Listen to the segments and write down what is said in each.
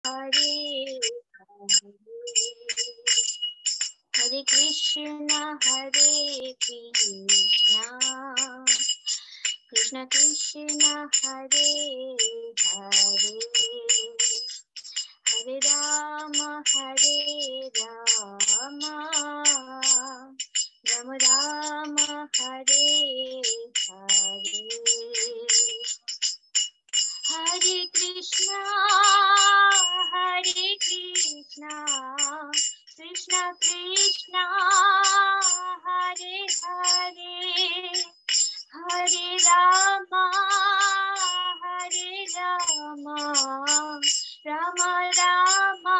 Hare Hare Krishna Krishna Krishna Hare Hare Hare Rama Rama Rama Hare Hare Hare Krishna Krishna Krishna Hare Hare Hare Rama Rama Rama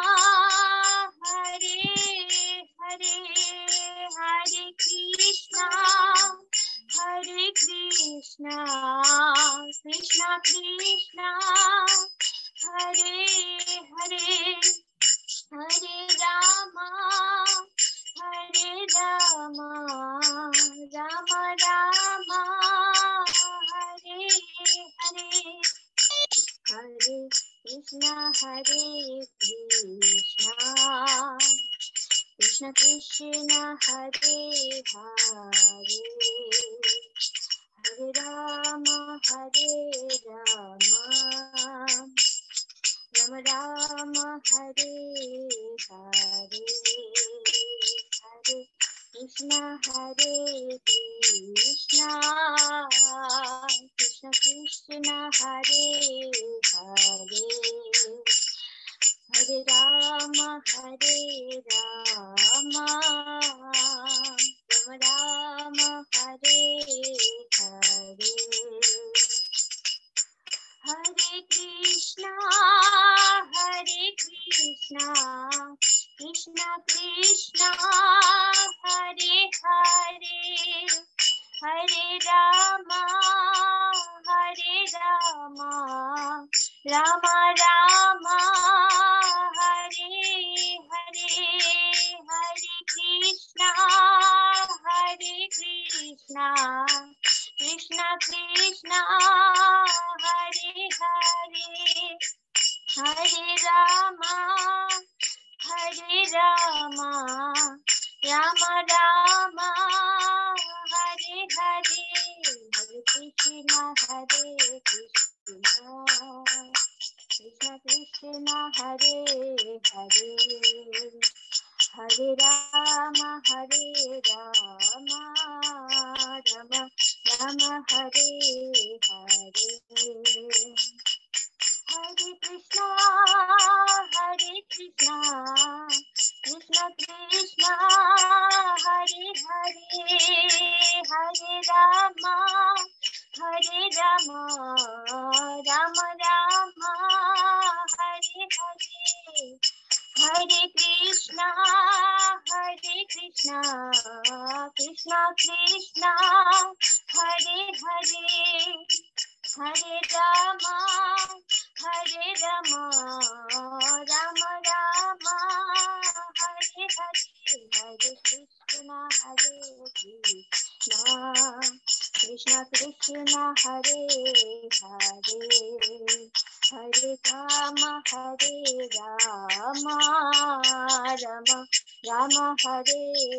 Hare Hare Hare Krishna Krishna Krishna Hare Hare Hare Rama Rama Rama Hare Hare Hare Krishna Krishna Krishna Hare Hare Hare Rama Rama Rama Hare Hare Hare Krishna Krishna Krishna Hare Hare Hare Rama Rama Rama Hare Hare Hare Krishna Krishna Krishna Hare Hare Hare Rama Rama Rama Hare Hare Hare Krishna Krishna Krishna Hare Hare Hare Rama Rama Rama Hare Hare Hare Krishna Krishna Krishna Hare Hare Hare Rama Rama Rama Hare Hare Hare Krishna Krishna Krishna Hare Hare Hare Rama Rama Rama Hare Hare Hare Krishna Krishna Krishna Hare Hare Hare Rama Rama Rama Hare Hare Hare Krishna Krishna Krishna Hare Hare Hare Rama Rama Rama Hare Hare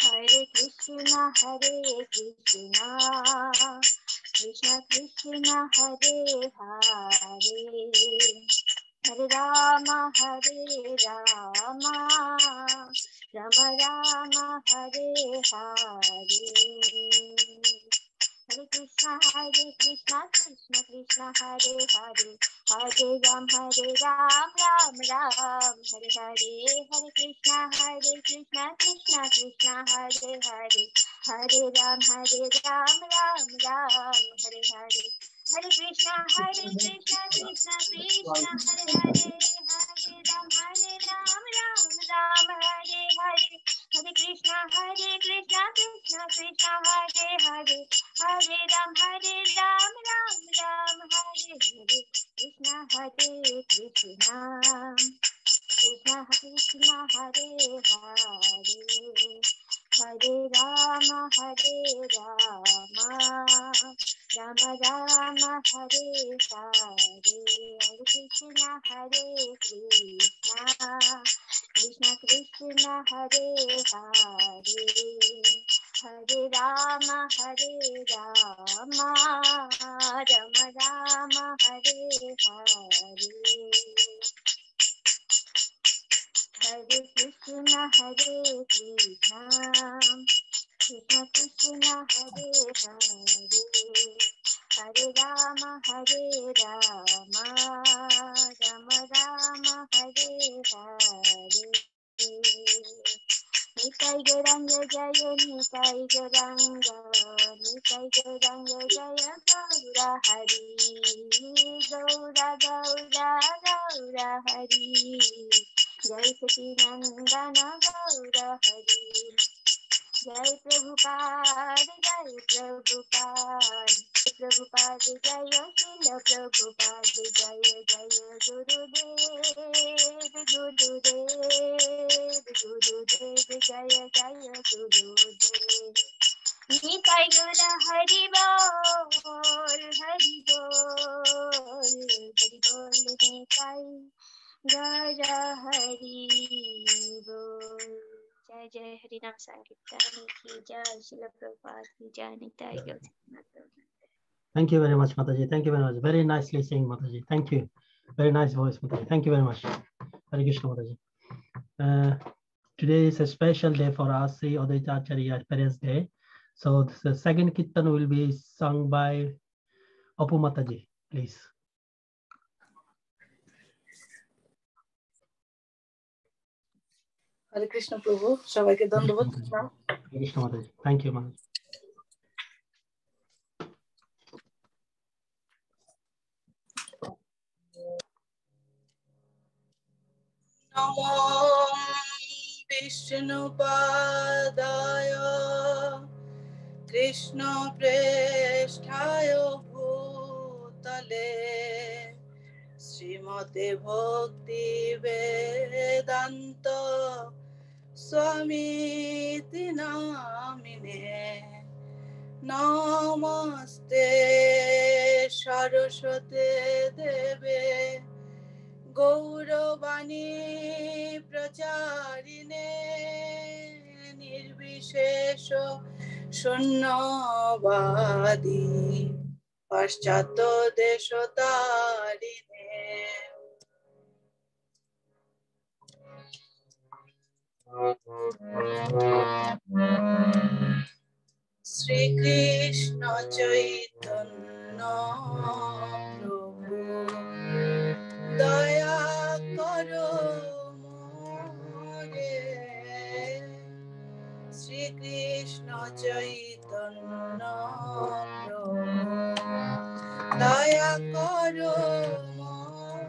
Hare Krishna Krishna Krishna Hare Hare Hare Rama Rama Rama Hare Hare Hare Krishna Krishna Krishna Hare Hare Hare Ram Ram Hare Hare Hare Krishna Krishna Krishna Hare Hare Hare Ram Ram Hare Hare Hare Krishna Krishna Krishna Hare Hare Hare Ram Ram Hare Hare Hare Krishna Krishna Krishna Hare Hare Hare Ram Ram Hare Hare Krishna Krishna Krishna Hare Hare Hare Rama, Hare Rama, Rama Rama, Hare Hare, Hare Krishna, Hare Krishna, Krishna Krishna, Hare Hare, Hare Rama, Hare Rama, Rama Rama, Hare Hare. Hare Krishna, Hare Krishna, Krishna Krishna, Hare Hare, Hare Rama, Hare Rama, Rama Rama, Hare Hare. Nitai Gauranga Jaya, Nitai Gauranga, Nitai Gauranga Jaya, Gaura Hari, Gaura Gaura Gaura Hari, Jai Sachidananda Gaura Hari, Jai Prabhupada, Jai Prabhupada, Jai Prabhupada, Jaya Srila Prabhupada, Jaya Jaya Gurudev, Gurudev, Gurudev, Jaya Jaya Gurudev. Nitai Gaura Hari Bol, Hari Bol, Hari Bol, Nitai Gaura Hari Bol. जय जय हरिनाम संकीर्तन की जय, श्रील प्रभुपाद की जय, नित्य गौर। Thank you very much, Mataji. Thank you very much. Very nicely sing, Mataji. Thank you. Very nice voice, Mataji. Thank you very much. Hare Krishna, Mataji. Today is a special day for us, Sri Advaita Acharya Parents Day. So the second kirtan will be sung by Apu Mataji, please. Hare Krishna Prabhu, সবাইকে ধন্যবাদ। Hare Krishna Mataji. Thank you, Mataji. Namo Vishnupadaya Krishna Preshthaya Bhutale Srimate Bhakti Vedanta Swamiti Namine Namaste Saraswate Deve Gauravani Pracharine Nirvishesha Shunnavadi Paschatto Deshotarine Sri Krishna Chaitanya Prabhu Daya Karo More Sri Krishna Chaitanya Prabhu Daya Karo More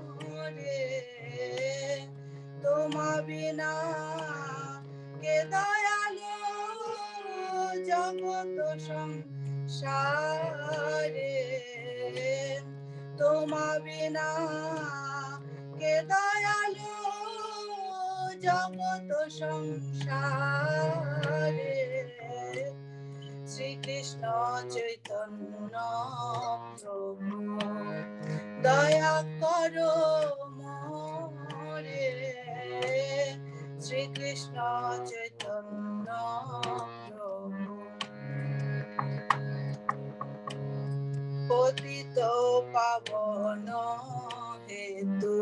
Toma Bina Ke Dayalu Jagat Samsare Toma Bina Ke Dayalu Jagat Samsare Sri Krishna Chaitanya Prabhu Daya Karo More Sri Krishna Chaitanya Prabhu Patito Pavana Hetu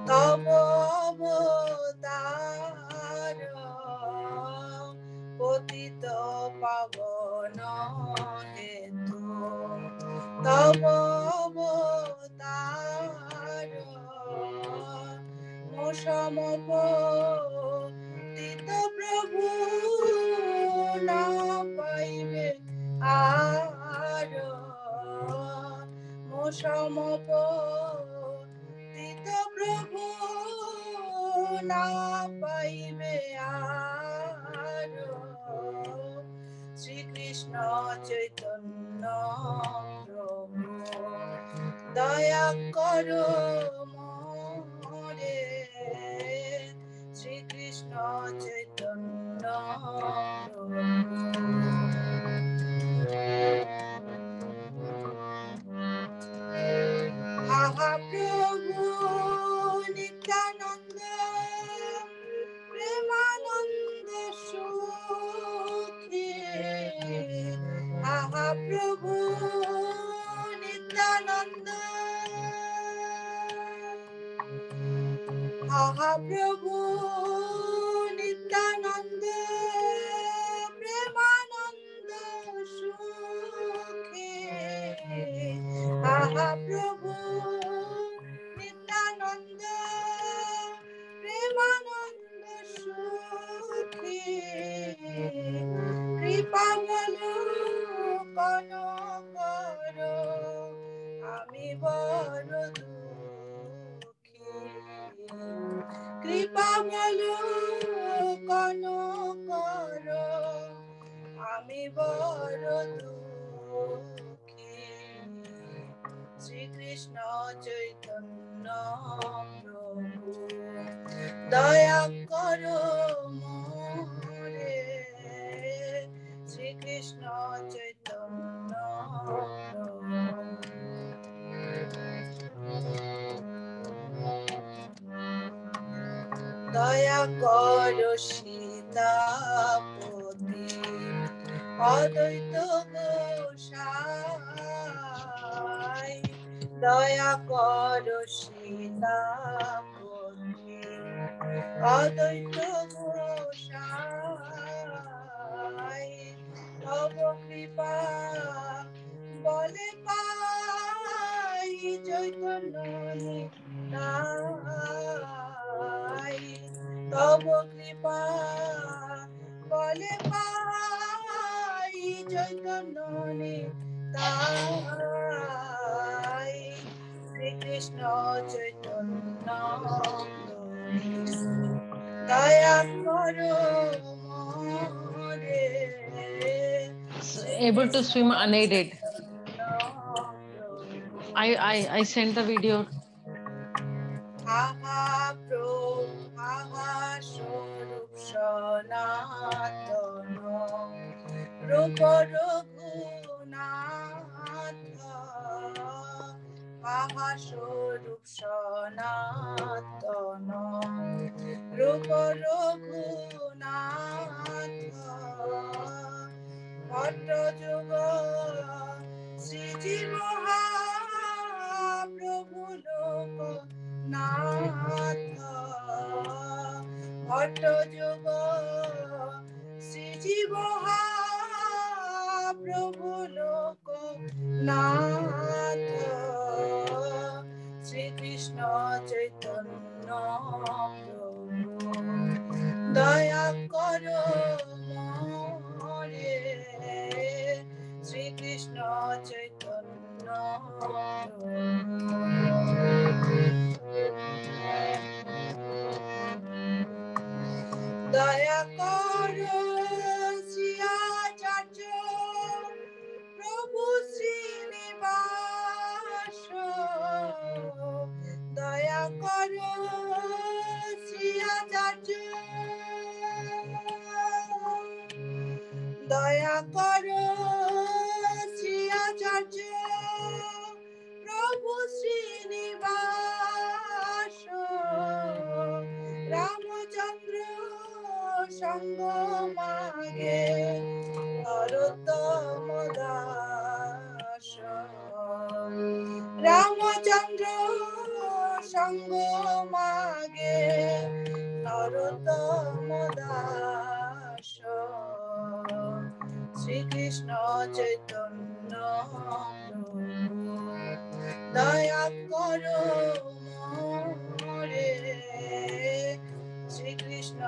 Tavo Avtara Patito Pavana Hetu Tavo Avtara Moshamapo Tito Prabhu Na Paive Aro Moshamapo Tito Prabhu Na Paive Aro Sri Krishna Chaitanya Prabhu Daya Karo More Sri Krishna Chaitanya Prabhu. Mahaprabhu Nityananda Premananda Sukhi. Mahaprabhu Nityananda Mahaprabhu Nityananda Premananda Sukhi. Mahaprabhu Nityananda Premananda Sukhi. Kripa balo kono karo ami boro dukhi. Kripa balo kono karo ami boro dukhi. Sri Krishna Chaitanya Prabhu daya karo more. Sri Krishna Chaitanya Prabhu দয়া করো সীতাপতি অদ্বৈত গোসাই। দয়া করো সীতাপতি অদ্বৈত গোসাই। তব কৃপা বলে পাই চৈতন্য নিতাই। তব কৃপা বলে পাই চৈতন্য নিতাই। শ্রীকৃষ্ণ চৈতন্য দয়া করো মোরে। Able to swim unaided. I sent the video. স্বরূপ সনাতন রূপ রঘুনাথ। স্বরূপ সনাতন রূপ রঘুনাথ। ভট্টযুগ শ্রীজী মহাপ্রভু লোকনাথ। ভট্টযুগ শ্রীজী মহাপ্রভু লোকনাথ। শ্রীকৃষ্ণ চৈতন্য প্রভু দয়া করো মোরে। শ্রীকৃষ্ণ চৈতন্য দয়া করো শ্রী আচার্য প্রভু শ্রীনিবাস। দয়া করো শ্রী আচার্য দয়া করো শ্রী আচার্য প্রভু শ্রীনিবাস। রামচন্দ্র সঙ্গ মাগে নরোত্তম দাস। রামচন্দ্র সঙ্গ মাগে নরোত্তম দাস। শ্রীকৃষ্ণ চৈতন্য প্রভু দয়া করো মোরে। শ্রীকৃষ্ণ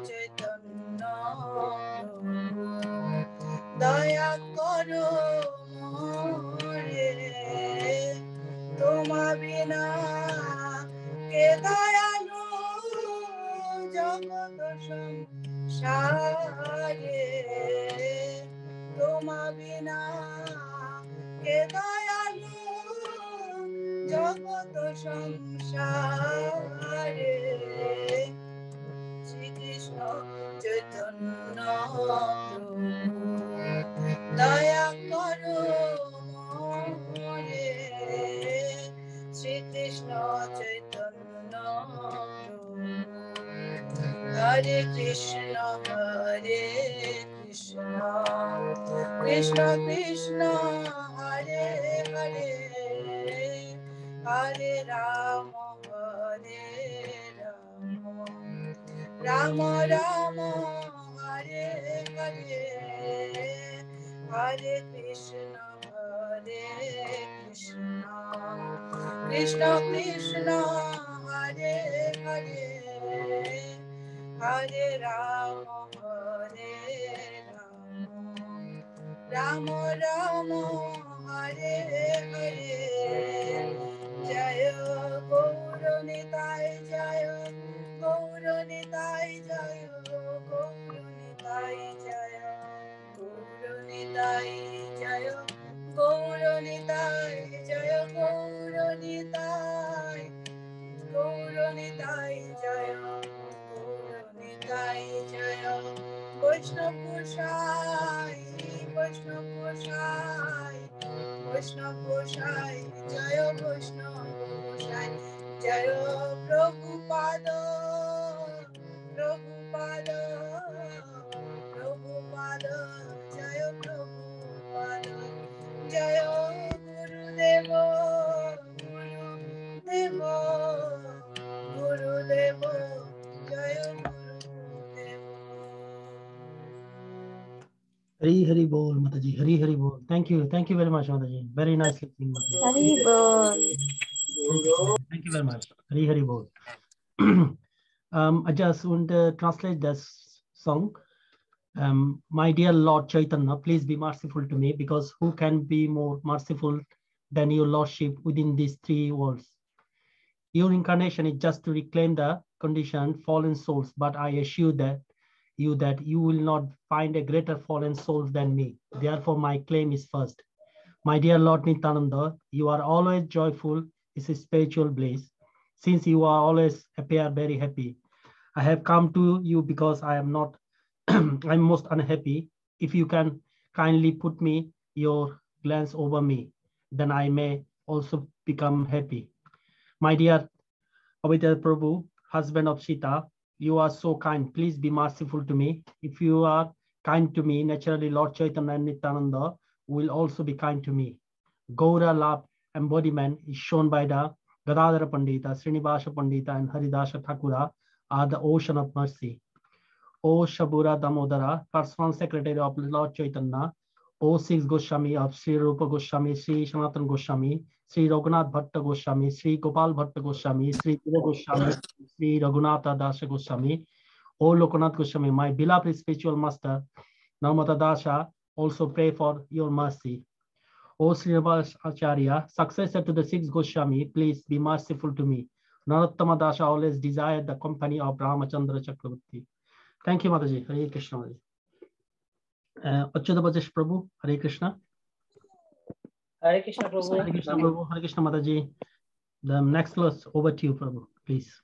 চৈতন্য প্রভু দয়া করো মোরে। তোমা বিনা কে দয়ালু জগৎ সংসারে। তোমা বিনা কে দয়ালু জগৎ সংসারে। শ্রী চৈতন্য প্রভু দয়া করো মোরে শ্রীকৃষ্ণ চৈতন্য প্রভু হরে কৃষ্ণ কৃষ্ণ কৃষ্ণ হরে হরে হরে রাম রাম রাম হরে হরে হরে কৃষ্ণ কৃষ্ণ কৃষ্ণ হরে হরে হরে রাম রাম রাম হরে হরে জয় গৌরনিতাই জয় গৌরনিতাই জয় গৌরনিতাই জয় গৌরনিতাই জয় গৌরনিতাই জয় গৌরনিতাই গৌরনিতাই জয় গৌরনিতাই জয় বৈষ্ণব গোসাই বৈষ্ণব গোসাই বৈষ্ণব গোসাই জয় বৈষ্ণব গোসাই জয় প্রভুপাদ প্রভুপাদ প্রভুপাদ জয় প্রভুপাদ জয় গুরুদেব গুরুদেব গুরুদেব জয় গুরুদেব Hari Hari Bol, Mataji. Hari Hari Bol. Thank you very much, Mataji. Very nice listening, Mataji. Hari Bol. Thank you very much. Hari Hari Bol. I just want to translate this song. My dear Lord Chaitanya, please be merciful to me, because who can be more merciful than your Lordship within these three worlds? Your incarnation is just to reclaim the conditioned fallen souls, but I assure that you will not find a greater fallen soul than me. Therefore, my claim is first. My dear Lord Nityananda, you are always joyful. It's a spiritual bliss. Since you are always appear very happy, I have come to you because I am not, I'm most unhappy. If you can kindly put me your glance over me, then I may also become happy. My dear Advaita Prabhu, husband of Sita, you are so kind. Please be merciful to me. If you are kind to me, naturally Lord Chaitanya and Nityananda will also be kind to me. Gaura love embodiment is shown by the Gadadhara Pandita, Srinivasa Pandita, and Haridasa Thakura are the ocean of mercy. O Shabura Damodara, personal secretary of Lord Chaitanya, O Six Goswami of Sri Rupa Goswami, Sri Sanatan Goswami, Sri Raghunath Bhatta Goswami, Sri Gopal Bhatta Goswami, Sri Vira Goswami, Sri Raghunatha Dasa Goswami, O Lokanath Goswami, my beloved spiritual master, Narmada Dasa, also pray for your mercy. O Sri Advaita Acharya, successor to the six Goswami, please be merciful to me. Narottama Dasa always desired the company of Ramachandra Chakravarti. Thank you, Mataji. Hare Krishna, Mataji. Achyuta Bajesh Prabhu, Hare Krishna. Hare Krishna Prabhu. Hare Krishna Prabhu, Hare Krishna Mataji. The next verse over to you, Prabhu, please.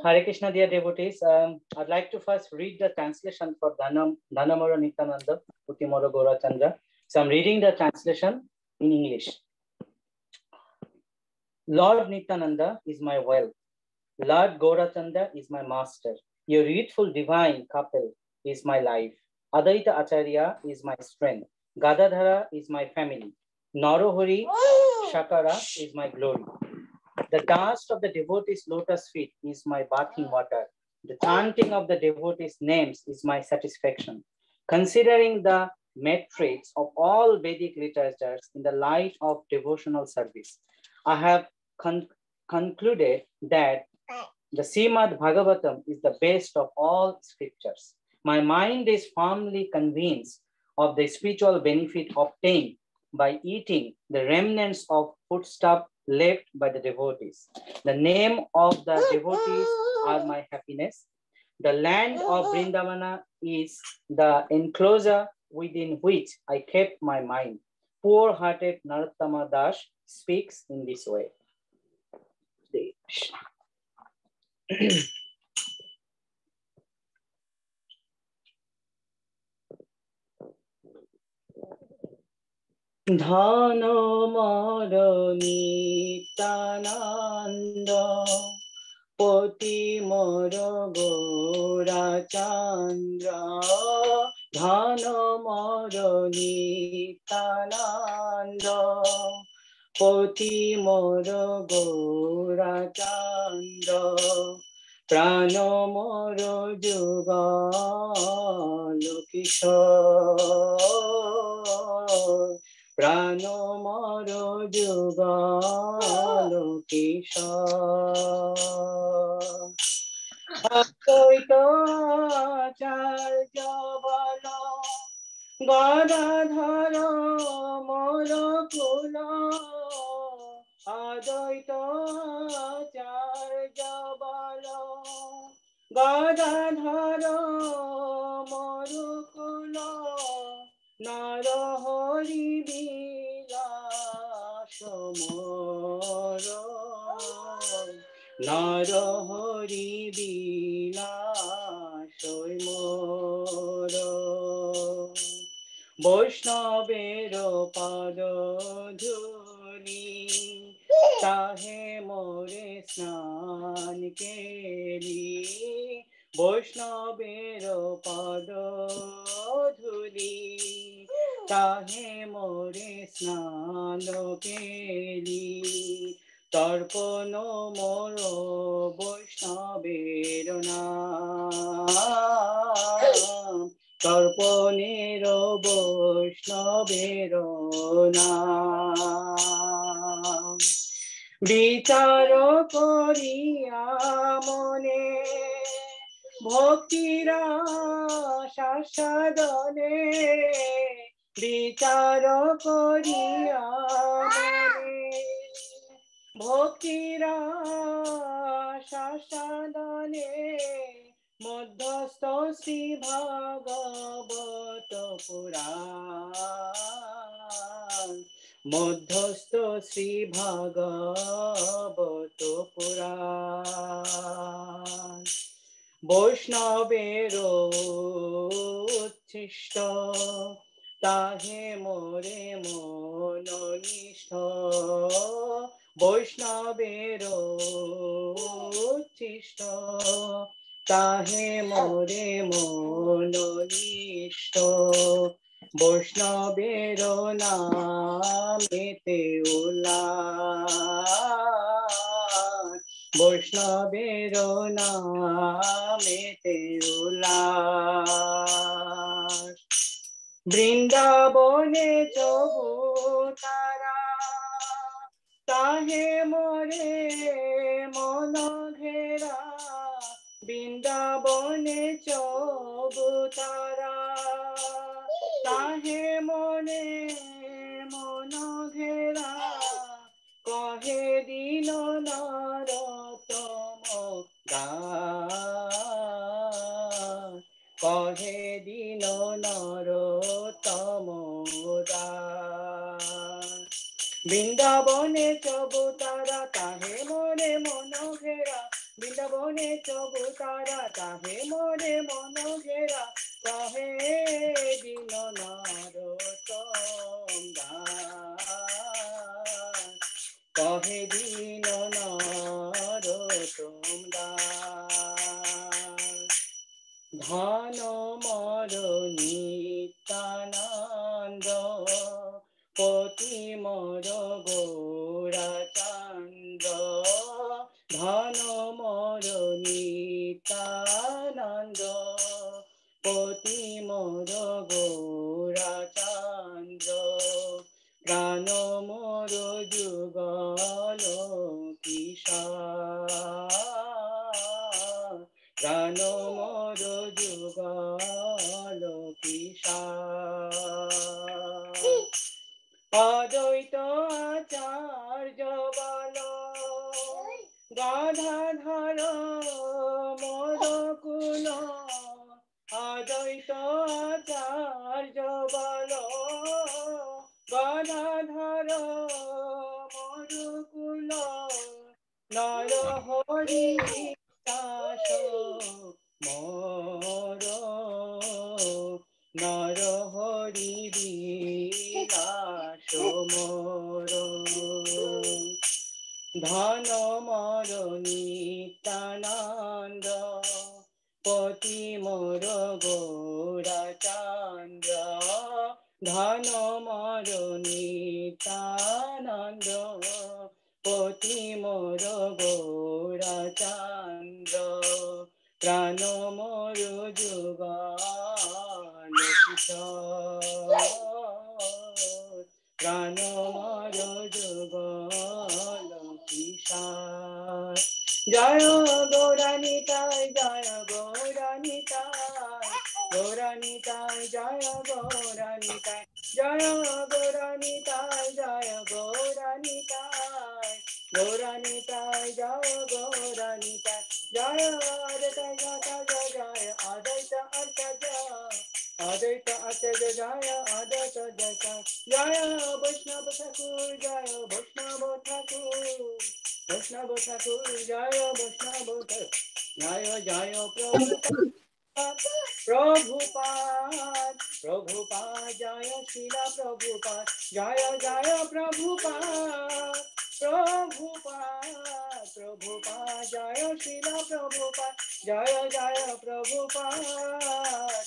Hare Krishna, dear devotees. I'd like to first read the translation for Dhanamara Nityananda, Putimara Gaurachandra. So I'm reading the translation in English. Lord Nityananda is my wealth. Lord Gaurachandra is my master. Your youthful divine couple is my life. Advaita Acharya is my strength. Gadadhara is my family. Narohari Shakara is my glory. The dust of the devotees' lotus feet is my bathing water. The chanting of the devotees' names is my satisfaction. Considering the metrics of all Vedic literatures in the light of devotional service, I have concluded that the Srimad Bhagavatam is the best of all scriptures. My mind is firmly convinced of the spiritual benefit obtained by eating the remnants of foodstuff left by the devotees. The name of the devotees are my happiness. The land of Vrindavana is the enclosure within which I kept my mind. Poor-hearted Narottama Das speaks in this way. ধন মর নিত্যানন্দ পতি মর গৌরাচন্দ্র ধন মর নিত্যানন্দ পতি মর গৌরাচন্দ্র প্রাণ মর যুগল কিশোর প্রাণ মর যুগল কিশোর অদ্বৈত আচার্য বল গদাধর মোর কুল অদ্বৈত আচার্য বল গদাধর মোর কুল নর হরি বিলাস মোর নর হরি বিলাস মোর বৈষ্ণবের পদ ধুলি তাহে মোরে স্নান কেলি বৈষ্ণবের পদ ধুলি তাহে মোরে স্নান কেলি তর্পণ মোর বৈষ্ণবের নাম তর্পণের বৈষ্ণবের নাম বিচার করিয়া মনে ভক্তিরা সাধনে বিচার করিয়া মনে ভক্তিরা সাধনে মধ্যস্থ শ্রী ভাগবত পুরাণ মধ্যস্থ শ্রী ভাগবত পুরাণ বৈষ্ণবের উচ্ছিষ্ট তাহে মোরে মনোনিষ্ঠ বৈষ্ণবের উচ্ছিষ্ট তাহে মোরে মনোনিষ্ঠ বৈষ্ণবের নামেতে উল্লাস বৈষ্ণবের নামেতে উল্লাস বৃন্দাবনে চবুতারা তাহে মোরে মন ঘেরা বৃন্দাবনে চবুতারা তাহে মনে মন ঘেরা কহে দিন নরতম দাস কহে দিন নরতম দাস বৃন্দাবনে চবুতারা তাহে মোরে মন ঘেরা বৃন্দাবনে চবুতারা তাহে মোরে মন ঘেরা কহে দিন নরতম দাস কহে দিন নরতম দাস ধন মর নিত্যানন্দ পতি মর গৌরাচন্দ্র ধন মর নিত্যানন্দ পতি মর গৌরাচন্দ্র প্রাণ মোর যুগল কিশোর প্রাণ মোর যুগল কিশোর অদ্বৈত আচার্য বল গাধাধর মোর কুল অদ্বৈত আচার্য বল গাধাধর মোর কুল নর হরি দাস মোর নর হরি বিলাস মোর ধন মোর নিত্যানন্দ পতি মোর গৌরচন্দ্র ধন মোর নিত্যানন্দ পতি মোর গৌরচন্দ্র প্রাণ মোর যুগল কিশোর প্রাণ মোর যুগল কিশোর জয় গৌরানিতাই জয় গৌরানিতাই গৌরানিতাই জয় গৌরানিতাই জয় গৌরানিতাই জয় গৌরানিতাই গৌরানিতাই জয় গৌরানিতাই জয় অদ্বৈত আচার্য জয় অদ্বৈত আচার্য অদ্বৈত আচার্য জয় অদ্বৈত জয় বৈষ্ণব ঠাকুর জয় বৈষ্ণব ঠাকুর বৈষ্ণব ঠাকুর জয় বৈষ্ণব ঠাকুর জয় জয় প্রভুপাদ প্রভুপাদ জয় শিলা প্রভুপাদ জয় জয় প্রভুপাদ প্রভুপাদ প্রভুপাদ জয় শিলা প্রভুপাদ জয় জয় প্রভুপাদ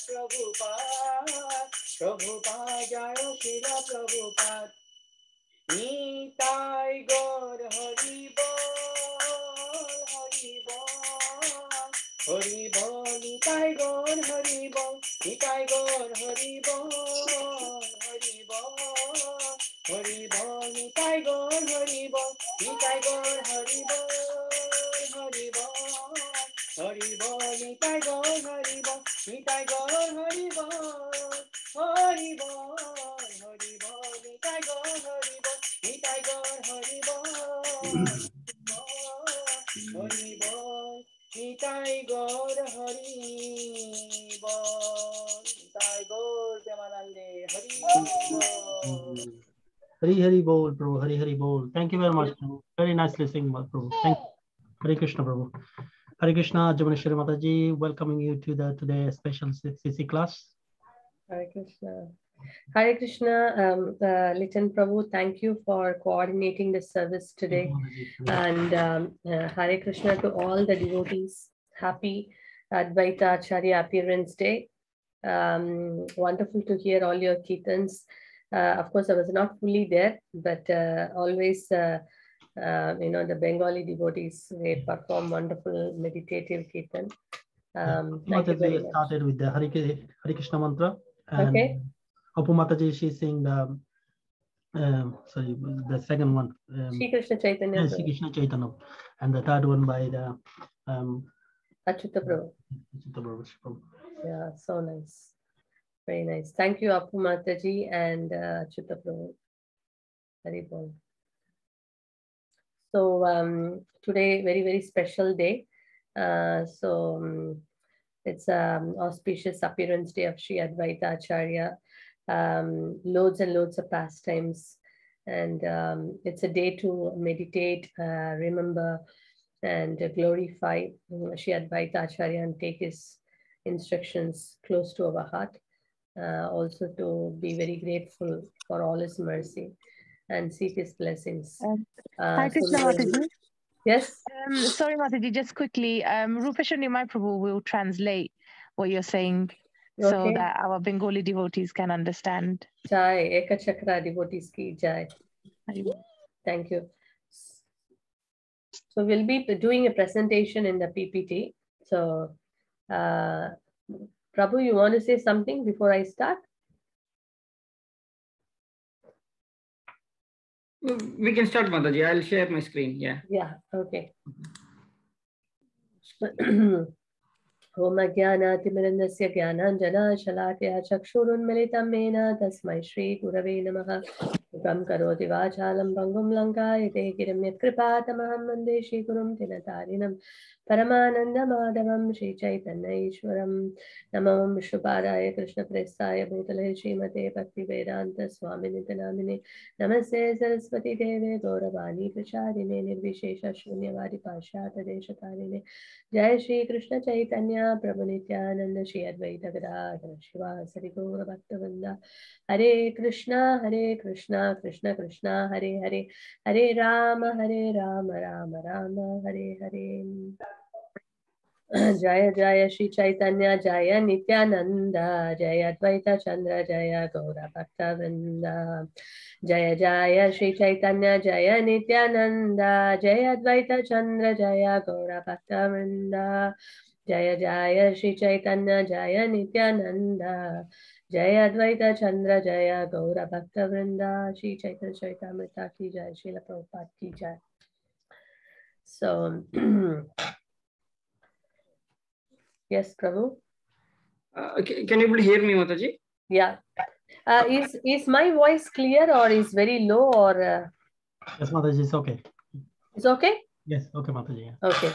প্রভুপাদ প্রভুপাদ জয় শিলা প্রভুপাদ নিতাই গৌর হরি বল হরি বল হরি বল নিতাই গৌর হরি বল নিতাই গৌর হরি বল হরি বল হরি বল নিতাই গৌর হরি বল নিতাই গৌর হরি বল হরি বল হরি বল নিতাই গৌর হরি বল নিতাই গৌর হরি বল হরি বল হরি বল নিতাই গৌর হরি বল নিতাই গৌর হরি বল হরি বল নিতাই গৌর হরি বল নিতাই গৌর প্রেমানন্দে হরি বল Hari Hari Bol, Prabhu. Hari Hari Bol. Thank you very much, Prabhu. Very nicely sing, Prabhu. Thank you. Hare Krishna, Prabhu. Hare Krishna, Jamaneshwari Mataji, welcoming you to the today special CC class. Hare Krishna. Hare Krishna, Litan Prabhu, thank you for coordinating the service today. And Hare Krishna to all the devotees. Happy Advaita Acharya Appearance Day. Wonderful to hear all your kirtans. Of course, I was not fully there, but always, the Bengali devotees, they perform wonderful meditative kirtan. Thank you very much. Started with the Hare Krishna mantra. And okay. Apu Mataji, she's saying the second one. Sri Krishna Chaitanya. Yes, Sri Krishna Chaitanya. And the third one by the Achyuta Prabhu. Yeah, so nice. Very nice. Thank you, Apu Mataji and Achyuta Prabhu. Very well. So today, very, very special day. It's auspicious appearance day of Sri Advaita Acharya. Loads and loads of pastimes. And it's a day to meditate, remember, and glorify Sri Advaita Acharya and take his instructions close to our heart. Also to be very grateful for all his mercy and seek his blessings. Hare Krishna Mataji. Yes? Sorry Mataji, just quickly, Rupesh Nimai Prabhu will translate what you're saying so that our Bengali devotees can understand. Jai, Eka Chakra devotees ki Jai. Thank you. So we'll be doing a presentation in the PPT. So Prabhu, you want to say something before I start? We can start, Mataji. I'll share my screen. Yeah, okay. Om Ajnanaatimirandasya Jnananjana Shalakaya Chakshurunmilitam Mena Tasmai Shri Gurave Namaha Ukam Karoti Vachalam Bangum Lankayate Girim Yatkripatamaham Vande Shri Gurum Tinatarinam Paramananda Madhavam Shri Chaitanya Ishwaram Namam Vishnupadaya Krishna Prestaya Bhutale Srimate Bhakti Vedanta Swamini Namine Namaste Saraswati Deve Gauravani Prachadine Nirvishesha Shunyavadi Pashyata Deshatarine Jai Shri Krishna Chaitanya Prabhu Nityananda Sri Advaita Acharya Shivasari Gaura Bhaktavrinda. Hare Krishna, Krishna Krishna, Hare Hare, Hare Rama, Rama Rama, Hare Hare. Jaya Jaya Shri Chaitanya Jaya Nityananda Jaya Advaita Chandra Jaya Gaura Bhaktavrinda. Jaya Jaya Shri Chaitanya Jaya Nityananda Jaya Advaita Chandra Jaya Gaura Bhaktavrinda. Jaya Jaya Shri Chaitanya Jaya Nityananda Jaya Advaita Chandra Jaya Gaura Bhaktavrinda. Shri Chaitanya Charitamrita ki jai, Srila Prabhupada ki jai. So yes, Prabhu. Can you please hear me, Mataji? Yeah. Is my voice clear or is very low or? Yes, Mataji, it's okay. It's okay? Yes, okay, Mataji. Yeah. Okay.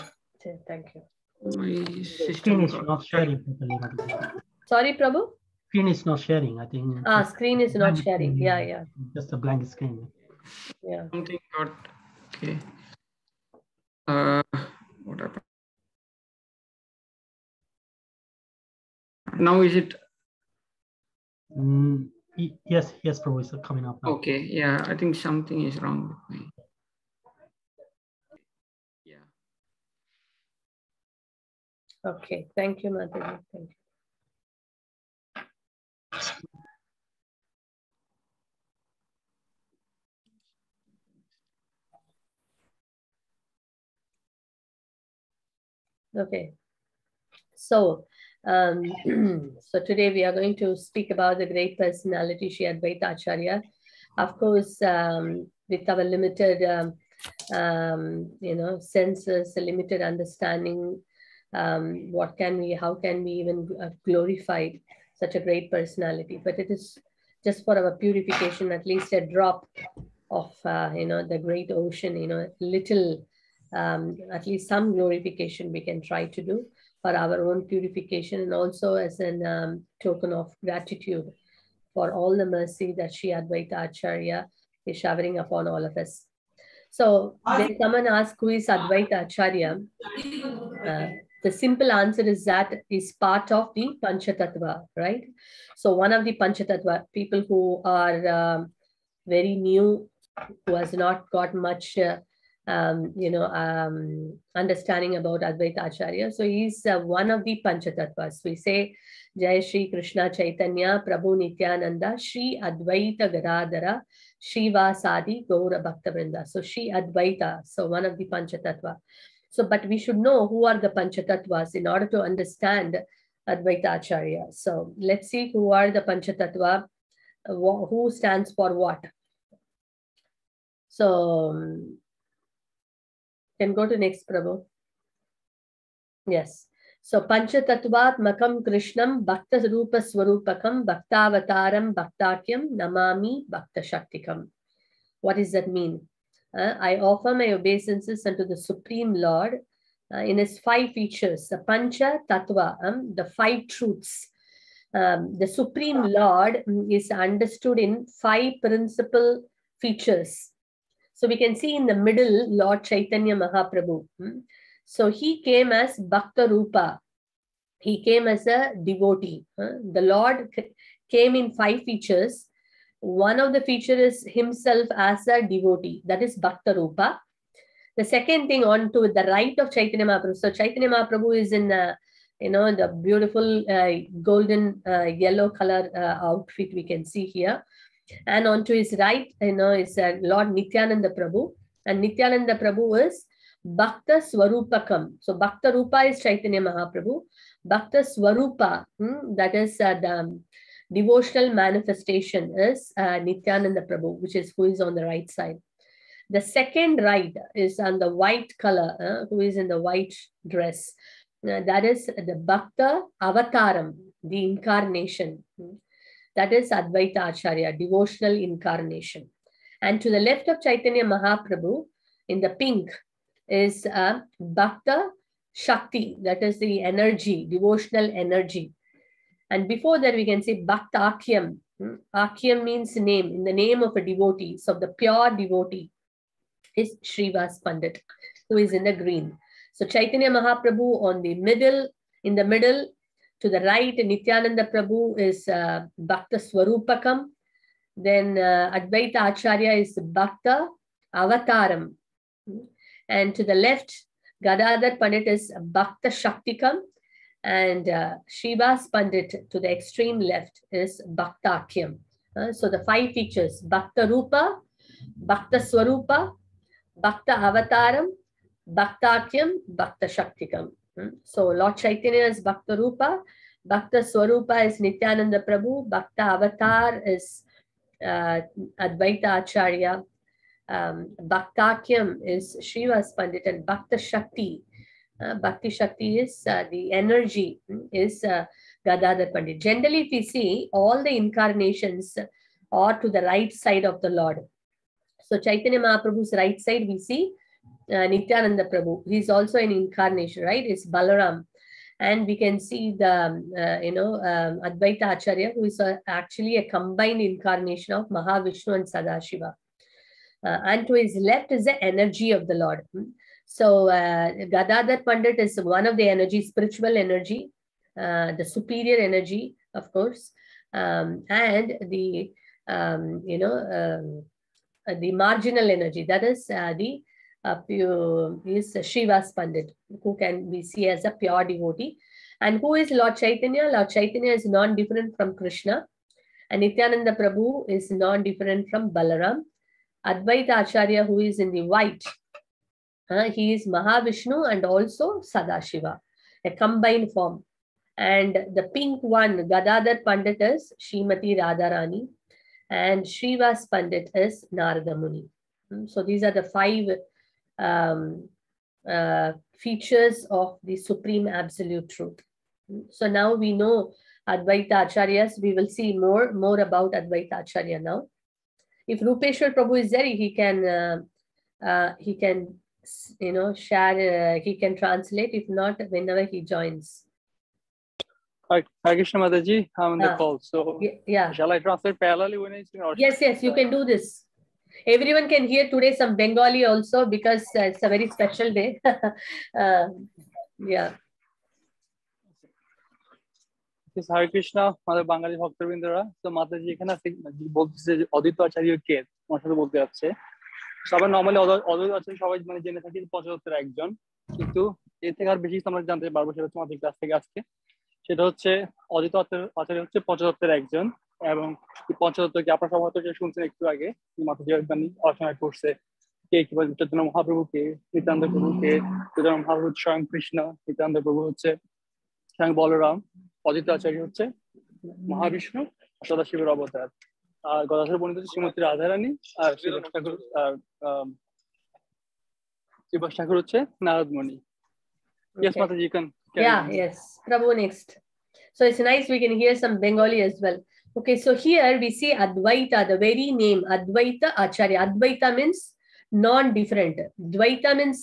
Thank you. My Screen is system not sharing properly, Mataji. Sorry, Prabhu? Screen is not sharing, I think. Screen is not sharing. Screen, Yeah. Just a blank screen. Yeah. something got okay. What happened? Now is it? Yes, Prabhu, it's coming up now. Okay, yeah, I think something is wrong with me. Yeah. Okay. Thank you, Mataji. Thank you. Okay. So, so today we are going to speak about the great personality, Sri Advaita Acharya. Of course, with our limited, senses, limited understanding, how can we even glorify such a great personality? But it is just for our purification, at least a drop of, the great ocean, little, at least some glorification we can try to do for our own purification, and also as an token of gratitude for all the mercy that Sri Advaita Acharya is showering upon all of us. So when someone asks who is Advaita Acharya, the simple answer is that is part of the Panchatattva, right? So one of the Panchatattva, people who are very new, who has not got much understanding about Advaita Acharya. So he's one of the Panchatattvas. We say, Jai Shri Krishna Chaitanya Prabhu Nityananda Shri Advaita Gadadhara Srivasadi Gaura Bhaktavrinda. So Shri Advaita, so one of the Panchatattva. So, but we should know who are the Panchatattvas in order to understand Advaita Acharya. So let's see who are the Panchatattva, who stands for what. So can go to next, Prabhu. Yes. So Panchatattvatmakam Krishnam Bhakta Rupa Swarupakam Bhaktavataram Bhaktakyam Namami Bhakta Shaktikam. What does that mean? I offer my obeisances unto the Supreme Lord in his 5 features, the Pancha Tattva, the 5 truths. The Supreme Lord is understood in 5 principal features. So we can see in the middle, Lord Chaitanya Mahaprabhu. So he came as Bhakta Rupa. He came as a devotee. The Lord came in 5 features. One of the features is himself as a devotee. That is Bhakta Rupa. The second thing on to the right of Chaitanya Mahaprabhu. So Chaitanya Mahaprabhu is in the beautiful golden yellow color outfit we can see here. And on to his right, is Lord Nityananda Prabhu. And Nityananda Prabhu is Bhakta Swarupakam. So Bhakta Rupa is Chaitanya Mahaprabhu. Bhakta Swarupa, that is the devotional manifestation, is Nityananda Prabhu, which is who is on the right side. The second right is on the white color, who is in the white dress. That is the Bhakta Avataram, the incarnation. That is Advaita Acharya, devotional incarnation. And to the left of Chaitanya Mahaprabhu, in the pink, is Bhakta Shakti, that is the energy, devotional energy. And before that, we can say Bhakta Akyam. Akyam means name, in the name of a devotee. So the pure devotee is Srivas Pandit, who is in the green. So Chaitanya Mahaprabhu on the middle, In the middle, to the right, Nityananda Prabhu is Bhakta Swarupakam. Then Advaita Acharya is Bhakta Avataram. And to the left, Gadadhar Pandit is Bhakta Shaktikam. And Srivas Pandit to the extreme left is Bhaktakyam. So the 5 features: Bhakta Rupa, Bhakta Swarupa, Bhakta Avataram, Bhaktakyam, Bhakta Shaktikam. So Lord Chaitanya is Bhakta Rupa, Bhakta Swarupa is Nityananda Prabhu, Bhakta Avatar is Advaita Acharya, Bhaktakyam is Srivas Pandit, and Bhakta Shakti, Bhakti Shakti is the energy, is Gadadhar Pandit. Generally, if we see, all the incarnations are to the right side of the Lord. So Chaitanya Mahaprabhu's right side, we see Nityananda Prabhu. He's also an incarnation, right? It's Balaram. And we can see the, Advaita Acharya, who is actually a combined incarnation of Mahavishnu and Sadashiva. And to his left is the energy of the Lord. So Gadadhar Pandit is one of the energy, spiritual energy, the superior energy, of course, and the, the marginal energy, that is the is Srivas Pandit, who can we see as a pure devotee. And who is Lord Chaitanya? Lord Chaitanya is non-different from Krishna, and Nityananda Prabhu is non-different from Balaram. Advaita Acharya, who is in the white, he is Mahavishnu and also Sadashiva, a combined form. And the pink one, Gadadhar Pandit, is Srimati Radharani, and Srivas Pandit is Narada Muni. So these are the 5 features of the Supreme Absolute Truth. So now we know Advaita Acharyas. We will see more about Advaita Acharya now. If Rupeshwar Prabhu is there, he can share, he can translate. If not, whenever he joins. Hare Krishna Mataji, I'm on the call. So yeah, shall I translate parallelly when it's Yes, you can do this. Everyone can hear today some Bengali also, because it's a very special day. Yeah. Hare Krishna, আমাদের বাঙালি ভক্তবৃন্দরা। তো মাতাজি এখানে বলতেছে যে অদ্বৈত আচার্য কে, আমার সাথে বলতে যাচ্ছে। সবাই নরমালি অদ্বৈত আচার্য সবাই মানে জেনে থাকি পঞ্চতত্ত্বের একজন, কিন্তু এর থেকে আর বেশি আমরা জানতে পারবো, সেটা হচ্ছে আমাদের ক্লাস থেকে আজকে। সেটা হচ্ছে অদ্বৈত আচার্য হচ্ছে পঞ্চতত্ত্বের একজন, এবং পঞ্চতত্ত্বকে আপনারা সবাই হয়তো শুনছেন একটু আগে, মাতাজি আলোচনা করছে কে কি বলে, চৈতন্য মহাপ্রভুকে, নিত্যানন্দ প্রভুকে, চৈতন্য মহাপ্রভু স্বয়ং কৃষ্ণ, নিত্যানন্দ প্রভু হচ্ছে স্বয়ং বলরাম, অদ্বৈত আচার্য হচ্ছে মহাবিষ্ণু, সদাশিবের অবতার, আর গদাধর পণ্ডিত হচ্ছে শ্রীমতী রাধারানী, আর শ্রীবাস ঠাকুর হচ্ছে নারদ মুনি। Yes, Mataji, you can. Yes. Prabhu next. So it's nice we can hear some Bengali as well. Okay, so here we see Advaita, the very name, Advaita Acharya. Advaita means non-different. Dvaita means,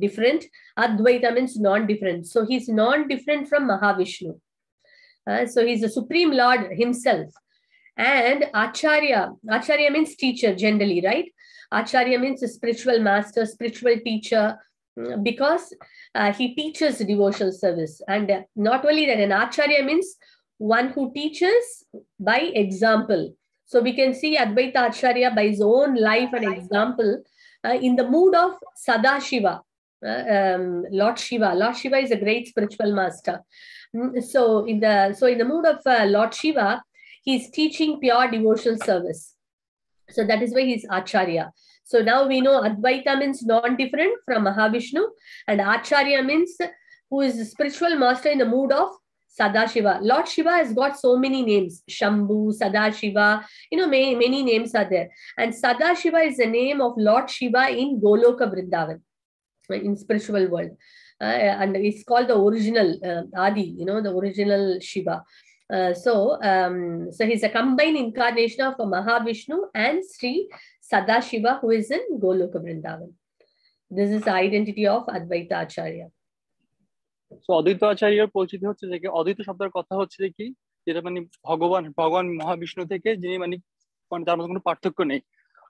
different. Advaita means non-different. So he's non-different from Mahavishnu. So he's the Supreme Lord himself. And Acharya means teacher generally, right? Acharya means a spiritual master, spiritual teacher, because he teaches devotional service. And not only that, an Acharya means one who teaches by example. So we can see Advaita Acharya by his own life and example in the mood of Sadashiva, Lord Shiva. Lord Shiva is a great spiritual master. So in the mood of Lord Shiva, he's teaching pure devotional service. So that is why he's Acharya. So now we know Advaita means non-different from Mahavishnu, and Acharya means who is the spiritual master in the mood of Sadashiva. Lord Shiva has got so many names: Shambhu, Sadashiva, many names are there. And Sadashiva is the name of Lord Shiva in Goloka Vrindavan, in spiritual world. And it's called the original Adi, the original Shiva. So he's a combined incarnation of Mahavishnu and Sri Sadashiva, who is in Goloka Vrindavan. This is the identity of Advaita Acharya. So অদ্বৈত আচার্যের পরিচিতি হচ্ছে যে অদ্বৈত শব্দের কথা হচ্ছে যে কি, যেটা মানে ভগবান মহাবিষ্ণু থেকে, যিনি মানে তার মধ্যে কোনো পার্থক্য নেই।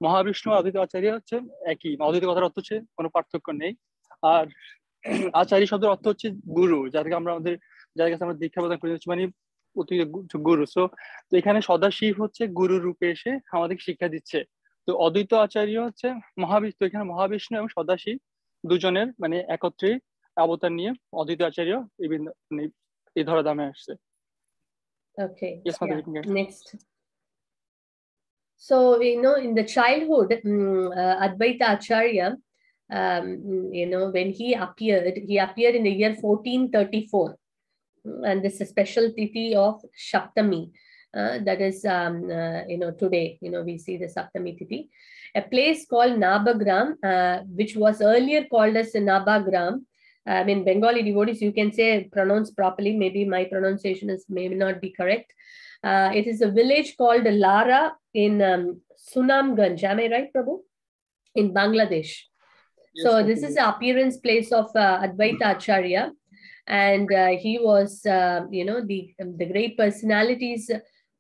মহাবিষ্ণু অদ্বৈত আচার্য হচ্ছে একই, অদ্বৈত কথার অর্থ হচ্ছে কোনো পার্থক্য নেই। আর আচার্য শব্দের অর্থ হচ্ছে গুরু, যাদেরকে যাদের কাছে আমরা দীক্ষা প্রদান করি হচ্ছে মানে গুরু। তো এখানে সদাশিব হচ্ছে গুরু রূপে এসে আমাদেরকে শিক্ষা দিচ্ছে। তো অদ্বৈত আচার্য হচ্ছে মহাবিষ্ণু, এখানে মহাবিষ্ণু এবং সদাশিব দুজনের মানে একত্রে অবতার নিয়ে অদ্বৈত আচার্য এই ধরাধামে আসছে। Okay. Yes, Mataji, you can get it. Next. So, in the childhood, Advaita Acharya, when he appeared in the year 1434. And this is a special tithi of Saptami. That is, today, we see the Saptami tithi. A place called Nabagram, which was earlier called as Nabagram. Bengali devotees, you can say pronounce properly. Maybe my pronunciation may not be correct. It is a village called Lara in Sunamganj. Am I right, Prabhu? In Bangladesh. Yes, So Mataji. this is the appearance place of Advaita Acharya. And he was, the great personalities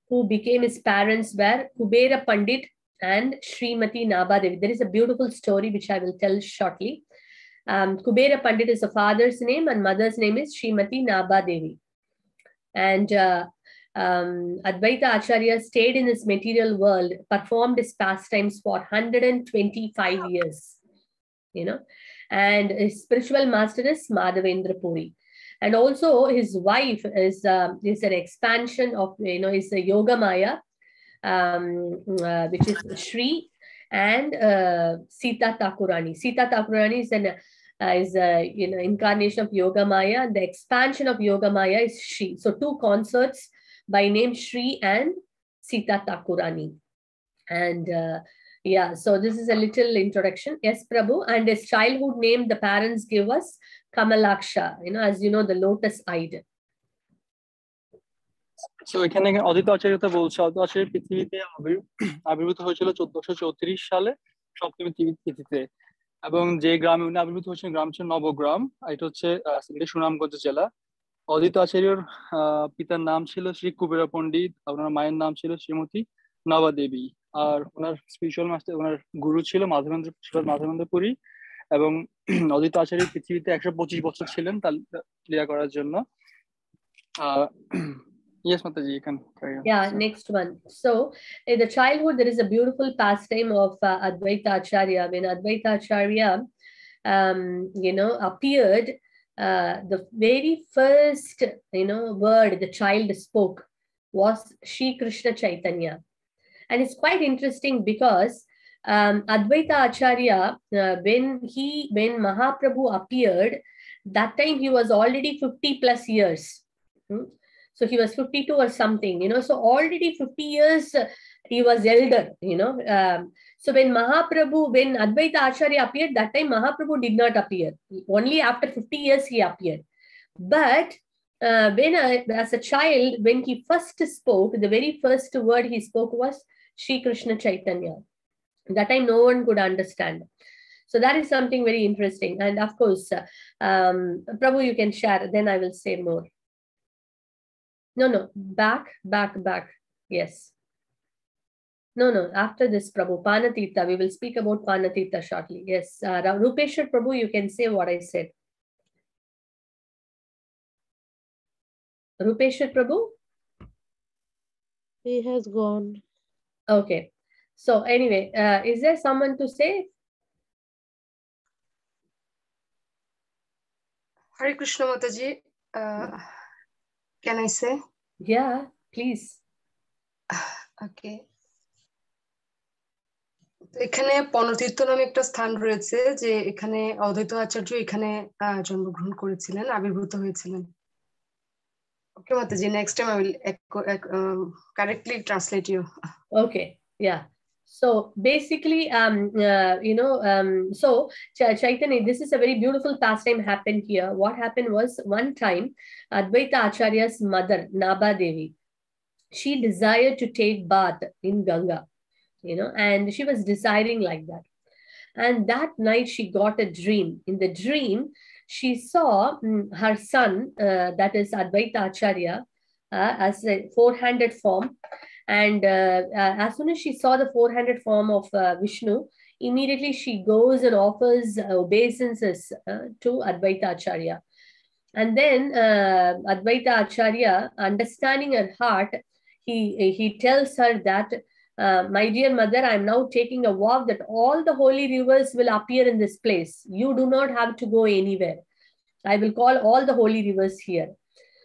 who became his parents were Kubera Pandit and Srimati Naba Devi. There is a beautiful story which I will tell shortly. Kubera Pandit is the father's name and mother's name is Srimati Naba Devi. And Advaita Acharya stayed in this material world, performed his pastimes for 125 years, and his spiritual master is Madhavendra Puri. And also his wife is an expansion of, is a Yoga Maya, which is Sri, and Sita Thakurani. Sita Thakurani is a incarnation of Yoga Maya, and the expansion of Yoga Maya is Sri. So two consorts by name Sri and Sita Thakurani. And so this is a little introduction. Yes, Prabhu. And his childhood name the parents gave us Kamalaksha, as you know, the lotus-eyed. So এখানে অদ্বৈত আচার্য কথা বলছে, অদ্বৈত আচার্য পৃথিবীতে আবির্ভূত হয়েছিল 1434 সালে সপ্তমী তিথিতে, এবং যে গ্রামে উনি আবির্ভূত হয়েছেন গ্রাম ছিল নবগ্রাম, এটা হচ্ছে সুনামগঞ্জ জেলা। অদ্বৈত আচার্যর পিতার নাম ছিল শ্রী কুবেরা পণ্ডিত, ওনার মায়ের নাম ছিল শ্রীমতী নবা দেবী, আর ওনার স্পিরিচুয়াল মাস্টার, ওনার গুরু ছিল মাধবেন্দ্র পুরী। এবং অদ্বৈত আচার্য পৃথিবীতে 125 বছর ছিলেন তার লীলা করার জন্য। Yes, Mataji, you can carry on. Yeah, next one. So in the childhood, there is a beautiful pastime of Advaita Acharya. When Advaita Acharya, appeared, the very first, word the child spoke was Shri Krishna Chaitanya. And it's quite interesting because Advaita Acharya, when Mahaprabhu appeared, that time he was already 50 plus years. So he was 52 or something, so already 50 years he was elder, so when Advaita Acharya appeared, that time Mahaprabhu did not appear. Only after 50 years he appeared. But as a child, when he first spoke, the very first word he spoke was Shri Krishna Chaitanya. That time no one could understand. So that is something very interesting. And of course, Prabhu, you can share, then I will say more. No, back. Yes. No, after this, Prabhu, Panatita, we will speak about Panatita shortly. Yes, Rupeshwar Prabhu, you can say what I said. Rupeshwar Prabhu? He has gone. Okay. So anyway, is there someone to say? Hare Krishna Mataji. Can I say? Yeah, please. Okay. এখানে পনতীর্থ নামে একটা স্থান রয়েছে, যে এখানে অদ্বৈত আচার্য এখানে জন্মগ্রহণ করেছিলেন, আবির্ভূত হয়েছিলেন। ওকে মাতাজি, next time I will correctly translate you. Okay, yeah. So basically, so Chaitanya, this is a very beautiful pastime happened here. What happened was, one time Advaita Acharya's mother, Naba Devi, she desired to take bath in Ganga, and she was desiring like that. And that night she got a dream. In the dream, she saw her son, that is Advaita Acharya, as a four-handed form. And as soon as she saw the four-handed form of Vishnu, immediately she goes and offers obeisances to Advaita Acharya. And then Advaita Acharya, understanding her heart, he tells her that, my dear mother, I am now taking a vow that all the holy rivers will appear in this place. You do not have to go anywhere. I will call all the holy rivers here.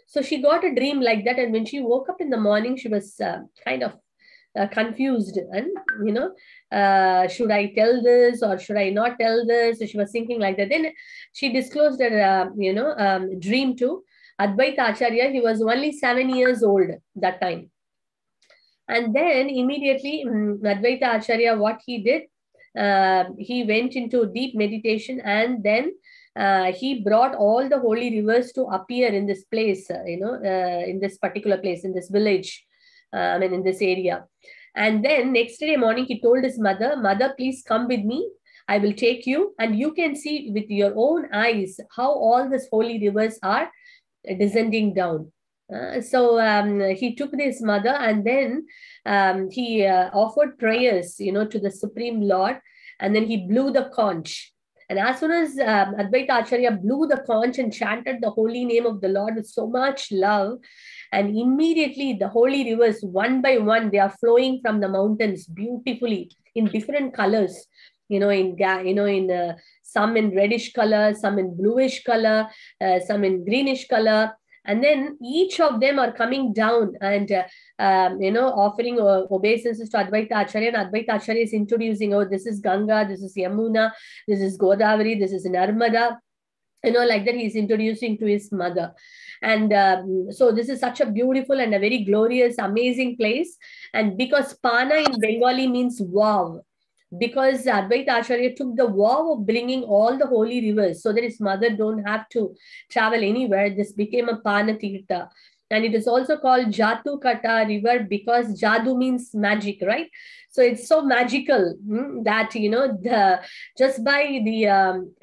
So she got a dream like that. And when she woke up in the morning, she was kind of confused. And, should I tell this or should I not tell this? So she was thinking like that. Then she disclosed her, dream to Advaita Acharya. He was only 7 years old that time. And then immediately Advaita Acharya, what he did, he went into deep meditation, and then he brought all the holy rivers to appear in this place, in this particular place, in this village, in this area. And then next day morning, he told his mother, "Mother, please come with me. I will take you, and you can see with your own eyes how all these holy rivers are descending down." So he took his mother, and then he offered prayers, to the Supreme Lord, and then he blew the conch. And as soon as Advaita Acharya blew the conch and chanted the holy name of the Lord with so much love, and immediately the holy rivers, one by one, they are flowing from the mountains beautifully in different colors. Some in reddish color, some in bluish color, some in greenish color. And then each of them are coming down and, offering obeisances to Advaita Acharya. And Advaita Acharya is introducing, oh, this is Ganga, this is Yamuna, this is Godavari, this is Narmada. Like that, he's introducing to his mother. And so this is such a beautiful and a very glorious, amazing place. And because Pana in Bengali means wow, because Advaita Acharya took the vow of bringing all the holy rivers so that his mother don't have to travel anywhere, this became a Pana Tirtha. And it is also called Jatu Kata river because Jadu means magic, right? So it's so magical that, just by the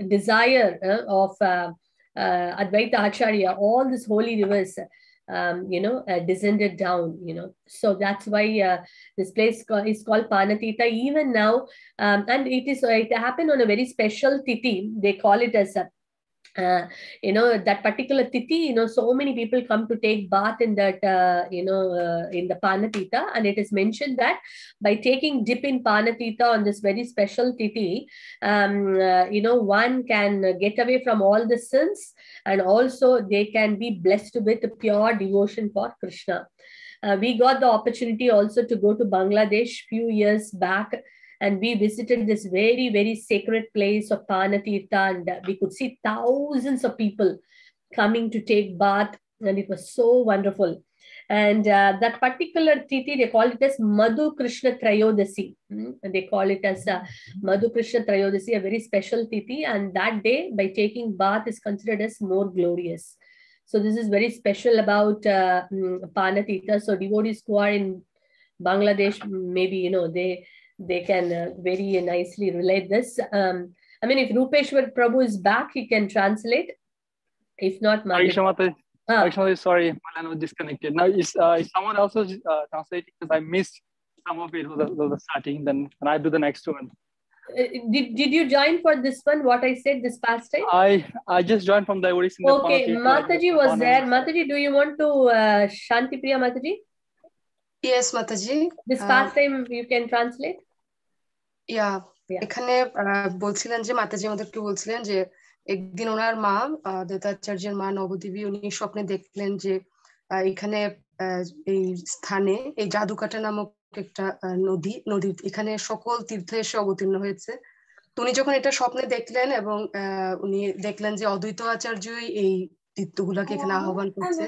desire of Advaita Acharya, all these holy rivers descended down, So that's why this place is called Panatita even now. And it happened on a very special tithi. They call it as a that particular tithi, so many people come to take bath in that, in the Panatita. And it is mentioned that by taking dip in Panatita on this very special tithi, one can get away from all the sins, and also they can be blessed with pure devotion for Krishna. We got the opportunity also to go to Bangladesh few years back, and we visited this very, very sacred place of Panatirtha, and we could see thousands of people coming to take bath, and it was so wonderful. And that particular tithi, they call it as Madhu Krishna Trayodasi. They call it as Madhu Krishna Trayodasi, a very special tithi, and that day, by taking bath, is considered as more glorious. So this is very special about Panatirtha. So devotees who are in Bangladesh, maybe, they can very nicely relate this. If Rupeshwar Prabhu is back, he can translate. If not, Actually, sorry, my line was disconnected. Now, is someone else translating? Because I missed some of it, the starting. Then I do the next one. Did you join for this one? What I said this past time? I just joined from the Odisha. Okay, Mataji was there. Mataji, do you want to Shanti Priya Mataji? Yes, Mataji. This past time you can translate. Yeah. এখানে বলছিলেন যে মাতাজি আমাদেরকে বলছিলেন যে একদিন ওনার মা দত্তাচার্যের মা নবদেবী উনি স্বপ্নে দেখলেন যে এখানে এই স্থানে এই জাদুকাটা নামক একটা নদী এখানে সকল তীর্থ এসে অবতীর্ণ হয়েছে। তো উনি যখন এটা স্বপ্নে দেখলেন এবং উনি দেখলেন যে অদ্বৈত আচার্যই এই তীর্থগুলাকে এখানে আহ্বান করছে,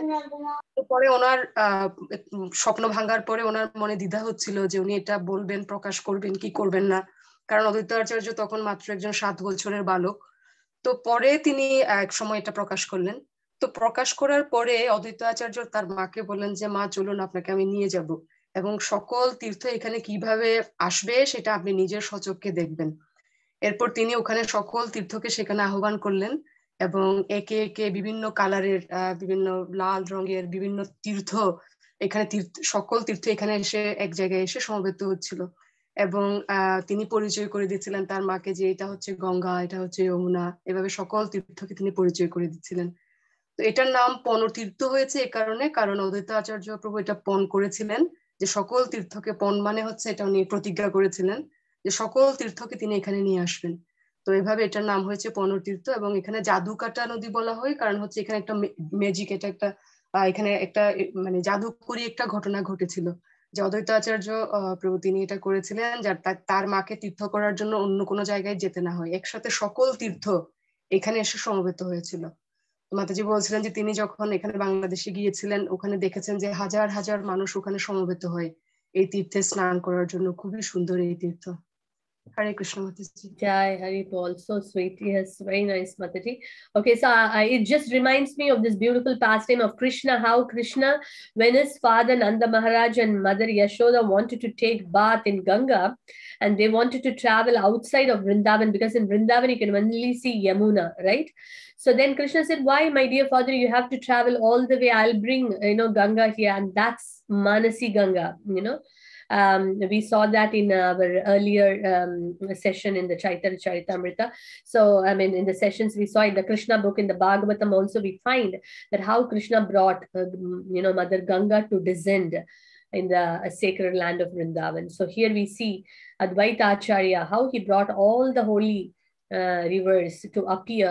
তো পরে ওনার স্বপ্ন ভাঙার পরে ওনার মনে দ্বিধা হচ্ছিল যে উনি এটা বলবেন, প্রকাশ করবেন কি করবেন না, কারণ অদ্বৈত আচার্য তখন মাত্র একজন 7 বছরের বালক। তো পরে তিনি এক সময় এটা প্রকাশ করলেন। তো প্রকাশ করার পরে অদ্বৈত আচার্য তার মাকে বললেন যে মা চলুন আপনাকে আমি নিয়ে যাব, এবং সকল তীর্থ এখানে কিভাবে আসবে সেটা আপনি নিজের স্বচক্ষে দেখবেন। এরপর তিনি ওখানে সকল তীর্থকে সেখানে আহ্বান করলেন, এবং একে একে বিভিন্ন কালারের বিভিন্ন লাল রঙের বিভিন্ন তীর্থ এখানে সকল তীর্থ এখানে এসে এক জায়গায় এসে সমবেত হচ্ছিল। এবং তিনি পরিচয় করে দিচ্ছিলেন তার মাকে যে এটা হচ্ছে গঙ্গা, এটা হচ্ছে যমুনা, এভাবে সকল তীর্থকে তিনি পরিচয় করে দিচ্ছিলেন। তো এটার নাম পণতীর্থ হয়েছে এ কারণে, কারণ অদ্বৈত আচার্য প্রভু এটা পণ করেছিলেন যে সকল তীর্থকে, পণ মানে হচ্ছে এটা উনি প্রতিজ্ঞা করেছিলেন যে সকল তীর্থকে তিনি এখানে নিয়ে আসবেন। তো এভাবে এটার নাম হয়েছে পণতীর্থ। এবং এখানে জাদুকাটা নদী বলা হয় কারণ হচ্ছে এখানে একটা ম্যাজিক, এটা একটা এখানে একটা মানে জাদুকরী একটা ঘটনা ঘটেছিল যে অদ্বৈত আচার্য প্রভু তিনি এটা করেছিলেন যার তার মাকে তীর্থ করার জন্য অন্য কোনো জায়গায় যেতে না হয়, একসাথে সকল তীর্থ এখানে এসে সমবেত হয়েছিল। মাতাজি বলছিলেন যে তিনি যখন এখানে বাংলাদেশে গিয়েছিলেন ওখানে দেখেছেন যে হাজার হাজার মানুষ ওখানে সমবেত হয় এই তীর্থে স্নান করার জন্য। খুবই সুন্দর এই তীর্থ। Hare Krishna, Mataji. Jai Hari Paul, so sweet. Yes, very nice, Mataji. Okay, so it just reminds me of this beautiful pastime of Krishna, how Krishna, when his father Nanda Maharaj and mother Yashoda wanted to take bath in Ganga, and they wanted to travel outside of Vrindavan, because in Vrindavan you can only see Yamuna, right? So then Krishna said, why, my dear father, you have to travel all the way? I'll bring, Ganga here, and that's Manasi Ganga, we saw that in our earlier session in the Chaitanya Charitamrita. So, I mean, in the sessions we saw in the Krishna book, in the Bhagavatam also, we find that how Krishna brought, Mother Ganga to descend in the sacred land of Vrindavan. So here we see Advaita Acharya, how he brought all the holy rivers to appear,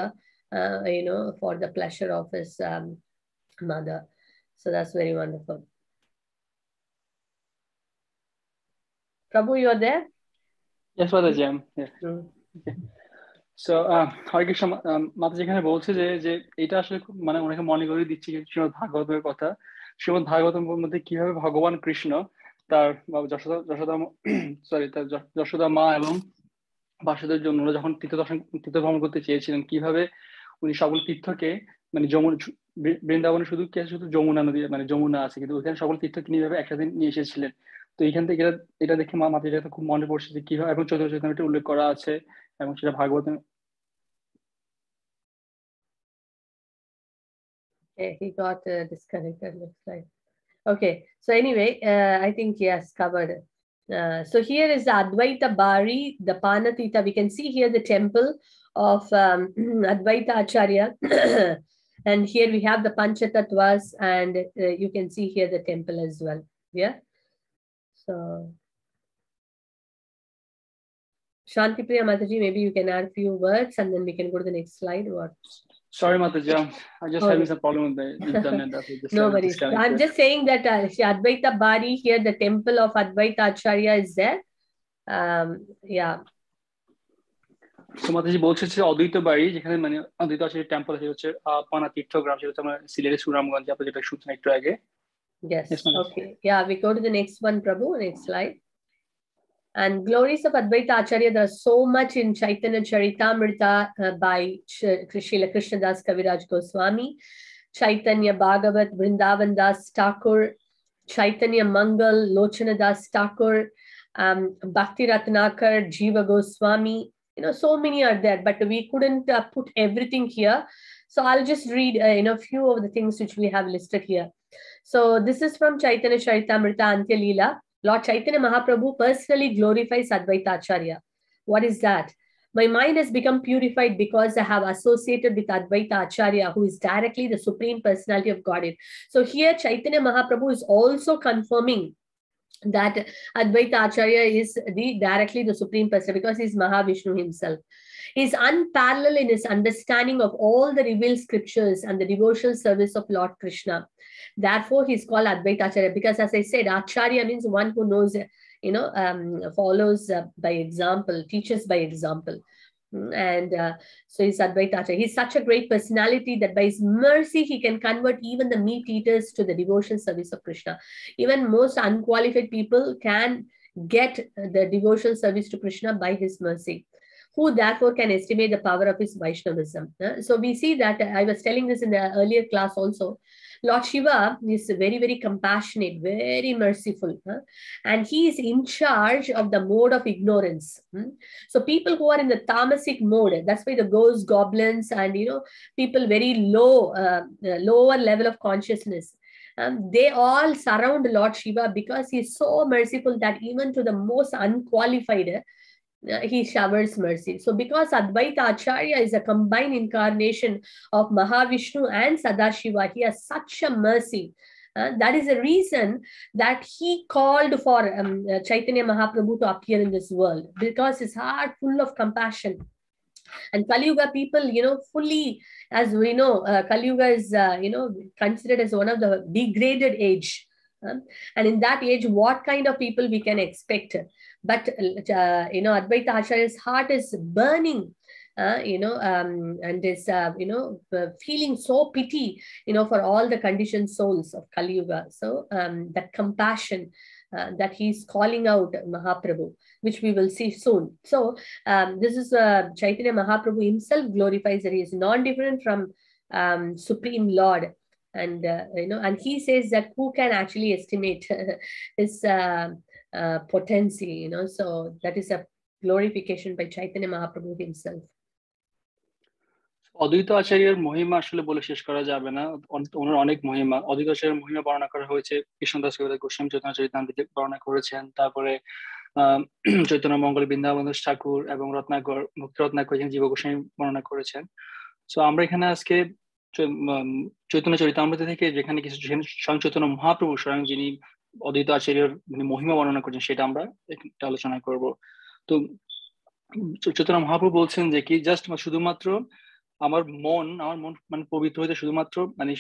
for the pleasure of his mother. So that's very wonderful. Prabhu, you are there? Yes, Mataji, I'm here. Okay. So, Hare Krishna, Mataji এখানে বলছে যে এটা আসলে মানে অনেকে মনে করে দিচ্ছে শ্রীমদ ভাগবতের কথা। শ্রীমদ ভাগবতের মধ্যে কিভাবে ভগবান কৃষ্ণ তার যশোদা মা এবং বাসুদেবের জন্য যখন তীর্থ ভ্রমণ করতে চেয়েছিলেন, কিভাবে উনি সকল তীর্থকে মানে বৃন্দাবনে শুধু যমুনা নদী মানে যমুনা আছে, কিন্তু ওইখানে সকল তীর্থকে কিভাবে একসাথে নিয়ে এসেছিলেন। তো এইখান থেকে এটা দেখে মাতাজি এটা খুব মনে পড়ছে যে কিভাবে এখন চৈতন্য চৈতন্যটা উল্লেখ করা আছে এবং সেটা ভাগবতে। He got disconnected, looks like. Okay, so anyway, I think yes, covered. So here is the Advaita Bari, the Panatita. We can see here the temple of Advaita Acharya. And here we have the Panchatatvas, and you can see here the temple as well. Yeah. So, Shanti Priya Mataji, maybe you can add a few words and then we can go to the next slide. Or sorry, Mataji, I just having some problem with the internet. No worries. I'm just saying that Advaita Bari here, the temple of Advaita Acharya is there. Yeah. So Mataji বলছে যে অদ্বৈত বাড়ি যেখানে মানে অদ্বৈত আচার্য temple আছে হচ্ছে পানা তীর্থগ্রাম, সেটা আমরা সিলেটের সুনামগঞ্জে আপনি যেটা শুনছেন একটু আগে। Yes. Okay. Yeah, we go to the next one, Prabhu. Next slide. And glories of Advaita Acharya, there are so much in Chaitanya Charitamrita by Srila Krishnadas Kaviraj Goswami, Chaitanya Bhagavat, Vrindavan Das Thakur, Chaitanya Mangal, Lochana Das Thakur, Bhakti Ratnakar, Jiva Goswami. So many are there, but we couldn't put everything here. So I'll just read, a few of the things which we have listed here. So this is from Chaitanya Charitamrita Antya Leela. Lord Chaitanya Mahaprabhu personally glorifies Advaita Acharya. What is that? My mind has become purified because I have associated with Advaita Acharya, who is directly the Supreme Personality of Godhead. So here Chaitanya Mahaprabhu is also confirming that Advaita Acharya is directly the Supreme Person because he is Mahavishnu himself. He is unparalleled in his understanding of all the revealed scriptures and the devotional service of Lord Krishna. Therefore, he is called Advaita Acharya because, as I said, Acharya means one who knows, follows by example, teaches by example. And so he's Advaita Acharya. He's such a great personality that by his mercy, he can convert even the meat eaters to the devotional service of Krishna. Even most unqualified people can get the devotional service to Krishna by his mercy. Who therefore can estimate the power of his Vaishnavism? So we see that, I was telling this in the earlier class also, Lord Shiva is very, very compassionate, very merciful. And he is in charge of the mode of ignorance. So people who are in the tamasic mode, that's why the ghosts, goblins, and people very low, lower level of consciousness, They all surround Lord Shiva because he is so merciful that even to the most unqualified, he showers mercy. So because Advaita Acharya is a combined incarnation of Mahavishnu and Sadashiva, he has such a mercy. That is the reason that he called for Chaitanya Mahaprabhu to appear in this world, because his heart full of compassion. And Kali Yuga people, fully, as we know, Kali Yuga is, considered as one of the degraded age. And in that age, what kind of people we can expect? But, Advaita Acharya's heart is burning, and is, feeling so pity, for all the conditioned souls of Kali Yuga. So that compassion that he's calling out Mahaprabhu, which we will see soon. So this is Chaitanya Mahaprabhu himself glorifies that he is non-different from Supreme Lord. And, and he says that who can actually estimate his potency, so that is a glorification by Chaitanya Mahaprabhu himself. অদ্বৈত আচার্যের মহিমা আসলে বলে শেষ করা যাবে না, ওনার অনেক মহিমা। অদ্বৈত আচার্যের মহিমা বর্ণনা করা হয়েছে কৃষ্ণদাস কবিরাজ গোস্বামী চৈতন্য চরিতামৃতে বর্ণনা করেছেন, তারপরে চৈতন্য মঙ্গল বৃন্দাবন দাস ঠাকুর এবং রত্নাকর ভক্তি রত্নাকর জীব গোস্বামী বর্ণনা করেছেন। সো আমরা এখানে আজকে চৈতন্য চরিতামৃত থেকে যেখানে কিছু স্বয়ং চৈতন্য মহাপ্রভু স্বয়ং যিনি অদ্বৈত আচার্যের মহিমা বর্ণনা করছেন সেটা আমরা একটু আলোচনা করব। তো চৈতন্য মহাপ্রভু বলছেন যে কি জাস্ট শুধুমাত্র আমার মন মানে পবিত্র হইতে শুধুমাত্র মানে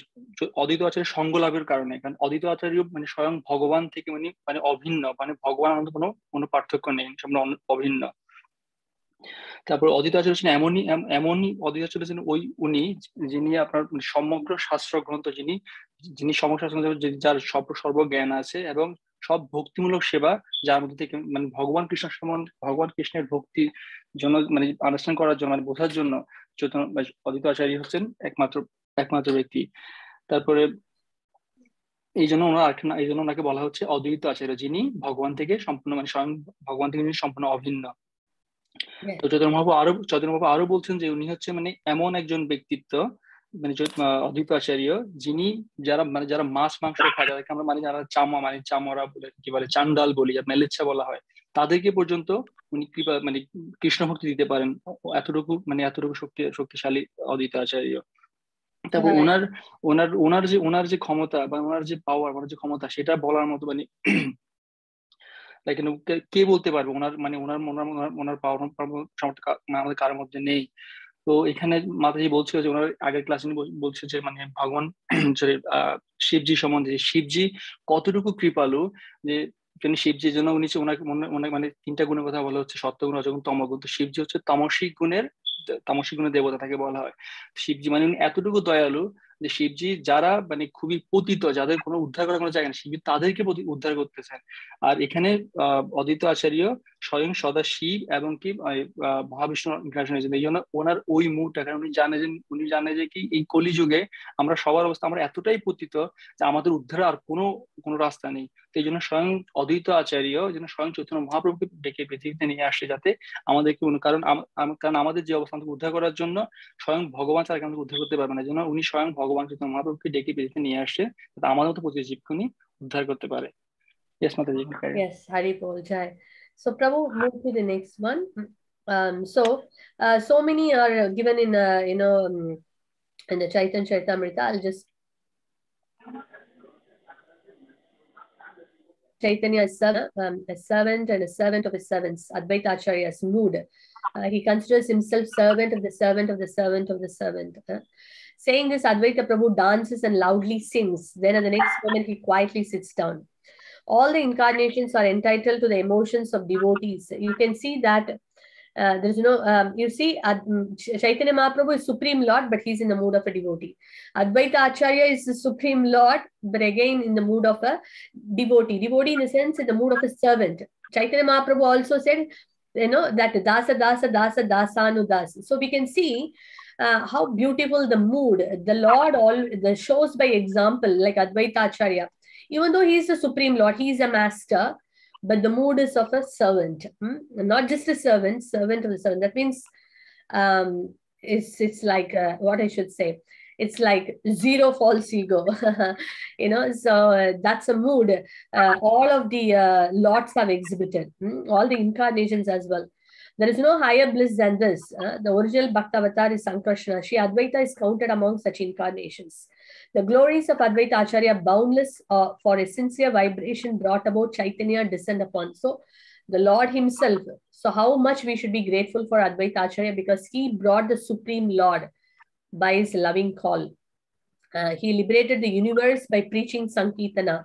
অদ্বৈত আচার্যের সঙ্গ লাভের কারণে, কারণ অদ্বৈত আচার্য মানে স্বয়ং ভগবান থেকে মানে অভিন্ন, মানে ভগবানের মধ্যে কোনো পার্থক্য নেই, আমরা অভিন্ন। তারপর অদ্বৈত আচার্য ছিলেন এমনই অদ্বৈত আচার্য ছিলেন উনি যিনি আপনার সমগ্র শাস্ত্র গ্রন্থ, যিনি সমগ্র শাস্ত্র গ্রন্থ যার সর্বজ্ঞান আছে এবং সব ভক্তিমূলক সেবা যার মধ্যে থেকে মানে ভগবান কৃষ্ণের ভক্তির জন্য মানে আন্ডারস্ট্যান্ড করার জন্য মানে বোঝার জন্য অদ্বৈত আচার্য হচ্ছেন একমাত্র ব্যক্তি। তারপরে এই জন্য ওনাকে বলা হচ্ছে অদ্বৈত আচার্য, যিনি ভগবান থেকে সম্পূর্ণ মানে স্বয়ং ভগবান থেকে সম্পূর্ণ অভিন্ন। তো চৈতন্য মহাপ্রভু আরো বলছেন যে উনি হচ্ছে মানে এমন একজন ব্যক্তিত্ব মানে অদ্বৈত আচার্য যিনি যারা মাছ মাংস খায়, যাদেরকে আমরা মানে যারা চামড়া বলে কি বলে চান্ডাল বলি, মেলেচ্ছা বলা হয়, তাদেরকে পর্যন্ত উনি কৃপা মানে কৃষ্ণ ভক্তি দিতে পারেন, এতটুকু শক্তিশালী অদ্বৈত আচার্য। তারপর ওনার যে ক্ষমতা বা ওনার যে পাওয়ার, ওনার যে ক্ষমতা সেটা বলার মতো মানে কে বলতে পারবে ওনার পাওয়ার আমাদের কারোর মধ্যে নেই। তো এখানে মাতাজি বলছিল যে ওনার আগের ক্লাসে বলছে যে মানে ভগবান শিবজি সম্বন্ধে, শিবজি কতটুকু কৃপালু, যে শিবজির জন্য উনি ওনাকে মানে তিনটা গুণের কথা বলা হচ্ছে, সত্যগুণ, রজগুণ, তমগুণ। তো শিবজি হচ্ছে তামসিক গুণের দেবতা তাকে বলা হয়। শিবজি মানে উনি এতটুকু দয়ালু যে শিবজি যারা মানে খুবই পতিত, যাদের কোনো উদ্ধার করার কোনো জায়গা নেই, শিবজি তাদেরকে উদ্ধার করতেছেন। আর এখানে অদ্বৈত আচার্য স্বয়ং সদা শিব এবং কি মহাবিষ্ণু ইনকার্নেশন হয়েছেন। এই জন্য ওনার ওই মুডটা, কারণ উনি জানে যে কি এই কলিযুগে আমরা সবার অবস্থা আমরা এতটাই পতিত যে আমাদের উদ্ধারের আর কোনো রাস্তা নেই। তো এই জন্য স্বয়ং অদ্বৈত আচার্য যেন স্বয়ং চৈতন্য মহাপ্রভুকে ডেকে পৃথিবীতে নিয়ে আসে, যাতে আমাদেরকে কারণ আমাদের যে অবস্থান থেকে উদ্ধার করার জন্য স্বয়ং ভগবান ছাড়া আমাদের উদ্ধার করতে পারবে না। এই জন্য উনি স্বয়ং ভগবান চৈতন্য মহাপ্রভুকে ডেকে পৃথিবীতে নিয়ে আসে, যাতে আমাদের মতো প্রতি জীবকে উনি উদ্ধার করতে পারে। Yes, Mataji. Yes, Hari Bol Jai. So Prabhu, move to the next one. So many are given in in the Chaitanya Charitamrita. I'll just Chaitanya is a servant and a servant of his servants. Advaita Acharya's mood. He considers himself servant of the servant of the servant of the servant. Saying this, Advaita Prabhu dances and loudly sings. Then at the next moment, he quietly sits down. All the incarnations are entitled to the emotions of devotees. You can see that there's you see Chaitanya Mahaprabhu is Supreme Lord, but he's in the mood of a devotee. Advaita Acharya is the Supreme Lord, but again in the mood of a devotee. Devotee in the sense in the mood of a servant. Chaitanya Mahaprabhu also said, that dasa dasa dasa dasanu das. So we can see how beautiful the mood, the Lord shows by example, like Advaita Acharya. Even though he is the Supreme Lord, he is a master, but the mood is of a servant. Not just a servant of the servant. That means it's like what I should say. It's like zero false ego, so that's a mood all of the lords have exhibited, all the incarnations as well. There is no higher bliss than this. The original Bhaktavatar is Sankrishna. Sri Advaita is counted among such incarnations. The glories of Advaita Acharya, boundless for a sincere vibration, brought about Chaitanya descend upon. So the Lord himself. So how much we should be grateful for Advaita Acharya, because he brought the Supreme Lord by his loving call. He liberated the universe by preaching Sankirtana.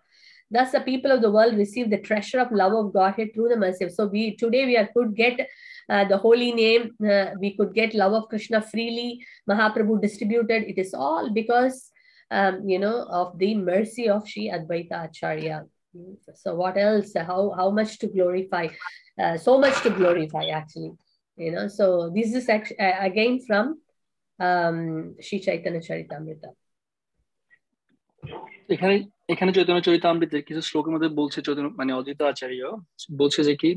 Thus, the people of the world receive the treasure of love of Godhead through the mercy. So today we could get the holy name. We could get love of Krishna freely. Mahaprabhu distributed. It is all because, of the mercy of Sri Advaita Acharya. So what else? How much to glorify? So much to glorify, actually. So this is actually, again from Sri Chaitanya Charitamrita. এখানে চৈতন্য চরিতামৃতের কিছু শ্লোকের মধ্যে বলছে চৈতন্য অদ্বৈত আচার্য বলছে যে কি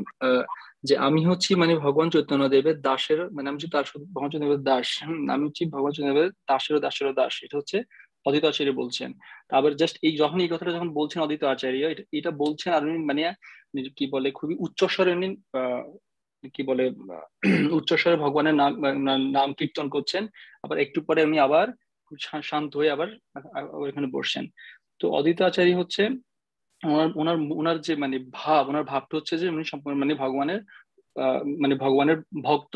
যে আমি হচ্ছি ভগবান চৈতন্য দেবের দাসের আমি হচ্ছি তার ভগবান চৈতন্য দেবের দাস, আমি হচ্ছি ভগবান চৈতন্য দেবের দাসেরও দাস। এটা হচ্ছে অদ্বৈত আচার্য বলছেন। তারপর জাস্ট যখন এই কথাটা যখন বলছেন অদ্বৈত আচার্য, এটা বলছেন আর কি বলে খুবই উচ্চস্বরে কি বলে উচ্চস্বরে ভগবানের নাম কীর্তন করছেন। আবার একটু পরে উনি আবার শান্ত হয়ে আবার ওখানে বসছেন। তো অদ্বৈত আচার্য হচ্ছে ওনার যে ওনার ভাবটা হচ্ছে যে উনি সম্পূর্ণ ভগবানের ভক্ত।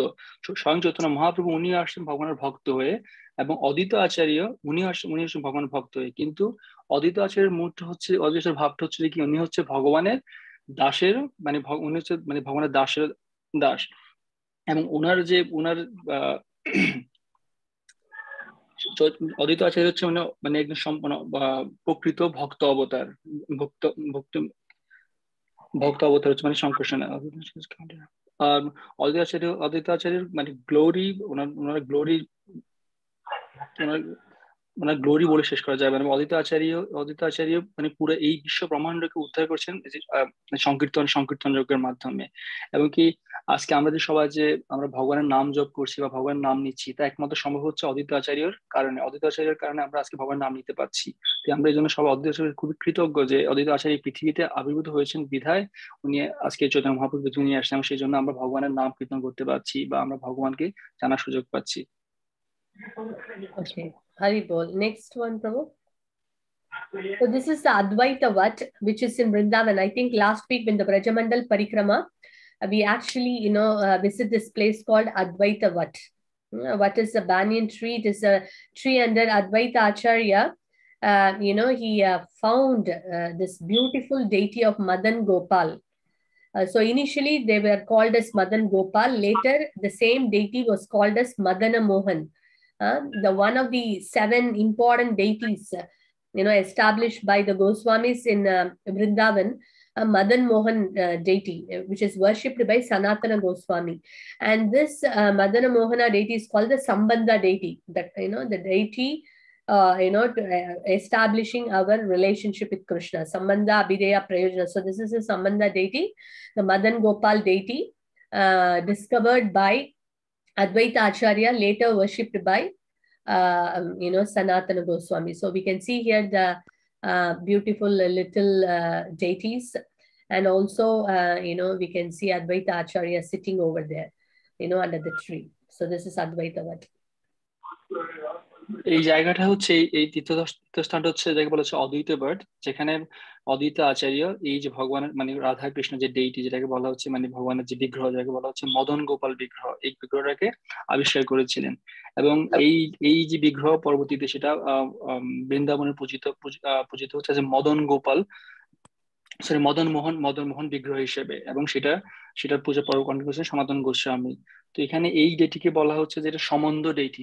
স্বয়ং চৈতন্য মহাপ্রভু উনি আসছেন ভগবানের ভক্ত হয়ে, এবং অদ্বৈত আচার্য উনি আসছেন ভগবানের ভক্ত হয়ে। কিন্তু অদ্বৈত আচার্যের মুডটা হচ্ছে, অদ্বৈত ভাবটা হচ্ছে কি উনি হচ্ছে ভগবানের দাসের উনি হচ্ছে ভগবানের দাসের দাস। এবং ওনার অদ্বৈত আচার্য হচ্ছে একদম সম্পূর্ণ প্রকৃত ভক্ত অবতার। ভক্ত অবতার হচ্ছে সংকর্ষণ। আর অদ্বৈত আচার্যের গ্লোরি, ওনার গ্লোরি বলে শেষ করা যাবে না। অদ্বৈত আচার্য পুরো এই বিশ্ব ব্রহ্মাণ্ডকে উদ্ধার করছেন সংকীর্তন যজ্ঞের মাধ্যমে। এবং কি আজকে আমরা যে সবাই যে আমরা ভগবানের নাম জপ করছি বা ভগবানের নাম নিচ্ছি, তা একমাত্র সম্ভব হচ্ছে অদ্বৈত আচার্যের কারণে। অদ্বৈত আচার্যের কারণে আমরা আজকে ভগবানের নাম নিতে পারছি। তো আমরা এই জন্য সবাই অদ্বৈত আচার্যের খুবই কৃতজ্ঞ যে অদ্বৈত আচার্য পৃথিবীতে আবির্ভূত হয়েছেন বিধায় উনি আজকে চৈতন্য মহাপ্রভু পৃথিবী নিয়ে আসছেন। সেই জন্য আমরা ভগবানের নাম কীর্তন করতে পারছি বা আমরা ভগবানকে জানার সুযোগ পাচ্ছি। Okay, Hari Bol. Next one, Prabhu. So this is the Advaita Vat, which is in Vrindavan. I think last week when the Brajamandal Parikrama, we actually, visit this place called Advaita Vat. What is the banyan tree? It is a tree under Advaita Acharya. He found this beautiful deity of Madan Gopal. So initially they were called as Madan Gopal. Later, the same deity was called as Madana Mohan. The one of the 7 important deities, established by the Goswamis in Vrindavan, Madan Mohan deity, which is worshipped by Sanatana Goswami. And this Madana Mohana deity is called the Sambandha deity. That the deity, establishing our relationship with Krishna. Sambandha Abhideya Prayojana. So this is a Sambandha deity, the Madan Gopal deity, discovered by Advaita Acharya, later worshipped by Sanatana Goswami. So we can see here the beautiful little deities, and also we can see Advaita Acharya sitting over there, under the tree. So this is Advaita Vat. এই জায়গাটা হচ্ছে এই তীর্থস্থানটা হচ্ছে যাকে বলা হচ্ছে অদ্বৈত but, যেখানে অদ্বৈত আচার্য এই যে ভগবানের রাধা কৃষ্ণ যে ডেইটি, যেটাকে বলা হচ্ছে ভগবানের যে বিগ্রহ, যাকে বলা হচ্ছে মদন গোপাল বিগ্রহ, এই বিগ্রহটাকে আবিষ্কার করেছিলেন। এবং এই যে বিগ্রহ পরবর্তীতে সেটা বৃন্দাবনের পূজিত হচ্ছে যে মদন মোহন বিগ্রহ হিসেবে, এবং সেটার পূজা কন্টিনিউ করেছেন সনাতন গোস্বামী। তো এখানে এই ডেটিকে বলা হচ্ছে যে এটা সম্বন্ধ ডেটি,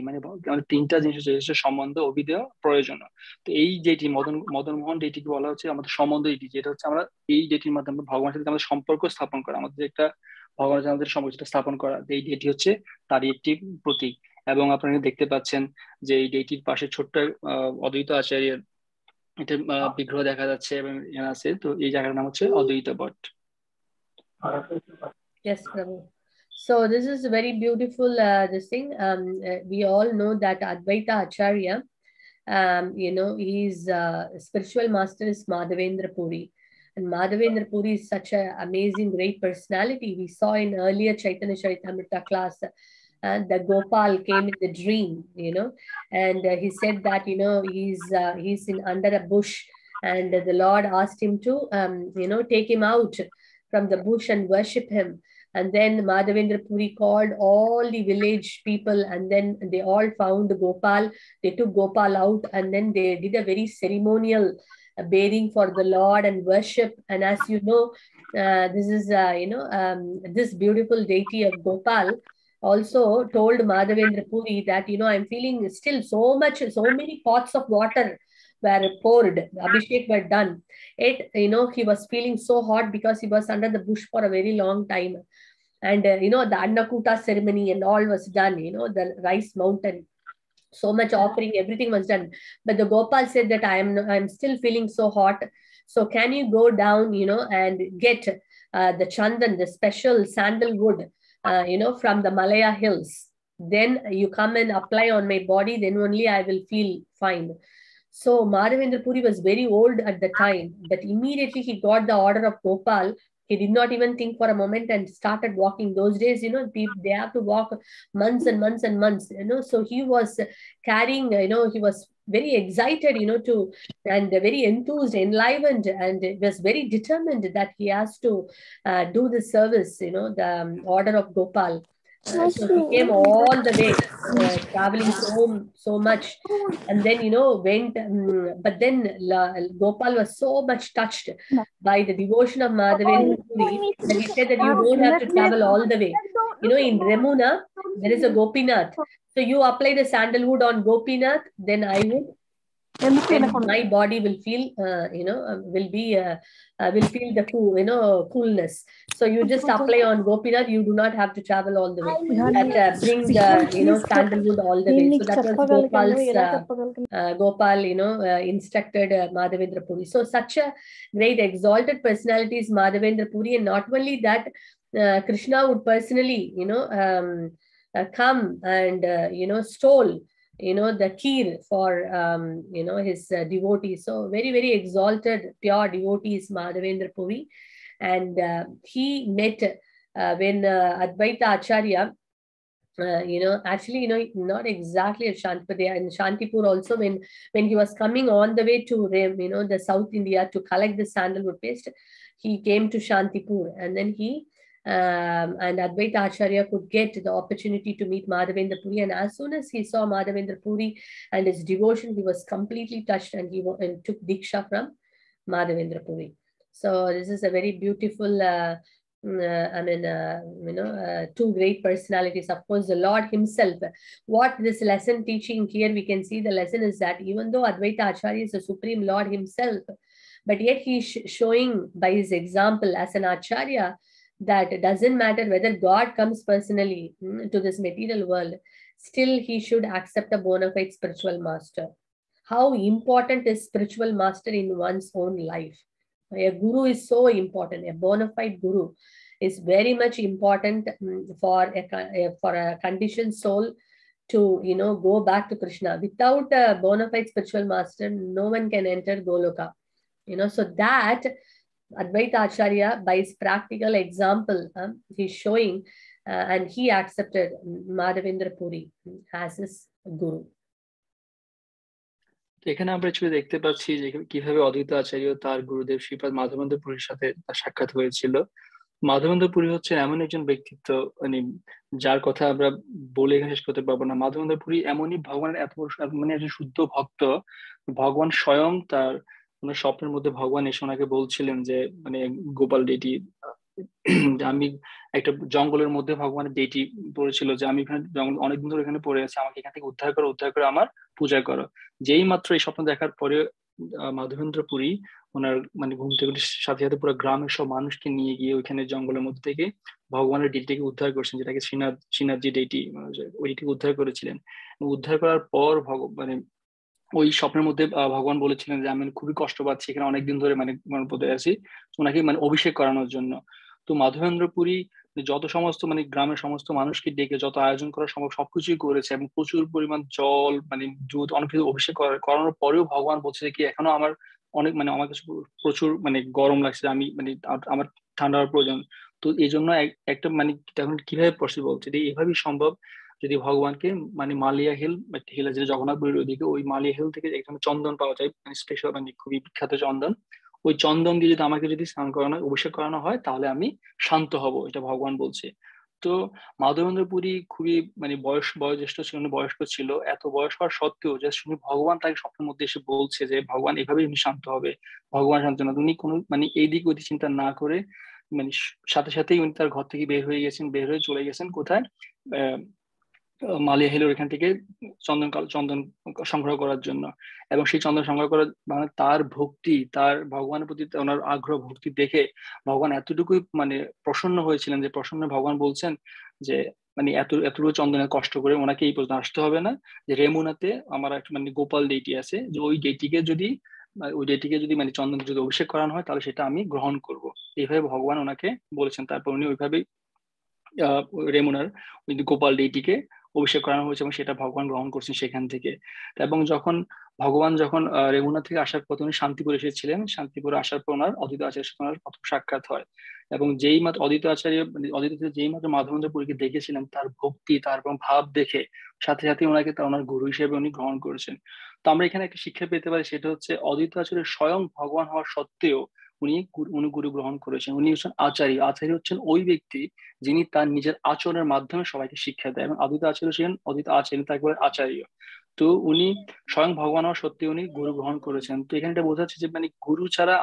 তিনটা জিনিস হচ্ছে সম্বন্ধ, অভিধেয়, প্রয়োজন। তো এই ডেটি মদন মোহন ডেটিকে বলা হচ্ছে আমাদের সম্বন্ধ ডেটি, যেটা হচ্ছে আমরা এই ডেটির মাধ্যমে ভগবানের সাথে আমাদের সম্পর্ক স্থাপন করা, আমাদের একটা ভগবানের সাথে আমাদের সম্পর্কটা স্থাপন করা। এই ডেটি হচ্ছে তারই একটি প্রতীক। এবং আপনারা দেখতে পাচ্ছেন যে এই ডেটির পাশে ছোট্ট অদ্বৈত আচার্যের এটা বিগ্রহ দেখা যাচ্ছে এবং আছে। তো এই জায়গার নাম হচ্ছে অদ্বৈত বট। Yes, Prabhu. So this is very beautiful, this thing. We all know that Advaita Acharya his spiritual master is Madhavendra Puri. And Madhavendra Puri is such an amazing, great personality. We saw in earlier Chaitanya Charitamrita class, the Gopal came in the dream, and he said that, he's in under a bush, and the Lord asked him to, take him out from the bush and worship him. And then Madhavendra Puri called all the village people, and then they all found Gopal. They took Gopal out, and then they did a very ceremonial bathing for the Lord and worship. And as you know, this is, this beautiful deity of Gopal also told Madhavendra Puri that, I'm feeling still so many pots of water were poured, Abhishek were done. He was feeling so hot because he was under the bush for a very long time. And, the Annakuta ceremony and all was done, the rice mountain, so much offering, everything was done. But the Gopal said that I'm still feeling so hot. So can you go down, and get the chandan, the special sandalwood, from the Malaya hills. Then you come and apply on my body, then only I will feel fine. So Madhavendra Puri was very old at the time, but immediately he got the order of Gopal. He did not even think for a moment and started walking. Those days, they have to walk months and months and months, so he was carrying, he was very excited, and very enthused, enlivened, and was very determined that he has to do the service, the order of Gopal. So he came all the way, traveling so much, and then went. But then Gopal was so much touched by the devotion of Madhavendra Puri that he said that you don't have to travel all the way. In Remuna there is a Gopinath. So you apply the sandalwood on Gopinath, then I would. Then my body will feel, will feel the coolness. So you just apply on Gopinath. You do not have to travel all the way. That brings the sandalwood all the way. So that was Gopal, instructed Madhavendra Puri. So such a great exalted personality is Madhavendra Puri, and not only that, Krishna would personally, come and stole the kheer for his devotees. So very, very exalted, pure devotees, Madhavendra Puri. And he met when Advaita Acharya, actually, not exactly at Shantipur, in Shantipur also, when he was coming on the way to the South India to collect the sandalwood paste, he came to Shantipur, and then he and Advaita Acharya could get the opportunity to meet Madhavendra Puri. And as soon as he saw Madhavendra Puri and his devotion, he was completely touched, and he took Diksha from Madhavendra Puri. So this is a very beautiful, two great personalities. Of course, the Lord himself. What this lesson teaching here, we can see the lesson is that even though Advaita Acharya is the Supreme Lord himself, but yet he is showing by his example as an Acharya that it doesn't matter whether God comes personally to this material world, still he should accept a bona fide spiritual master. How important is spiritual master in one's own life? A guru is so important. A bona fide guru is very much important for a conditioned soul to go back to Krishna. Without a bona fide spiritual master, no one can enter Goloka. So that Advaita Acharya, by his practical example, he's showing, and he accepted Madhavendra Puri as his guru. এখানে আমরা একটু দেখতে পাচ্ছি যে কিভাবে অদ্বৈত আচার্য তার গুরুদেব শ্রীপাদ মাধবেন্দ্র পুরীর সাথে তার সাক্ষাৎ হয়েছিল। মাধবেন্দ্র পুরী হচ্ছেন এমন একজন ব্যক্তিত্ব, মানে যার কথা আমরা বলে এখানে শেষ করতে পারবো না। মাধবেন্দ্র পুরী এমনই ভগবানের এত মানে একজন শুদ্ধ ভক্ত, ভগবান স্বয়ং তার স্বপ্নের মধ্যে ভগবান এসে ওনাকে বলছিলেন যে মানে গোপাল ডেটি, আমি একটা জঙ্গলের মধ্যে ভগবানের ডেটি পড়েছিল যে আমি এখানে জঙ্গল অনেকদিন ধরে এখানে পড়ে আছি, আমাকে এখান থেকে উদ্ধার করে আমার পূজা করো। যেই মাত্র এই স্বপ্ন দেখার পরে মাধবেন্দ্র পুরী ওনার মানে ঘুম থেকে সাথে সাথে পুরো গ্রামের সব মানুষকে নিয়ে গিয়ে ওইখানে জঙ্গলের মধ্যে থেকে ভগবানের ডেটিকে উদ্ধার করেছেন, যেটাকে শ্রীনাথজি ডেটি, ওই ডেটিকে উদ্ধার করেছিলেন। উদ্ধার করার পর মানে ওই স্বপ্নের মধ্যে ভগবান বলেছিলেন যে আমি খুবই কষ্ট পাচ্ছি, এখানে অনেকদিন ধরে মানে পড়ে আছি, ওনাকে মানে অভিষেক করানোর জন্য। তো মাধবেন্দ্র পুরী যত সমস্ত মানে গ্রামের সমস্ত মানুষকে ডেকে যত আয়োজন করা সম্ভব সবকিছুই করেছে, এবং প্রচুর পরিমাণ জল মানে দুধ অনেক কিছু অভিষেক করানোর পরেও ভগবান বলছে কি এখনো আমার অনেক মানে আমার কাছে প্রচুর মানে গরম লাগছে, আমি মানে আমার ঠান্ডা হওয়ার প্রয়োজন। তো এই জন্য একটা মানে এখন কিভাবে পসিবল, যদি এভাবেই সম্ভব যদি ভগবানকে মানে মালিয়া হিল হিল আছে জগন্নাথপুরীর ওইদিকে, ওই মালিয়া হিল থেকে এখানে চন্দন পাওয়া যায় মানে স্পেশাল মানে খুবই বিখ্যাত চন্দন, ওই চন্দন দিয়ে যদি আমাকে যদি স্নান করানো অভিষেক করানো হয় তাহলে আমি শান্ত হব, এটা ভগবান বলছে। তো মাধবেন্দ্র পুরী খুবই মানে বয়োজ্যেষ্ঠ ছিল, বয়স্ক ছিল, এত বয়স্ক হওয়ার সত্ত্বেও যে শুনি ভগবান তাকে স্বপ্নের মধ্যে এসে বলছে যে ভগবান এভাবেই উনি শান্ত হবে, ভগবান শান্ত না, উনি কোনো মানে এই দিক ওই দিক চিন্তা না করে মানে সাথে সাথেই উনি তার ঘর থেকে বের হয়ে গেছেন, বের হয়ে চলে গেছেন কোথায়, মালিয়া হিলের এখান থেকে চন্দন সংগ্রহ করার জন্য। এবং সেই চন্দন সংগ্রহ করার মানে তার ভক্তি, তার ভগবানের প্রতি ওনার আগ্রহ ভক্তি দেখে ভগবান এতটুকুই মানে প্রসন্ন হয়েছিলেন যে প্রসন্ন ভগবান বলছেন যে মানে এতটুকু চন্দনের কষ্ট করে ওনাকে এই পর্যন্ত আসতে হবে না, যে রেমুনাতে আমার একটা মানে গোপাল ডেইটি আছে, যে ওই ডেটিকে যদি মানে চন্দন যদি অভিষেক করানো হয় তাহলে সেটা আমি গ্রহণ করব, এইভাবে ভগবান ওনাকে বলেছেন। তারপর উনি ওইভাবেই রেমুনার ওই গোপাল ডেইটিকে অভিষেক করানো হয়েছে এবং সেটা ভগবান গ্রহণ করছেন সেখান থেকে। এবং ভগবান যখন রেমুনা থেকে আসার পর উনি শান্তিপুরে এসেছিলেন, শান্তিপুরে আসার পর ওনার অদ্বৈত আচার্যের সাথে ওনার প্রথম সাক্ষাৎ হয়। এবং যেই মাত্র অদ্বৈত আচার্য যেই মাত্র মাধবেন্দ্র পুরীকে দেখেছিলেন, তার ভক্তি তার ভাব দেখে সাথে সাথে ওনাকে ওনার গুরু হিসেবে উনি গ্রহণ করেছেন। তো আমরা এখানে একটা শিক্ষা পেতে পারি, সেটা হচ্ছে অদ্বৈত আচার্য স্বয়ং ভগবান হওয়ার সত্ত্বেও উনি গুরু গ্রহণ করেছেন। উনি হচ্ছেন আচার্য। আচার্য হচ্ছেন ওই ব্যক্তি যিনি তার নিজের আচরণের মাধ্যমে সবাইকে শিক্ষা দেয়, এবং অদ্বৈত আচার্য ছিলেন অদ্বৈত আচার্য, তাকে বলে আচার্য। তো উনি স্বয়ং ভগবান হওয়ার সত্যি উনি গুরু গ্রহণ করেছেন। তো এখানে এটা বোঝা যাচ্ছে যে মানে গুরু ছাড়া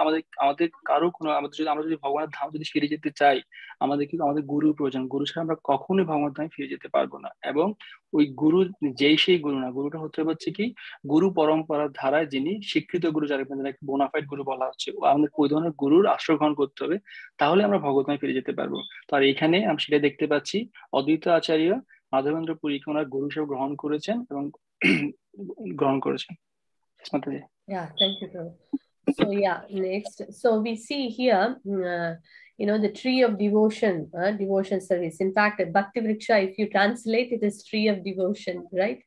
আমাদের কারো কোনো আমরা যদি ভগবানের ধাম যদি ফিরে যেতে চাই, আমাদের কিন্তু আমাদের গুরুর প্রয়োজন। গুরু ছাড়া আমরা কখনোই ভগবানের ধামে ফিরে যেতে পারবো না। এবং ওই গুরু সেই গুরু না, গুরুটা হতে হচ্ছে কি গুরু পরম্পরার ধারায় যিনি স্বীকৃত গুরু, যারা বোনাফাইড গুরু বলা হচ্ছে, আমাদের ওই ধরনের গুরুর আশ্রয় গ্রহণ করতে হবে, তাহলে আমরা ভগবতময় ফিরে যেতে পারবো। তো আর এখানে আমি সেটা দেখতে পাচ্ছি, অদ্বৈত আচার্য মাধবেন্দ্র পুরীকে ওনার গুরু হিসেবে গ্রহণ করেছেন এবং গ্রহণ করেছেন। Yeah, thank you, Prabhu. So yeah, next. So we see here, the tree of devotion, devotion service. In fact, Bhakti Vriksha, if you translate, it is tree of devotion, right?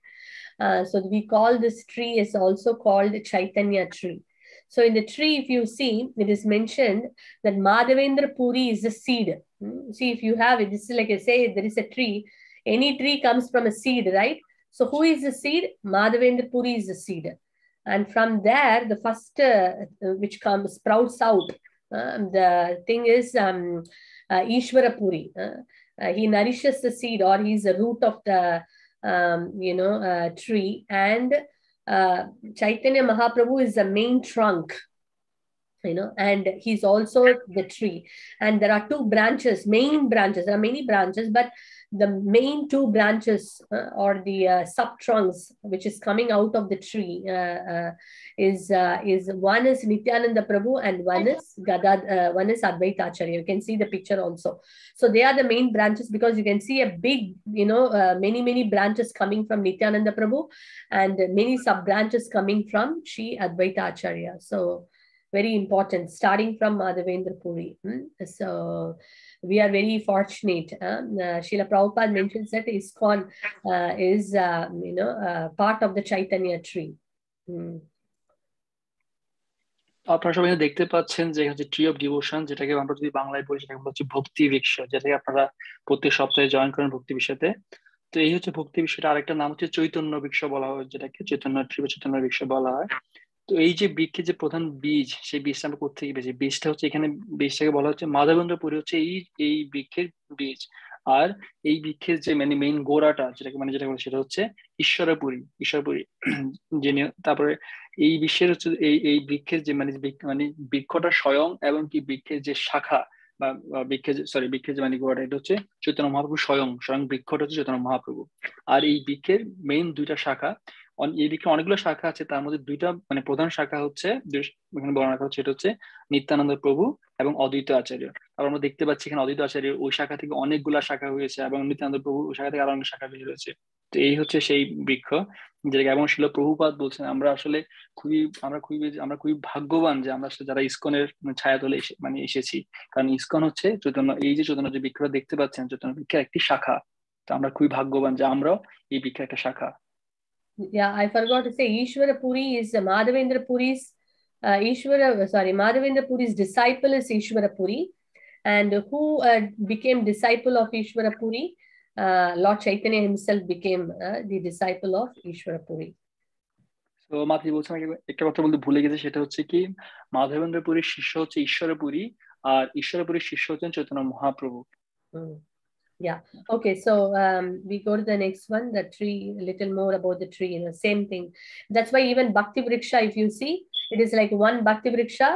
So we call this tree is also called Chaitanya tree. So in the tree, if you see, it is mentioned that Madhavendra Puri is a seed. See, if you have it, this is like I say, there is a tree. Any tree comes from a seed, right? So who is the seed? Madhavendra Puri is the seed. And from there, the first which sprouts out, the thing is Ishvara Puri. He nourishes the seed, or he's the root of the tree, and Chaitanya Mahaprabhu is the main trunk, and he's also the tree. And there are two branches, main branches. There are many branches, but the main two branches or the sub trunks which is coming out of the tree is one is Nityananda Prabhu and one is Advaita Acharya. You can see the picture also. So they are the main branches, because you can see a big many branches coming from Nityananda Prabhu and many sub branches coming from Sri Advaita Acharya. So very important, starting from Madhavendra Puri. So we are very fortunate. Srila Prabhupada mentions that ISKCON is part of the Chaitanya tree. আপনারা সবাই দেখতে পাচ্ছেন যে হচ্ছে tree of devotion, যেটাকে আমরা যদি বাংলায় বলি সেটা হচ্ছে ভক্তি বৃক্ষ, যেটাকে আপনারা প্রত্যেক সপ্তাহে জয়েন করেন ভক্তি বিষয়তে। তো এই হচ্ছে ভক্তি বিষয়টা। আরেকটা নাম হচ্ছে চৈতন্য বৃক্ষ বলা হয়, যেটাকে চৈতন্য ট্রি বা চৈতন্য বৃক্ষ বলা হয়। তো এই যে বৃক্ষের যে প্রধান বীজ, সেই বীজটা আমরা কোথেকে পেয়েছি? বীজটা হচ্ছে এখানে, বীজটাকে বলা হচ্ছে মাধবেন্দ্র পুরী হচ্ছে এই বৃক্ষের বীজ। আর এই বৃক্ষের যে মানে মেইন গোড়াটা, যেটাকে বলে সেটা হচ্ছে ঈশ্বরপুরী যিনি। তারপরে এই বিশ্বের হচ্ছে এই বৃক্ষের যে মানে বৃক্ষটা স্বয়ং, এবং কি বৃক্ষের যে শাখা বা বৃক্ষের যে মানে গোড়াটা, এটা হচ্ছে চৈতন্য মহাপ্রভু স্বয়ং বৃক্ষটা হচ্ছে চৈতন্য মহাপ্রভু। আর এই বৃক্ষের মেইন দুইটা শাখা, এই বৃক্ষে অনেকগুলো শাখা আছে, তার মধ্যে দুইটা মানে প্রধান শাখা হচ্ছে এখানে বর্ণনা করা হচ্ছে, এটা হচ্ছে নিত্যানন্দ প্রভু এবং অদ্বৈত আচার্য। তারপর আমরা দেখতে পাচ্ছি এখানে অদ্বৈত আচার্য ওই শাখা থেকে অনেকগুলা শাখা হয়েছে, এবং নিত্যানন্দ প্রভু ওই শাখা থেকে আরো অনেক শাখা বের হয়েছে। তো এই হচ্ছে সেই বৃক্ষ যেটা এবং শিল প্রভুপাদ বলছেন আমরা আসলে খুবই ভাগ্যবান যে আমরা আসলে যারা ইসকনের ছায়াতলে মানে এসেছি, কারণ ইসকন হচ্ছে চৈতন্য, এই যে চৈতন্য যে বৃক্ষটা দেখতে পাচ্ছেন চৈতন্য বৃক্ষের একটি শাখা। তো আমরা খুবই ভাগ্যবান যে আমরাও এই বৃক্ষের একটা শাখা। Yeah, I forgot to say Ishvara Puri is Madhavendra Puri's Madhavendra Puri's disciple is Ishvara Puri, and who became disciple of Ishvara Puri? Lord Chaitanya himself became the disciple of Ishvara Puri. তো মাতৃ বলছেন একটা কথা বলতে ভুলে গেছে, সেটা হচ্ছে কি মাধবেন্দ্র পুরীর শিষ্য হচ্ছে ঈশ্বরপুরী, আর ঈশ্বরপুরীর শিষ্য হচ্ছেন Chaitanya Mahaprabhu. Yeah. Okay. So we go to the next one, the tree, a little more about the tree, same thing. That's why even Bhakti Vriksha, if you see, it is like one Bhakti Vriksha,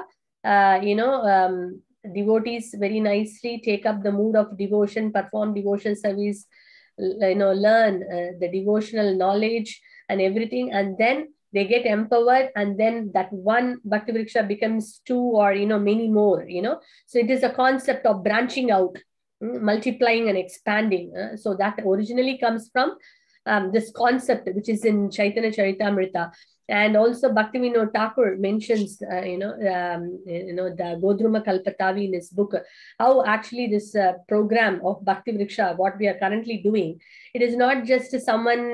devotees very nicely take up the mood of devotion, perform devotion service, learn the devotional knowledge and everything. And then they get empowered, and then that one Bhakti Vriksha becomes two or, many more, So it is a concept of branching out, multiplying and expanding. So that originally comes from this concept, which is in Chaitanya Charitamrita. And also Bhaktivinoda Thakur mentions, the Godruma Kalpatavi in his book, how actually this program of Bhakti Vriksha, what we are currently doing, it is not just someone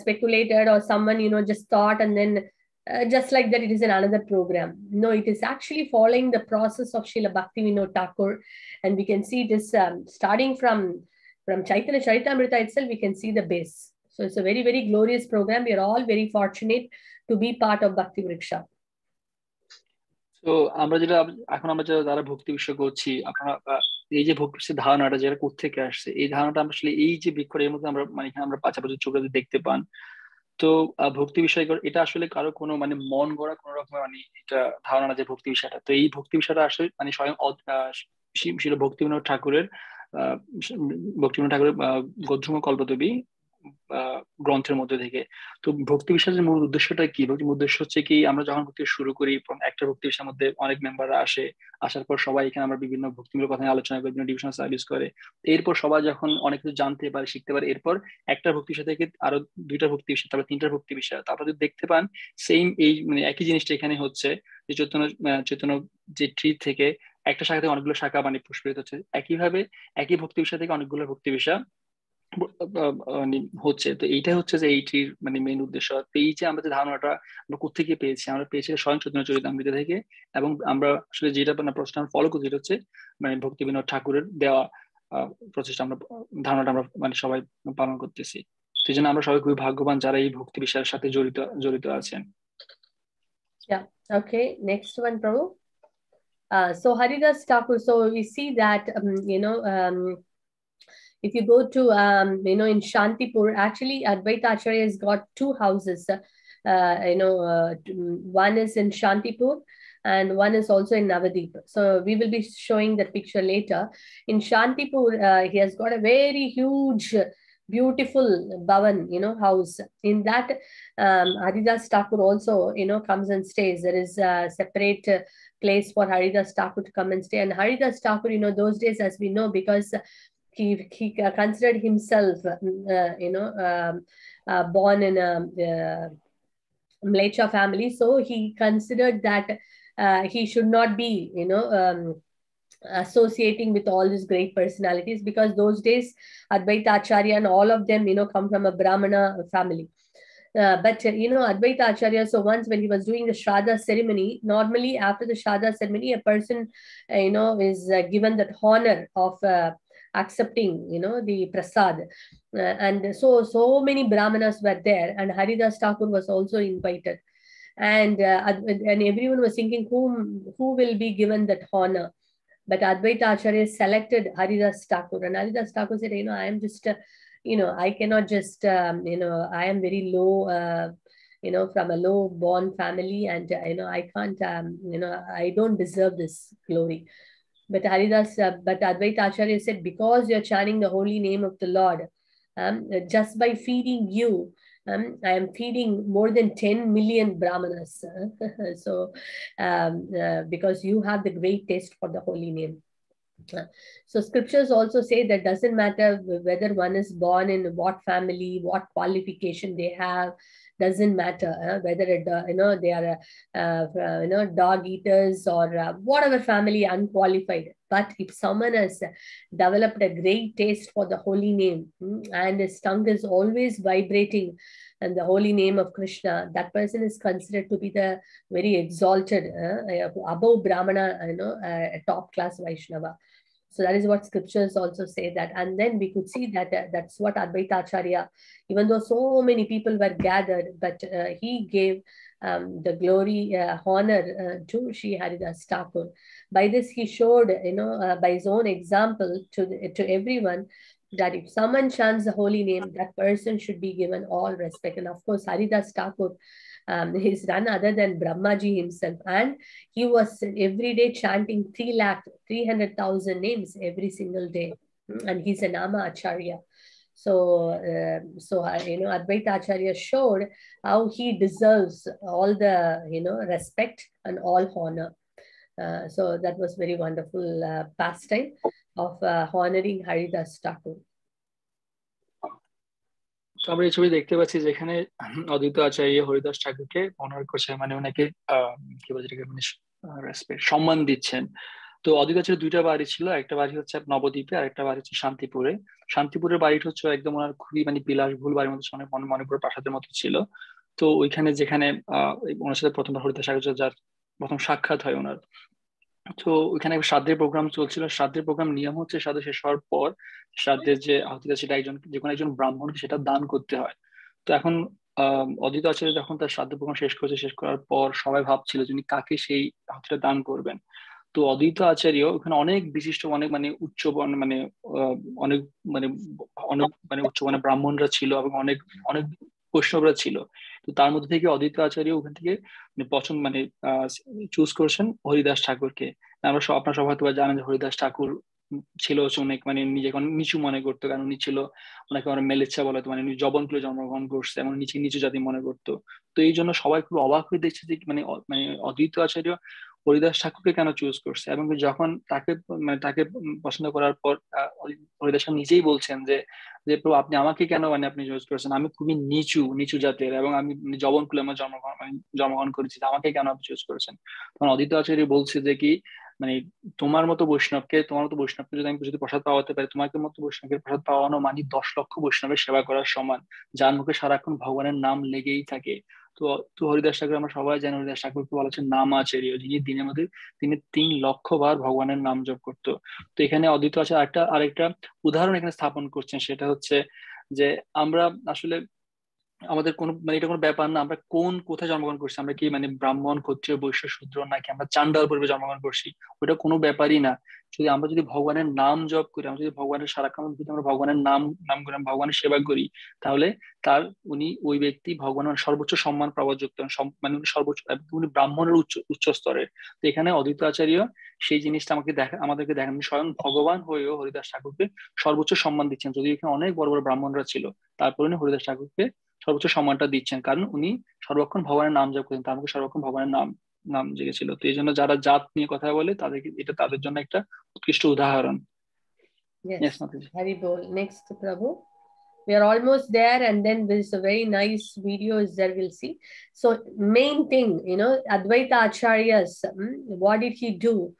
speculated or someone, just thought and then just like that it is in another program. No, it is actually following the process of Srila Bhaktivinoda Thakur, and we can see this starting from Chaitanya Charitamrita itself, we can see the base. So it's a very, very glorious program. We are all very fortunate to be part of Bhakti Vriksha. তো আমরা যারা ভক্তি বিষয় করছি, আপনারা এই যে ভক্তি বিষয়ের ধারণাটা যেটা কোত্থেকে আসছে, এই ধারণাটা আমরা আসলে এই যে বৃক্ষের এর মধ্যে আমরা এখানে আমরা পাশাপাশি চোখে দেখতে পান। তো ভক্তি বিষয় এটা আসলে কারো কোনো মন গড়া কোনো রকমের এটা ধারণা যে ভক্তি বিষয়টা, তো এই ভক্তি বিষয়টা আসলে স্বয়ং শ্রী ভক্তিবিনোদ ঠাকুরের গদ্যম কল্পতবী গ্রন্থের মধ্যে থেকে। তো ভক্তি বিষয়ের মূল উদ্দেশ্যটা কি? ভক্তির উদ্দেশ্য হচ্ছে কি, আমরা যখন ভক্তি শুরু করি, একটা ভক্তি বিষয়ের মধ্যে অনেক মেম্বাররা আসার পর সবাই এখানে আমরা বিভিন্ন ভক্তিমূলক কথা নিয়ে আলোচনা করি, বিভিন্ন ডিভিশন সার্ভিস করে। এরপর সবাই যখন অনেক কিছু জানতে পারে, শিখতে পারে, এরপর একটা ভক্তি বিষয় থেকে আরো দুইটা ভক্তি বিষয়, তারপর তিনটা ভক্তি বিষয়, তারপর যদি দেখতে পান সেম এই একই জিনিসটা এখানে হচ্ছে যে চৈতন্য যে ট্রি থেকে একটা শাখা থেকে অনেকগুলো শাখা পুষ্পিত হচ্ছে, একইভাবে একই ভক্তি বিষয় থেকে অনেকগুলো ভক্তি বিষয় হচ্ছে। তো এইটা হচ্ছে যে এইটির মেইন উদ্দেশ্য। তো এই যে আমরা যে ধারণাটা আমরা কোথেকে পেয়েছি, আমরা পেয়েছি স্বয়ং চৈতন্য চরিতামৃত থেকে, এবং আমরা আসলে যেটা প্রচেষ্টা ফলো করছি যেটা হচ্ছে ভক্তিবিনোদ ঠাকুরের দেওয়া প্রচেষ্টা, আমরা ধারণাটা আমরা সবাই পালন করতেছি। সেই জন্য আমরা সবাই খুবই ভাগ্যবান যারা এই ভক্তি বিষয়ের সাথে জড়িত আছেন। Yeah. Okay. Next one, Prabhu. So Haridas Thakur. So we see that if you go to in Shantipur, actually Advaita Acharya has got two houses. One is in Shantipur and one is also in Navadip. So we will be showing that picture later. In Shantipur, he has got a very huge, beautiful bhavan, house. In that, Haridas Thakur also, comes and stays. There is a separate place for Haridas Thakur to come and stay. And Haridas Thakur, those days, as we know, because he considered himself, born in a Mlecha family. So he considered that he should not be, associating with all these great personalities, because those days Advaita Acharya and all of them, come from a Brahmana family. But Advaita Acharya, so once when he was doing the Shraddha ceremony, normally after the Shraddha ceremony, a person, is given that honor of accepting, the prasad. And so many Brahmanas were there, and Haridas Thakur was also invited. And everyone was thinking who will be given that honor. But Advaita Acharya selected Haridas Thakur, and Haridas Thakur said, I am just, I cannot just, I am very low, from a low born family, and, I can't, I don't deserve this glory. But Advaita Acharya said, because you're chanting the holy name of the Lord, just by feeding you, I am feeding more than 10 million Brahmanas. So, because you have the great taste for the holy name. So scriptures also say that doesn't matter whether one is born in what family, what qualification they have, doesn't matter whether they are dog eaters or whatever family, unqualified. But if someone has developed a great taste for the holy name, and his tongue is always vibrating and the holy name of Krishna, that person is considered to be the very exalted, above Brahmana, a top class Vaishnava. So that is what scriptures also say that. And then we could see that that's what Advaita Acharya, even though so many people were gathered, but he gave the glory, honor to Sri Haridas Thakur. By this, he showed, by his own example to everyone, that if someone chants the holy name, that person should be given all respect. And of course, Haridas Thakur is none other than Brahmaji himself. And he was every day chanting 300,000 names every single day. And he's a Nama Acharya. So, Advaita Acharya showed how he deserves all the, respect and all honor. So that was very wonderful pastime of honoring Haridas Thakur. আমরা এই ছবি দেখতে পাচ্ছি যেখানে অদ্বৈত আচার্য হরিদাস ঠাকুরকে honour করছে, মানে ওনাকে কি বলছে রেসপেক্ট, সম্মান দিচ্ছেন। তো অদ্বৈত আচার্য দুইটা বাড়ি ছিল, একটা বাড়ি হচ্ছে নবদ্বীপে আর একটা বাড়ি হচ্ছে শান্তিপুরে। শান্তিপুরের বাড়িটা হচ্ছে একদম ওনার খুবই মানে বিলাসবহুল বাড়ির মতো, অনেক মণিপুরের প্রাসাদের মতো ছিল। তো ওইখানে যেখানে ওনার সাথে প্রথমবার হরিদাস ঠাকুর যার প্রথম সাক্ষাৎ হয় ওনার, তো ওইখানে শ্রাদ্ধের প্রোগ্রাম চলছিল। শ্রাদ্ধের প্রোগ্রাম নিয়ম হচ্ছে শ্রাদ্ধ শেষ হওয়ার পর শ্রাদ্ধের যে আহুতিটা সেটা যে কোনো একজন ব্রাহ্মণকে সেটা দান করতে হয়। তো এখন অদ্বৈত আচার্য যখন তার শ্রাদ্ধ প্রোগ্রাম শেষ করার পর সবাই ভাবছিল যিনি কাকে সেই আহুতিটা দান করবেন। তো অদ্বৈত আচার্য ওখানে অনেক বিশিষ্ট, অনেক মানে উচ্চ অনেক উচ্চ ব্রাহ্মণরা ছিল এবং অনেক বৈষ্ণবরা ছিল। তো তার মধ্যে থেকে অদ্বৈত আচার্য ওখান থেকে পছন্দ চুজ করেছেন হরিদাস ঠাকুরকে। আপনারা সবাই হয়তো জানেন যে হরিদাস ঠাকুর ছিল অনেক নিজেকে অনেক নিচু মনে করতো, কারণ উনি ছিল ওনাকে মেলেচ্ছা বলা হতো, উনি জবনকুলে জন্মগ্রহণ করছে এবং নিচু জাতি মনে করতো। তো এই জন্য সবাই খুব অবাক হয়ে দেখছে যে অদ্বৈত আচার্য হরিদাস ঠাকুরকে কেন চুজ করছে। এবং যখন তাকে পছন্দ করার পর হরিদাস নিজেই বলছেন যে প্রভু আপনি আমাকে কেন আপনি চুজ করেছেন, আমি খুবই নিচু জাতের এবং আমি জবনকুলে আমার জন্মগ্রহণ করেছি, আমাকে কেন আপনি চুজ করেছেন। তখন অদ্বৈত আচার্য বলছে যে কি তোমার মতো বৈষ্ণবকে যদি আমি প্রসাদ পাওয়াতে পারি, তোমাকে মতো বৈষ্ণবের প্রসাদ পাওয়ানো মানে 10 লক্ষ বৈষ্ণবের সেবা করার সমান, যার মুখে সারাক্ষণ ভগবানের নাম লেগেই থাকে। তো হরিদাস ঠাকুর আমরা সবাই জানি, হরিদাস ঠাকুরকে বলা হচ্ছে নাম আচার্য, যিনি দিনের মধ্যে তিনি 3 লক্ষ বার ভগবানের নাম জপ করতো। তো এখানে অদ্বৈত আচার্য আরেকটা উদাহরণ এখানে স্থাপন করছেন, সেটা হচ্ছে যে আমরা আসলে আমাদের কোনো এটা কোনো ব্যাপার না আমরা কোথায় জন্মগ্রহণ করছি, আমরা কি ব্রাহ্মণ, ক্ষত্রিয়, বৈশ্য, শূদ্র নাকি আমরা চান্ডাল পরিবারে জন্মগ্রহণ করছি, ওটা কোনো ব্যাপারই না। আমরা যদি ভগবানের নাম জপ করি, আমরা যদি ভগবানের সারাক্ষণ যদি আমরা ভগবানের নাম করি, ভগবানের সেবা করি, তাহলে উনি ওই ব্যক্তি ভগবানের সর্বোচ্চ সম্মান পাওয়ার যোগ্য, উনি সর্বোচ্চ, উনি ব্রাহ্মণের উচ্চ স্তরের। তো এখানে অদ্বৈত আচার্য সেই জিনিসটা আমাদেরকে দেখেন, স্বয়ং ভগবান হয়েও হরিদাস ঠাকুরকে সর্বোচ্চ সম্মান দিচ্ছেন। যদি এখানে অনেক বড় বড় ব্রাহ্মণরা ছিল, তারপরে উনি হরিদাস ঠাকুরকে সর্বোচ্চ সম্মানটা দিচ্ছেন, কারণ উনি সর্বক্ষণ ভগবানের নাম জপ করেন, তার মুখে সর্বক্ষণ ভগবানের নাম জেগেছিল। তো এই জন্য যারা জাত নিয়ে কথা বলে এটা তাদের জন্য একটা উৎকৃষ্ট উদাহরণ। Yes, Hari Bol. Next, Prabhu. We are almost there, and then there's a very nice video is there, we'll see. So main thing, Advaita Acharya's, what did he do?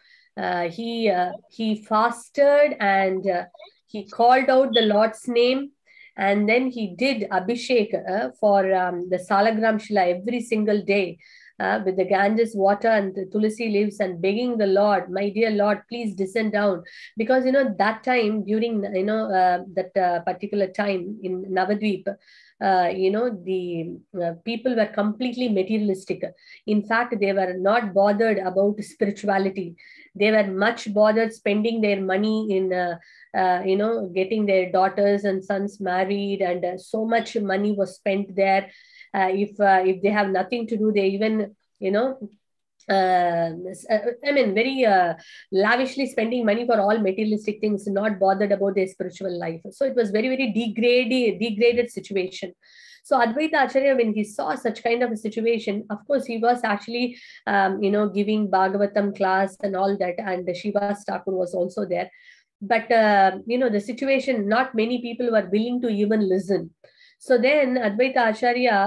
He fasted and he called out the Lord's name, and then he did Abhishek for the Salagram Shila every single day with the Ganges water and the Tulasi leaves, and begging the Lord, my dear Lord, please descend down. Because, that time during, that particular time in Navadvip, the people were completely materialistic. In fact, they were not bothered about spirituality. They were much bothered spending their money in, getting their daughters and sons married, and so much money was spent there. If they have nothing to do, they even, very lavishly spending money for all materialistic things, not bothered about their spiritual life. So it was very, very degraded situation. So Advaita Acharya, when he saw such kind of a situation, of course, he was actually, giving Bhagavatam class and all that, and Srivas Thakur was also there. But, the situation, not many people were willing to even listen. So then Advaita Acharya,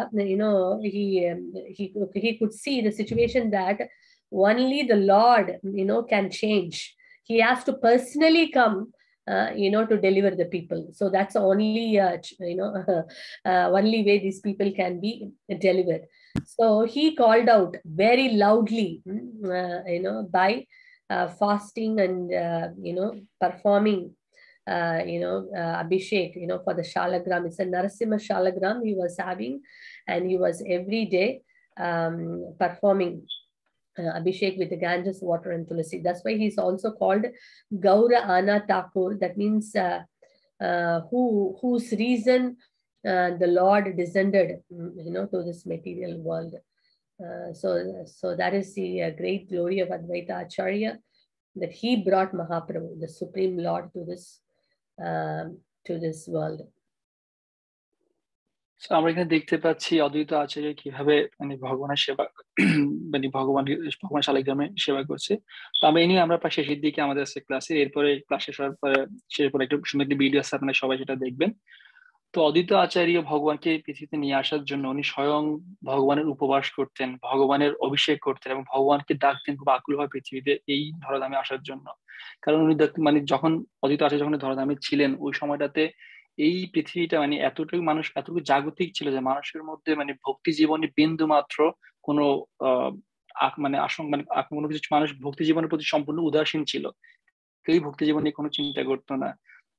he could see the situation that only the Lord, can change. He has to personally come, to deliver the people. So that's the only, only way these people can be delivered. So he called out very loudly, by fasting and, performing Abhishek, for the Shalagram. It's a Narasimha Shalagram he was having, and he was every day performing Abhishek with the Ganges water and Tulasi. That's why he's also called Gaura Ana Thakur. That means whose reason the Lord descended, to this material world. So that is the great glory of Advaita Acharya, that he brought Mahaprabhu, the Supreme Lord, to this world. আমরা এখানে দেখতে পাচ্ছি অদ্বৈত আচার্য কিভাবে ভগবানের সেবা ভগবান শালিগ্রামে সেবা করছে। তো আমরা এই নিয়ে আমরা প্রায় শেষের দিকে আমাদের ক্লাসে, এরপরে ক্লাস শেষ হওয়ার পরে একটু সুন্দর একটি ভিডিও আছে, আপনারা সবাই সেটা দেখবেন। তো অদ্বৈত আচার্য ভগবানকে পৃথিবীতে নিয়ে আসার জন্য উনি স্বয়ং ভগবানের উপবাস করতেন, ভগবানের অভিষেক করতেন এবং ভগবানকে ডাকতেন খুব আকুলভাবে পৃথিবীতে এই ধরাধামে আসার জন্য। কারণ উনি যখন অদ্বৈত আচার্য যখন ধরাধামে ছিলেন ওই সময়টাতে এই পৃথিবীটা এতটুকু মানুষ এতটুকু জাগতিক ছিল যে মানুষের মধ্যে ভক্তি জীবনে বিন্দু মাত্র কোনো কোনো কিছু মানুষ ভক্তি জীবনের প্রতি সম্পূর্ণ উদাসীন ছিল। কেউই ভক্তি জীবনে কোনো চিন্তা করতো না।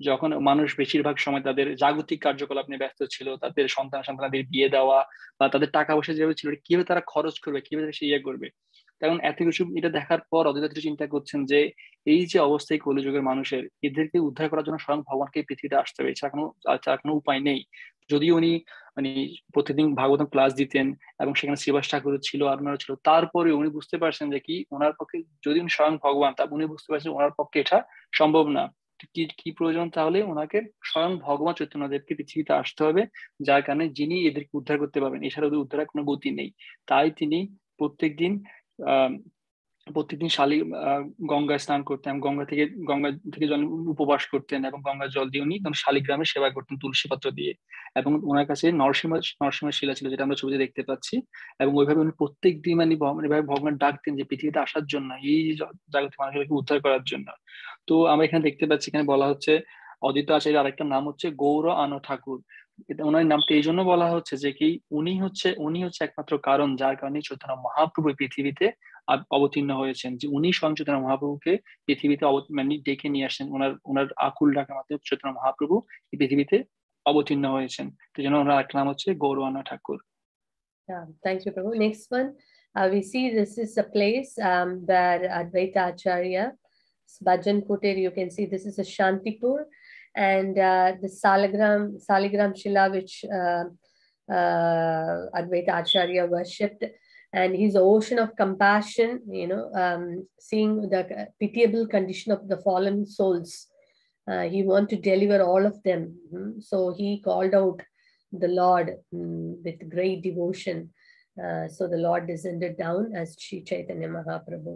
যখন মানুষ বেশিরভাগ সময় তাদের জাগতিক কার্যকলাপ নিয়ে ব্যস্ত ছিল, তাদের সন্তানদের বিয়ে দেওয়া বা তাদের টাকা পয়সা যেভাবে ছিল কিভাবে তারা খরচ করবে, কিভাবে সে ইয়ে করবে। কারণ এত কিছু এটা দেখার পর অদ্বৈত চিন্তা করছেন যে এই যে অবস্থায় কলিযুগের মানুষের, এদেরকে উদ্ধার করার জন্য স্বয়ং ভগবানকে পৃথিবীতে আসতে হবে, এছাড়া কোনো উপায় নেই। যদিও উনি প্রতিদিন ভাগবতম ক্লাস দিতেন এবং সেখানে শ্রীবাস ঠাকুর ছিল, আরুণারা ছিল, তারপরে উনি বুঝতে পারছেন যে কি ওনার পক্ষে, যদি উনি স্বয়ং ভগবান, তা উনি বুঝতে পারছেন ওনার পক্ষে এটা সম্ভব না। কি প্রয়োজন? তাহলে ওনাকে স্বয়ং ভগবান চৈতন্যদেবকে পৃথিবীতে আসতে হবে, যার কারণে যিনি এদেরকে উদ্ধার করতে পারবেন, এছাড়া ওদের উদ্ধারের কোনো গতি নেই। তাই তিনি প্রত্যেকদিন গঙ্গায় স্নান করতেন, গঙ্গা থেকে জল উপবাস করতেন এবং গঙ্গার জল দিয়ে উনি শালিগ্রামে সেবা করতেন তুলসী পত্র দিয়ে। এবং ওনার কাছে নরসিংহের শিলা ছিল, যেটা আমরা ছবিতে দেখতে পাচ্ছি। এবং ওইভাবে উনি প্রত্যেক দিন ভগবান ডাকতেন যে পৃথিবীতে আসার জন্য, এই জাগতিক মানুষকে উদ্ধার করার জন্য। তো আমরা এখানে দেখতে পাচ্ছি, এখানে বলা হচ্ছে অদ্বৈত আচার্যের আরেকটা নাম হচ্ছে গৌর আনো ঠাকুর। ওনার নামটা এই জন্য বলা হচ্ছে যে কি উনি হচ্ছে একমাত্র কারণ যার কারণে চৈতন্য মহাপ্রভু পৃথিবীতে অবতীর্ণ হয়েছেন, যে উনি স্বয়ং চৈতন্য মহাপ্রভুকে পৃথিবীতে ডেকে নিয়ে আসছেন। ওনার আকুল ডাকের মাধ্যমে চৈতন্য মহাপ্রভু এই পৃথিবীতে অবতীর্ণ হয়েছেন। তো জন্য ওনার একটা নাম হচ্ছে গৌরবানা ঠাকুর। Thank you, Prabhu. Next one, we see this is a place where Advaita Acharya Bhajan Kutir, you can see this is a Shantipur, and the Saligram Shila which Advaita Acharya worshipped, and his ocean of compassion, seeing the pitiable condition of the fallen souls. He wanted to deliver all of them. So he called out the Lord with great devotion. So the Lord descended down as Sri Chaitanya Mahaprabhu.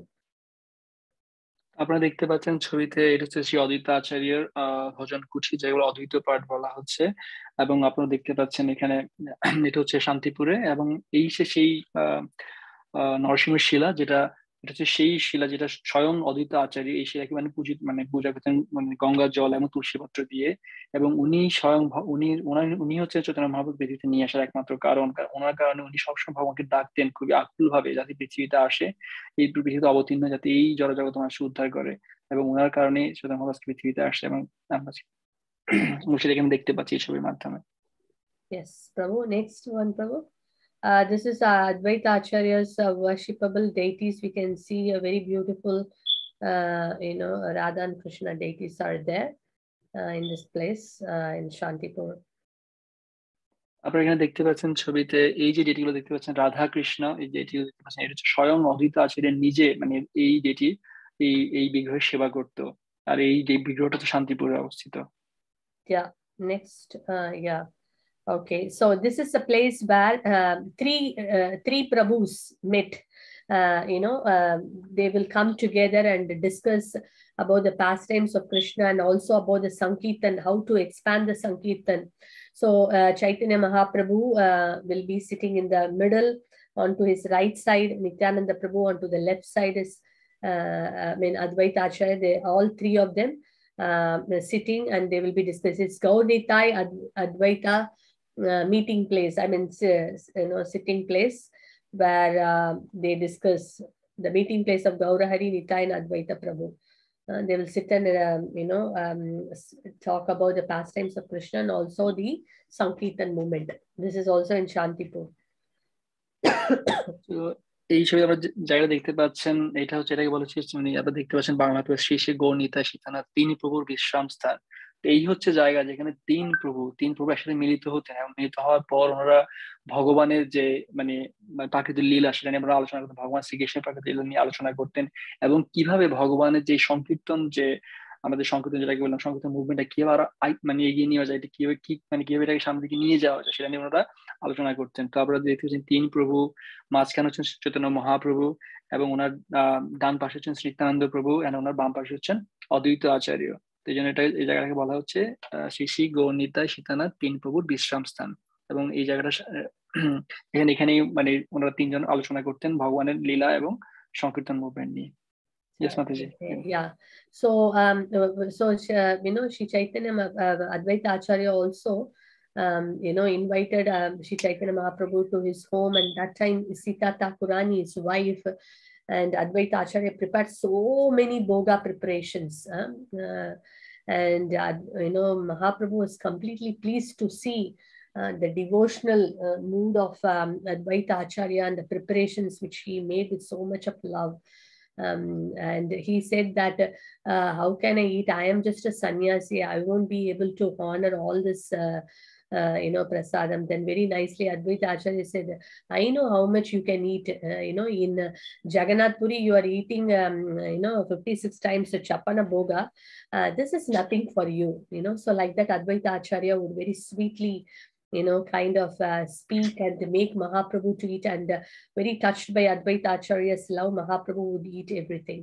আপনারা দেখতে পাচ্ছেন ছবিতে, এটা হচ্ছে শ্রী অদ্বৈত আচার্যের ভজন কুঠি, যেগুলো অদ্বৈত পাঠ বলা হচ্ছে। এবং আপনারা দেখতে পাচ্ছেন এখানে এটা হচ্ছে শান্তিপুরে, এবং সেই নরসিংহের শিলা, এটা হচ্ছে সেই শিলা যেটা স্বয়ং অদ্বৈত আচার্য এই শিলাকে পূজা করতেন গঙ্গার জল এবং তুলসী পত্র দিয়ে। এবং উনি স্বয়ং উনি হচ্ছে চৈতন্য মহাপ্রভু পৃথিবীতে নিয়ে আসার একমাত্র কারণ। ওনার কারণে উনি সবসময় ভগবানকে ডাকতেন খুবই আকুল ভাবে, যাতে পৃথিবীতে আসে, এই পৃথিবীতে অবতীর্ণ, যাতে এই জড়জগৎ মানুষকে উদ্ধার করে। এবং ওনার কারণে চৈতন্য মহাপ্রভু পৃথিবীতে আসে, এবং আমরা সেটা এখানে দেখতে পাচ্ছি এই ছবির মাধ্যমে। Yes, Prabhu. Next one, Prabhu. This is Advaita Acharya's worshipable deities. We can see a very beautiful, Radha and Krishna deities are there in this place in Shantipur. আপনারা এখানে দেখতে পাচ্ছেন ছবিতে এই যে ডেটিগুলো দেখতে পাচ্ছেন, রাধা কৃষ্ণ, এই ডেটিগুলো দেখতে পাচ্ছেন, এটা হচ্ছে স্বয়ং অদ্বৈত আচার্য নিজে এই ডেটি এই বিগ্রহের সেবা করতো। আর এই বিগ্রহটা তো শান্তিপুরে অবস্থিত। Yeah. Next, yeah. Okay, so this is a place where three Prabhus met. They will come together and discuss about the pastimes of Krishna and also about the Sankirtan, how to expand the Sankirtan. So Chaitanya Mahaprabhu will be sitting in the middle. Onto his right side, Nityananda Prabhu. Onto the left side is Advaita Acharya. All three of them sitting, and they will be discussing. It's Gaur Nitai Advaita meeting place. Sitting place where they discuss the meeting place of Gaurahari, Nitai, and Advaita Prabhu. They will sit and talk about the pastimes of Krishna and also the Sankirtan movement. This is also in Shantipur. এই ছবি আমরা জায়গা দেখতে পাচ্ছেন, এটা হচ্ছে এটাকে বলেছি আপনারা দেখতে পাচ্ছেন বাংলাতে শ্রী শ্রী গৌরনীতা সীতানাথ তিন প্রভুর বিশ্রাম স্থান। এই হচ্ছে জায়গা যেখানে তিন প্রভু একসাথে মিলিত হতেন, এবং মিলিত হওয়ার পর ওনারা ভগবানের যে প্রাকৃতিক লীলা সেটা নিয়ে আমরা আলোচনা করতেন, ভগবান শ্রীকৃষ্ণের প্রাকৃতিক লীলা নিয়ে আলোচনা করতেন, এবং কিভাবে ভগবানের যে সংকীর্তন, যে আমাদের সংকীর্তন যেটাকে বললাম সংকীর্তন মুভমেন্টটা কিভাবে এগিয়ে নিয়ে যায়, এটা কিভাবে এটাকে সামনে দিকে নিয়ে যাওয়া যায় সেটা নিয়ে ওনারা আলোচনা করতেন। তো আপনারা দেখতে পাচ্ছেন তিন প্রভু, মাঝখানে হচ্ছেন চৈতন্য মহাপ্রভু, এবং ওনার ডান পাশে হচ্ছেন নিত্যানন্দ প্রভু, এবং ওনার বাম পাশে হচ্ছেন অদ্বৈত আচার্য। এই জন্য এই জায়গাটাকে বলা হচ্ছে শ্রী শ্রী গৌরনীতায় সীতানাথ তিন প্রভুর বিশ্রাম স্থান। এবং এই জায়গাটা এখানেই ওনারা তিনজন আলোচনা করতেন ভগবানের লীলা এবং সংকীর্তন মুভমেন্ট নিয়ে। Yes, Mataji. Yeah. So, Shri Chaitanya Advaita Acharya also, invited Shri Chaitanya Mahaprabhu to his home, and that time Sita Thakurani, his wife, and Advaita Acharya prepared so many boga preparations. Mahaprabhu was completely pleased to see the devotional mood of Advaita Acharya and the preparations which he made with so much of love. And he said that how can I eat? I am just a sannyasi. I won't be able to honor all this prasadam. Then very nicely Advaita Acharya said, I know how much you can eat. In Jagannath Puri you are eating 56 times the chapana boga. This is nothing for you. So like that Advaita Acharya would very sweetly kind of speak and make Mahaprabhu to eat, and very touched by Advaita Acharya's love, Mahaprabhu would eat everything.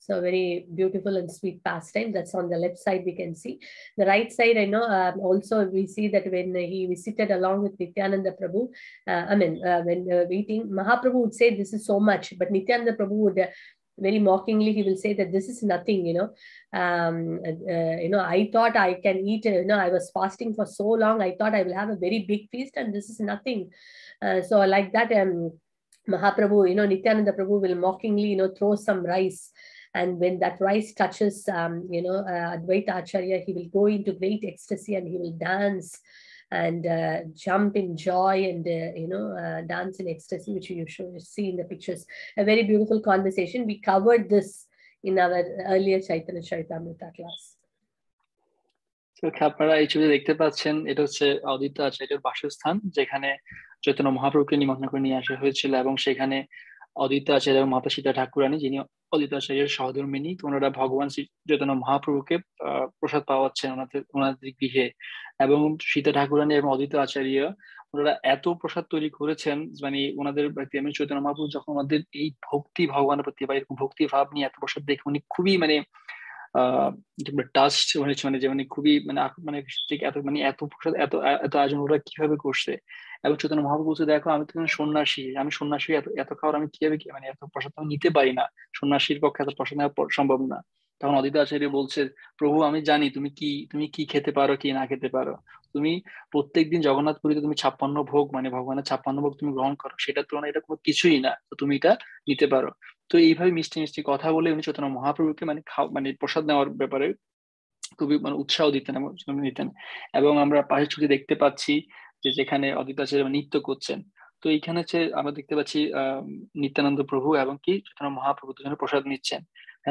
So very beautiful and sweet pastime. That's on the left side we can see. The right side, also we see that when he visited along with Nityananda Prabhu, when eating, Mahaprabhu would say this is so much, but Nityananda Prabhu would very mockingly he will say that this is nothing. I thought I can eat. I was fasting for so long. I thought I will have a very big feast, and this is nothing. So like that, Mahaprabhu, Nityananda Prabhu will mockingly, throw some rice. And when that rice touches, Advaita Acharya, he will go into great ecstasy and he will dance and jump in joy and, dance in ecstasy, which you should see in the pictures. A very beautiful conversation. We covered this in our earlier Chaitanya Charitamrita class. আপনারা এই ছবিতে দেখতে পাচ্ছেন, এটা হচ্ছে অদ্বৈত আচার্যের বাসস্থান, যেখানে চৈতন্য মহাপ্রভুকে নিমন্ত্রণ করে নিয়ে আসা হয়েছিল, এবং সেখানে অদ্বৈত আচার্য এবং মাতা সীতা ঠাকুরানী, যিনি অদ্বৈত আচার্যের সহধর্মিনী, তো ওনারা ভগবান শ্রী চৈতন্য মহাপ্রভুকে প্রসাদ পাওয়াচ্ছেন ওনাদের গৃহে। এবং সীতা ঠাকুরানী এবং অদ্বৈত আচার্য ওনারা এত প্রসাদ তৈরি করেছেন, ওনাদের চৈতন্য মহাপ্রভু যখন ওনাদের এই ভক্তি ভগবানের প্রতি বা এরকম ভক্তি ভাব নিয়ে এত প্রসাদ দেখে উনি খুবই টাচড, খুবই এত প্রসাদ এত আয়োজন ওরা কিভাবে করছে। এবং চৈতন্য মহাপ্রভু বলছে, দেখো আমি তো সন্ন্যাসী, এত খাওয়ার আমি কিভাবে এত প্রসাদ আমি নিতে পারি না, সন্ন্যাসীর পক্ষে এত প্রসাদ নেওয়া সম্ভব না। তখন অদ্বৈত আচার্য বলছে, প্রভু আমি জানি তুমি কি খেতে পারো কি না খেতে পারো, তুমি প্রত্যেকদিন জগন্নাথ পুরীতে তুমি 56 ভোগ ভগবানের 56 ভোগ তুমি গ্রহণ করো, সেটার তুলনায় এটা কোনো কিছুই না, তো তুমি এটা নিতে পারো। তো এইভাবে মিষ্টি মিষ্টি কথা বলে উনি চৈতন্য মহাপ্রভুকে প্রসাদ নেওয়ার ব্যাপারে খুবই উৎসাহ নিতেন। এবং আমরা পাশের ছবি দেখতে পাচ্ছি যে যেখানে অদ্বৈত আচার্য নৃত্য করছেন। তো এইখানে আমরা দেখতে পাচ্ছি নিত্যানন্দ প্রভু এবং চৈতন্য মহাপ্রভু দুজনে প্রসাদ নিচ্ছেন।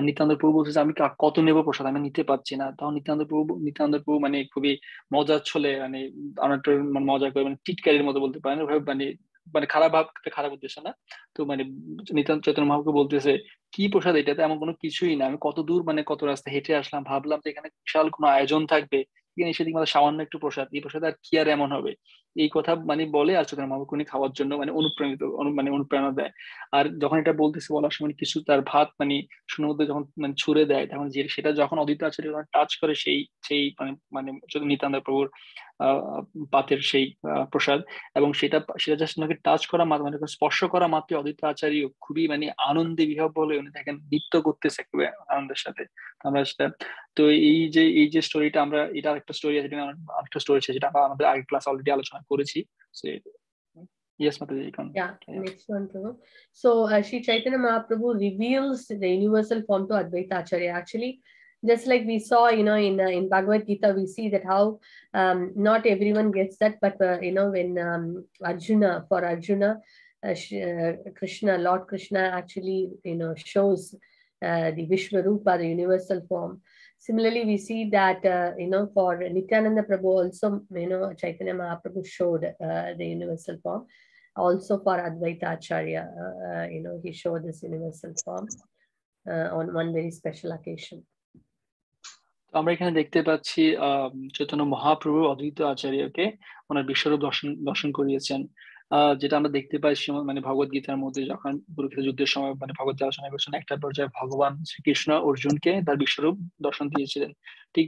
নিত্যানন্দ প্রভু বলছে যে আমি কত নেবো প্রসাদ, আমি নিতে পারছি না। তখন নিত্যানন্দ প্রভু খুবই মজার ছলে অনেকটা মজা করে টিটকারির মতো বলতে পারেন, খারাপ উদ্দেশ্য না। তো চৈতন্য মহাপ্রভু বলতেছে, কি প্রসাদ এটাতে এমন কোনো কিছুই না, আমি কত দূর কত রাস্তা হেঁটে আসলাম, ভাবলাম যে এখানে বিশাল কোনো আয়োজন থাকবে, এখানে এসে সামান্য একটু প্রসাদ, এই প্রসাদ আর কি আর এমন হবে। এই কথা মানে বলে আর চৈতন্য মহাপ্রভু উনি খাওয়ার জন্য মানে অনুপ্রেরণা দেয়। আর যখন এটা বলতেছে বলার সময় কিছু তার ভাত মানে শূন্যের মধ্যে যখন মানে ছুঁড়ে দেয়, তখন যে সেটা যখন অদ্বৈত আচার্য টাচ করে সেই সেই মানে নিত্যানন্দ প্রভুর পাতের সেই প্রসাদ, এবং সেটা জাস্ট ওনাকে টাচ করা মাত্র মানে স্পর্শ করা মাত্র অদ্বৈত আচার্য খুবই মানে আনন্দে বিহব বলে উনি দেখেন নৃত্য করতেছে খুবই আনন্দের সাথে। আমরা সেটা তো এই যে স্টোরিটা আমরা এটা একটা স্টোরি আছে, আরেকটা স্টোরি আছে যেটা আমরা আমাদের আগের ক্লাস অলরেডি আলোচনা করেছি। Yes, Mataji, you can. Yeah, next one, Prabhu. So Sri Chaitanya Mahaprabhu reveals the universal form to Advaita Acharya. Actually, just like we saw, in Bhagavad Gita, we see that how not everyone gets that, but when for Arjuna, Krishna, Lord Krishna actually, shows the Vishwarupa, the universal form. Similarly, we see that, for Nityananda Prabhu also, Chaitanya Mahaprabhu showed the universal form. Also for Advaita Acharya, he showed this universal form on one very special occasion. আমরা এখানে দেখতে পাচ্ছি চৈতন্য মহাপ্রভু অদ্বৈত আচার্যকে ওনার বিশ্বরূপ দর্শন করিয়েছেন, যেটা আমরা দেখতে পাই মানে ভগবত গীতার মধ্যে যখন কুরুক্ষেত্র যুদ্ধের সময় মানে ভগবত আলোচনা করছেন, একটা পর্যায়ে ভগবান শ্রীকৃষ্ণ অর্জুনকে তার বিশ্বরূপ দর্শন দিয়েছিলেন। ঠিক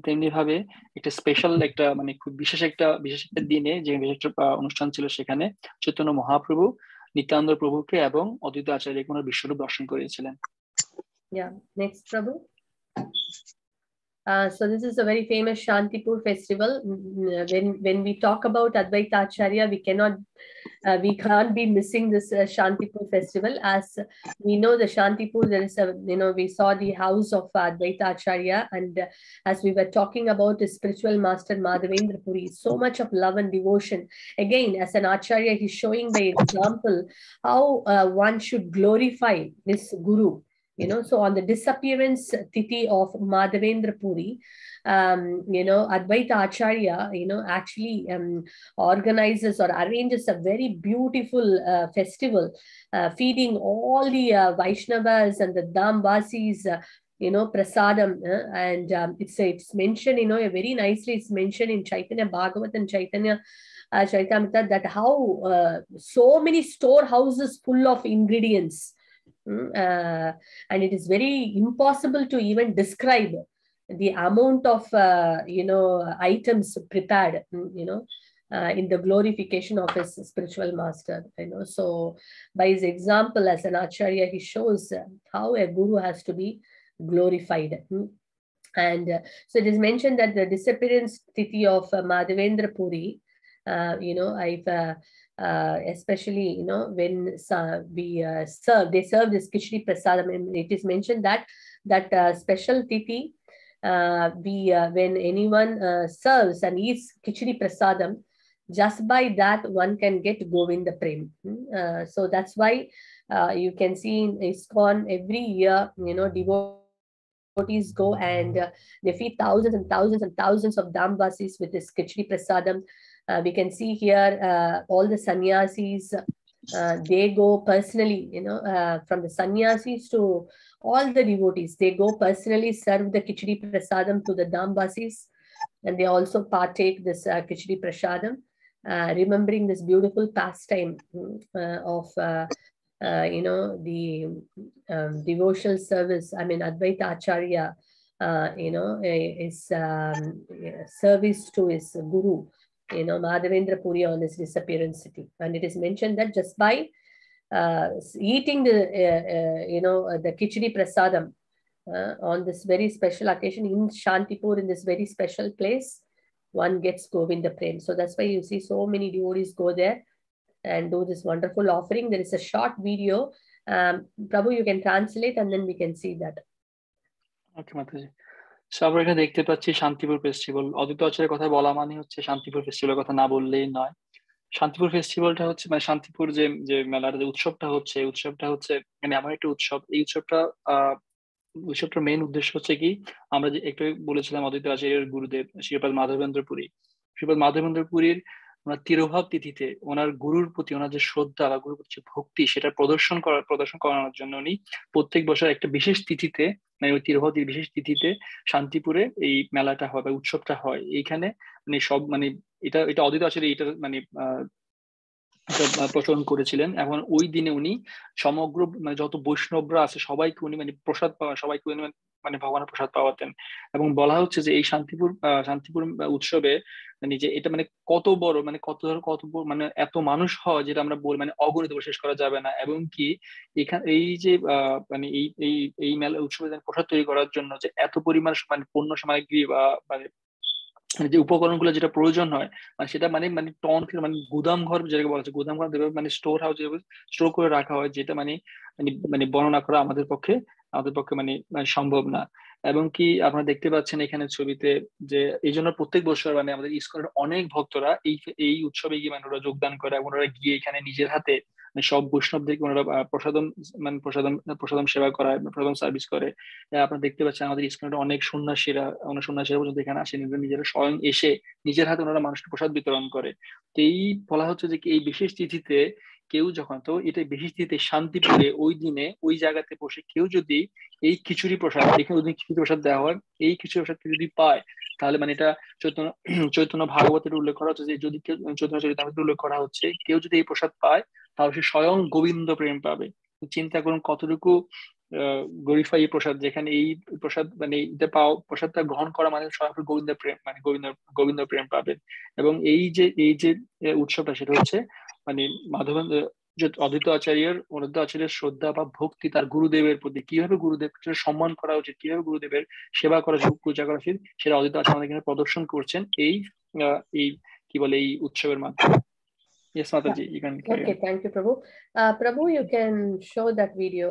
তেমনি ভাবে একটা স্পেশাল একটা মানে খুব বিশেষ একটা দিনে যে বিশেষ একটা অনুষ্ঠান ছিল, সেখানে চৈতন্য মহাপ্রভু নিত্যানন্দ প্রভুকে এবং অদ্বৈত আচার্যকে ওনার বিশ্বরূপ দর্শন করিয়েছিলেন। Yeah, next Prabhu. So this is a very famous Shantipur festival. When we talk about Advaita Acharya, we can't be missing this Shantipur festival. As we know, the Shantipur, there is we saw the house of Advaita Acharya, and as we were talking about the spiritual master Madhavendra Puri, so much of love and devotion. Again, as an Acharya, he's showing the example how one should glorify this guru. So on the disappearance tithi of Madhavendra Puri, Advaita Acharya, actually organizes or arranges a very beautiful festival, feeding all the Vaishnavas and the Dambasis, prasadam, and it's mentioned, very nicely it's mentioned in Chaitanya Bhagavat and Chaitanya Charitamrita that how so many storehouses full of ingredients. And it is very impossible to even describe the amount of items prepared in the glorification of his spiritual master. So by his example as an Acharya, he shows how a guru has to be glorified. And so it is mentioned that the disappearance tithi of Madhavendra Puri, especially when they serve this Khichdi Prasadam. It is mentioned that special tithi, when anyone serves and eats Khichdi Prasadam, just by that one can get Govinda Prem. So that's why you can see in ISKCON every year, devotees go and they feed thousands and thousands and thousands of Dambasis with this Khichdi Prasadam. We can see here all the sannyasis, they go personally, from the sannyasis to all the devotees, they go personally serve the Khichdi Prasadam to the Dambasis, and they also partake this Khichdi Prasadam, remembering this beautiful pastime of the devotional service. I mean, Advaita Acharya, is service to his guru, Madhavendra Puri, on his disappearance city. And it is mentioned that just by eating the Khichdi Prasadam on this very special occasion in Shantipur, in this very special place, one gets Govinda Prem. So that's why you see so many devotees go there and do this wonderful offering. There is a short video. Prabhu, you can translate and then we can see that. Okay, Mataji. So আমরা এখানে দেখতে পাচ্ছি Shantipur festival. অদ্বৈত আচার্যের কথা বলা মানে হচ্ছে শান্তিপুর ফেস্টিভ্যালের কথা না বললেই নয়। শান্তিপুর ফেস্টিভ্যালটা হচ্ছে মানে শান্তিপুর যে মেলার যে উৎসবটা হচ্ছে মানে এমন একটা উৎসব, এই উৎসবটার মেইন উদ্দেশ্য হচ্ছে কি, আমরা যে একটু বলেছিলাম অদ্বৈত আচার্যের গুরুদেব শ্রীপাদ মাধবেন্দ্র পুরীর ওনার তিরোভাব তিথিতে ওনার গুরুর প্রতি ওনার যে শ্রদ্ধা বা গুরুর প্রতি ভক্তি, সেটা প্রদর্শন করানোর জন্য উনি প্রত্যেক বছর একটা বিশেষ তিথিতে, মানে ওই তিরোভাবের বিশেষ তিথিতে শান্তিপুরে এই মেলাটা হয় বা উৎসবটা হয়। এইখানে মানে এটা অদ্বৈত আচার্য এটা মানে প্রচলন করেছিলেন। এখন ওই দিনে উনি সমগ্র মানে যত বৈষ্ণবরা আছে সবাইকে উনি মানে প্রসাদ পাওয়া সবাইকে উনি মানে ভগবানের প্রসাদ পাওয়াতেন। এবং বলা হচ্ছে যে এই শান্তিপুর উৎসবে মানে যে এটা মানে কত বড় মানে কত মানে এত মানুষ হয় যেটা আমরা বলি মানে অগণিত শেষ করা যাবে না। এবং কি এখানে এই যে মানে এই মেলা উৎসবে প্রসাদ তৈরি করার জন্য যে এত পরিমাণ মানে পণ্য সামগ্রী বা মানে মানে যে উপকরণগুলো যেটা প্রয়োজন হয় মানে সেটা মানে মানে টন মানে গুদাম ঘর যেটাকে বলা হচ্ছে গুদাম ঘর মানে স্টোর হাউস স্টোর করে রাখা হয়, যেটা মানে মানে মানে বর্ণনা করা আমাদের পক্ষে মানে সম্ভব না। এবং কি আপনারা দেখতে পাচ্ছেন এখানে ছবিতে যে এই জন্য প্রত্যেক বছর মানে আমাদের ইসকনের অনেক ভক্তরা এই উৎসবে গিয়ে মানে ওরা যোগদান করে এবং ওরা গিয়ে এখানে নিজের হাতে মানে সব বৈষ্ণবদেরকে ওনারা প্রসাদম সেবা করায়, প্রসাদম সার্ভিস করে। আপনারা দেখতে পাচ্ছেন আমাদের ইসকনের অনেক সন্ন্যাসীরা পর্যন্ত এখানে আসে, নিজেরা স্বয়ং এসে নিজের হাতে ওনারা মানুষকে প্রসাদ বিতরণ করে। তো এই বলা হচ্ছে যে এই বিশেষ তিথিতে কেউ যখন তো এটা বিশেষ তিথিতে শান্তিপুরে ওই দিনে ওই জায়গাতে বসে কেউ যদি এই খিচুড়ি প্রসাদ এখানে ওই দিন খিচুড়ি প্রসাদ দেওয়া হয়, এই খিচুড়ি প্রসাদ যদি পায় তাহলে মানে এটা চৈতন্য ভাগবতের উল্লেখ করা হচ্ছে যে যদি কেউ চৈতন্য চরিতামৃতে উল্লেখ করা হচ্ছে কেউ যদি এই প্রসাদ পায় তাহলে সে স্বয়ং গোবিন্দ প্রেম পাবে। চিন্তা করুন কতটুকু গরিফাই প্রসাদ, যেখানে এই প্রসাদ মানে এটা প্রসাদটা গ্রহণ করা মানে সরাসরি গোবিন্দ প্রেম মানে গোবিন্দ প্রেম পাবেন। এবং এই যে উৎসবটা সেটা হচ্ছে মানে মাধবেন্দ্র অদ্বৈত আচার্যের শ্রদ্ধা বা ভক্তি তার গুরুদেবের প্রতি, কিভাবে গুরুদেবকে সম্মান করা উচিত, কিভাবে গুরুদেবের সেবা করা উচিত, পূজা করা উচিত, সেটা অদ্বৈত আচার্য আমাদের এখানে প্রদর্শন করছেন এই কি বলে এই উৎসবের মাধ্যমে। Yes, Mataji, you can carry Okay, on. thank you, Prabhu. Prabhu, you can show that video.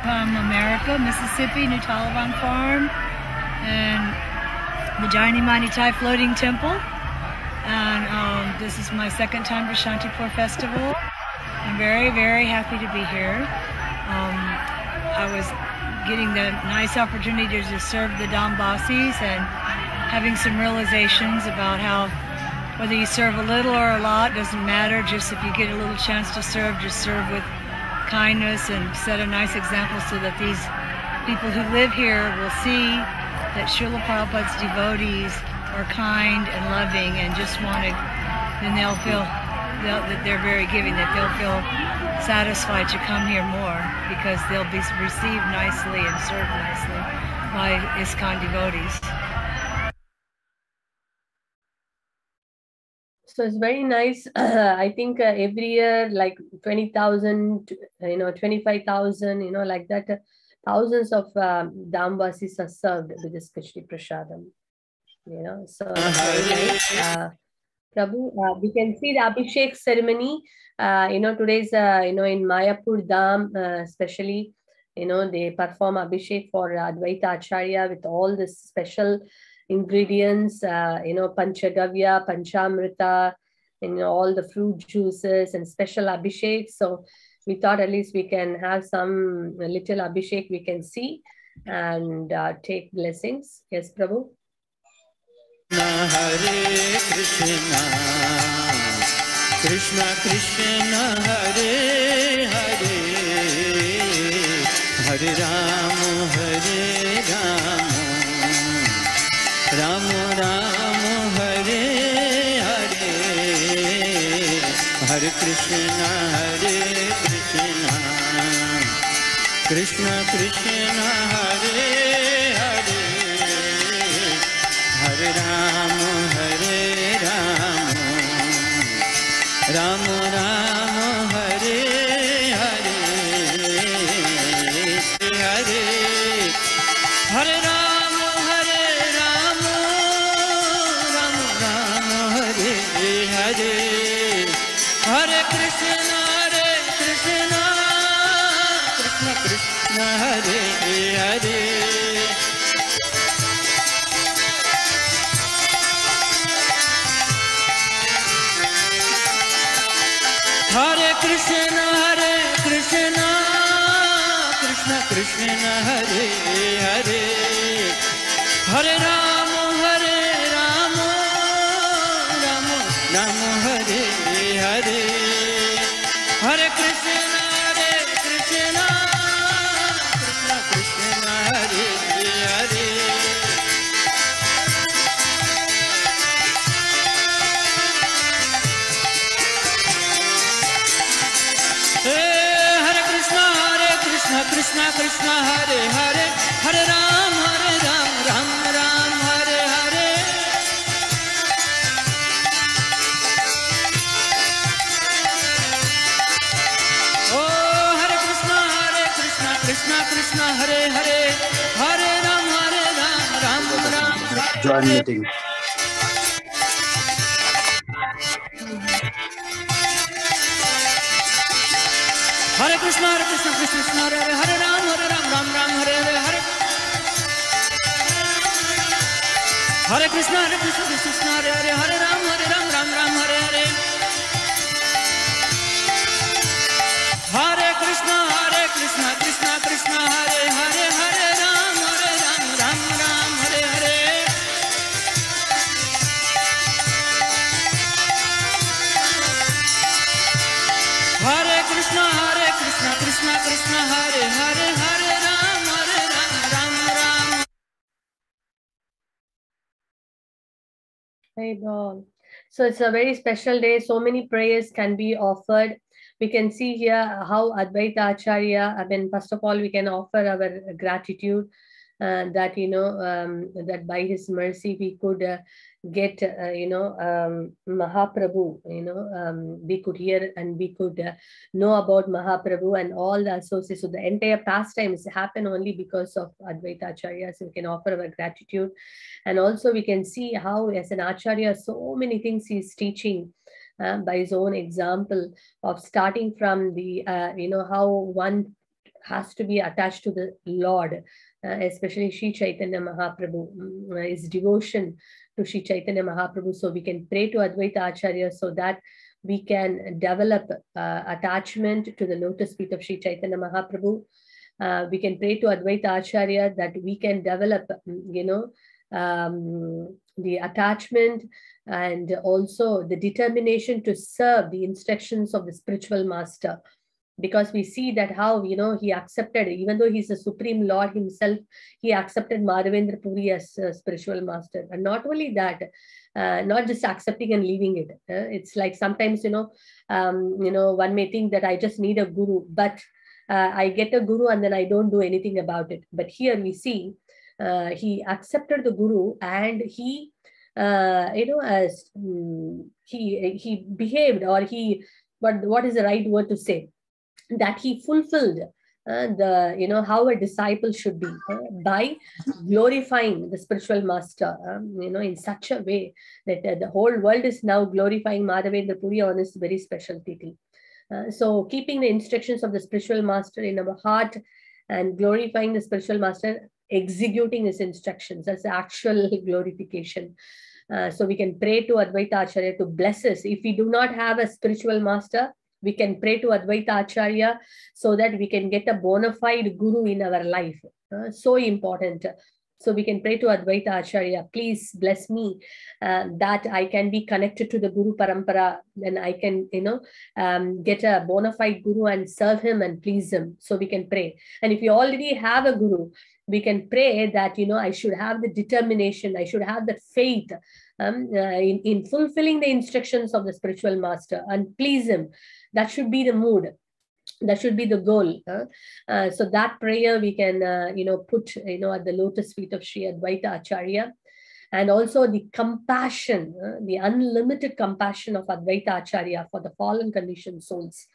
From America, Mississippi, New Taliban Farm, and the Jaini Mani Tai Floating Temple. And this is my second time to Shantipur Festival. I'm very, very happy to be here. I was getting the nice opportunity to serve the Dambasis and having some realizations about how whether you serve a little or a lot doesn't matter. Just if you get a little chance to serve, just serve with kindness and set a nice example so that these people who live here will see that Srila Prabhupada's devotees are kind and loving and just want to, then they'll feel that they're very giving, that they'll feel satisfied to come here more because they'll be received nicely and served nicely by ISKCON devotees. So it's very nice. I think every year, like 20,000, 25,000, like that, thousands of Dambasis are served with this Kishri Prasadam. So it's very nice. Prabhu, we can see the Abhishek ceremony. Today's, in Mayapur Dham, especially, they perform Abhishek for Advaita Acharya with all the special ingredients, Panchagavya, Panchamrita, all the fruit juices and special Abhishek. So we thought at least we can have some little Abhishek we can see and take blessings. Yes, Prabhu. Hare Krishna, Krishna Krishna Hare Hare, Hare Ram, Ram Ram Hare Hare, Hare Krishna, Krishna Krishna Hare Hare, Hare Ram, Ram Ram Hare Hare, Hare Hare Ram, Ram Ram Hare Hare, Hare Krishna, Krishna Krishna Hare Hare. Hare Krishna, Krishna Krishna Hare Hare, Hare Ram, Ram Ram Hare Hare, Hare Krishna, Krishna Krishna Hare Hare. Krishna Krishna Hare Hare, Hare Ram, Ram Ram Hare Hare. Oh, Hare Krishna, Krishna Krishna Hare Hare, Hare Ram, Ram Ram. Join meeting. Hare Krishna, Krishna Krishna Hare Hare, Hare Ram, Ram Ram Hare Hare. Hare Krishna, Krishna Hare Hare, Hare Ram, Ram Ram Hare Hare. Hare Krishna, Krishna Krishna Hare Hare, Hare Ram, Ram Ram Hare Hare. Hare Krishna, Krishna Krishna Hare Hare, Hare Ram, Ram Ram. Hey, Lord. So it's a very special day. So many prayers can be offered. We can see here how Advaita Acharya, first of all, we can offer our gratitude that, that by his mercy, we could get, Mahaprabhu, we could hear and we could know about Mahaprabhu and all the associates. So the entire pastimes happen only because of Advaita Acharya. So we can offer our gratitude. And also we can see how as an Acharya, so many things he's teaching by his own example of starting from the, how one has to be attached to the Lord, especially Sri Chaitanya Mahaprabhu, his devotion to Sri Chaitanya Mahaprabhu. So we can pray to Advaita Acharya so that we can develop attachment to the lotus feet of Sri Chaitanya Mahaprabhu. We can pray to Advaita Acharya that we can develop, the attachment and also the determination to serve the instructions of the spiritual master. Because we see that how, he accepted, even though he's the Supreme Lord himself, he accepted Madhavendra Puri as a spiritual master. And not only that, not just accepting and leaving it. It's like sometimes, one may think that I just need a guru, but I get a guru and then I don't do anything about it. But here we see he accepted the guru and he, as he behaved, or he, what is the right word to say? That he fulfilled how a disciple should be by glorifying the spiritual master, in such a way that the whole world is now glorifying Madhavendra Puri on his very special title. So keeping the instructions of the spiritual master in our heart and glorifying the spiritual master, executing his instructions, that's the actual glorification. So we can pray to Advaita Acharya to bless us. If we do not have a spiritual master, we can pray to Advaita Acharya so that we can get a bona fide guru in our life. So important. So we can pray to Advaita Acharya, please bless me that I can be connected to the Guru Parampara, then I can, get a bona fide guru and serve him and please him. So we can pray. And if you already have a guru, we can pray that, I should have the determination, I should have the faith in fulfilling the instructions of the spiritual master and please him. That should be the mood. That should be the goal. So that prayer we can, put, at the lotus feet of Sri Advaita Acharya. And also the compassion, the unlimited compassion of Advaita Acharya for the fallen conditioned souls.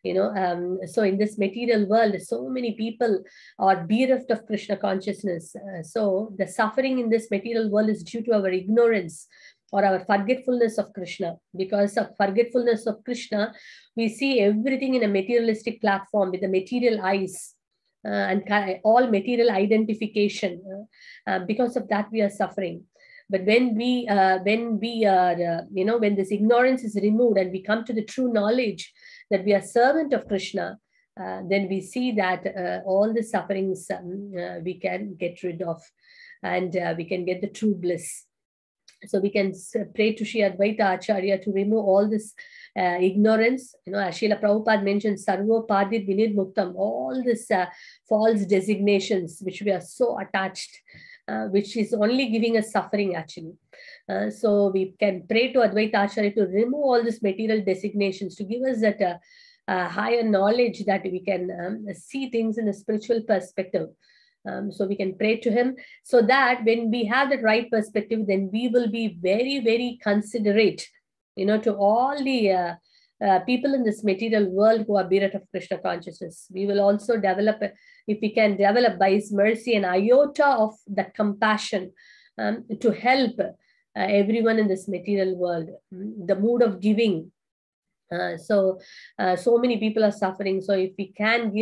So in this material world, so many people are bereft of Krishna consciousness. So the suffering in this material world is due to our ignorance or our forgetfulness of Krishna. Because of forgetfulness of Krishna, we see everything in a materialistic platform with the material eyes and all material identification. Because of that, we are suffering. But when we are, when this ignorance is removed and we come to the true knowledge that we are servant of Krishna, then we see that all the sufferings we can get rid of, and we can get the true bliss. So we can pray to Sri Advaita Acharya to remove all this ignorance. As Srila Prabhupada mentioned, Sarvo Padit Vinid Muktam, all this false designations which we are so attached, which is only giving us suffering actually. So we can pray to Advaita Acharya to remove all these material designations, to give us that higher knowledge that we can see things in a spiritual perspective. So we can pray to him so that when we have that right perspective, then we will be very, very considerate, to all the people in this material world who are bereft of Krishna consciousness. We will also develop, if we can develop by his mercy, an iota of that compassion to help everyone in this material world, the mood of giving. So many people are suffering. So if we can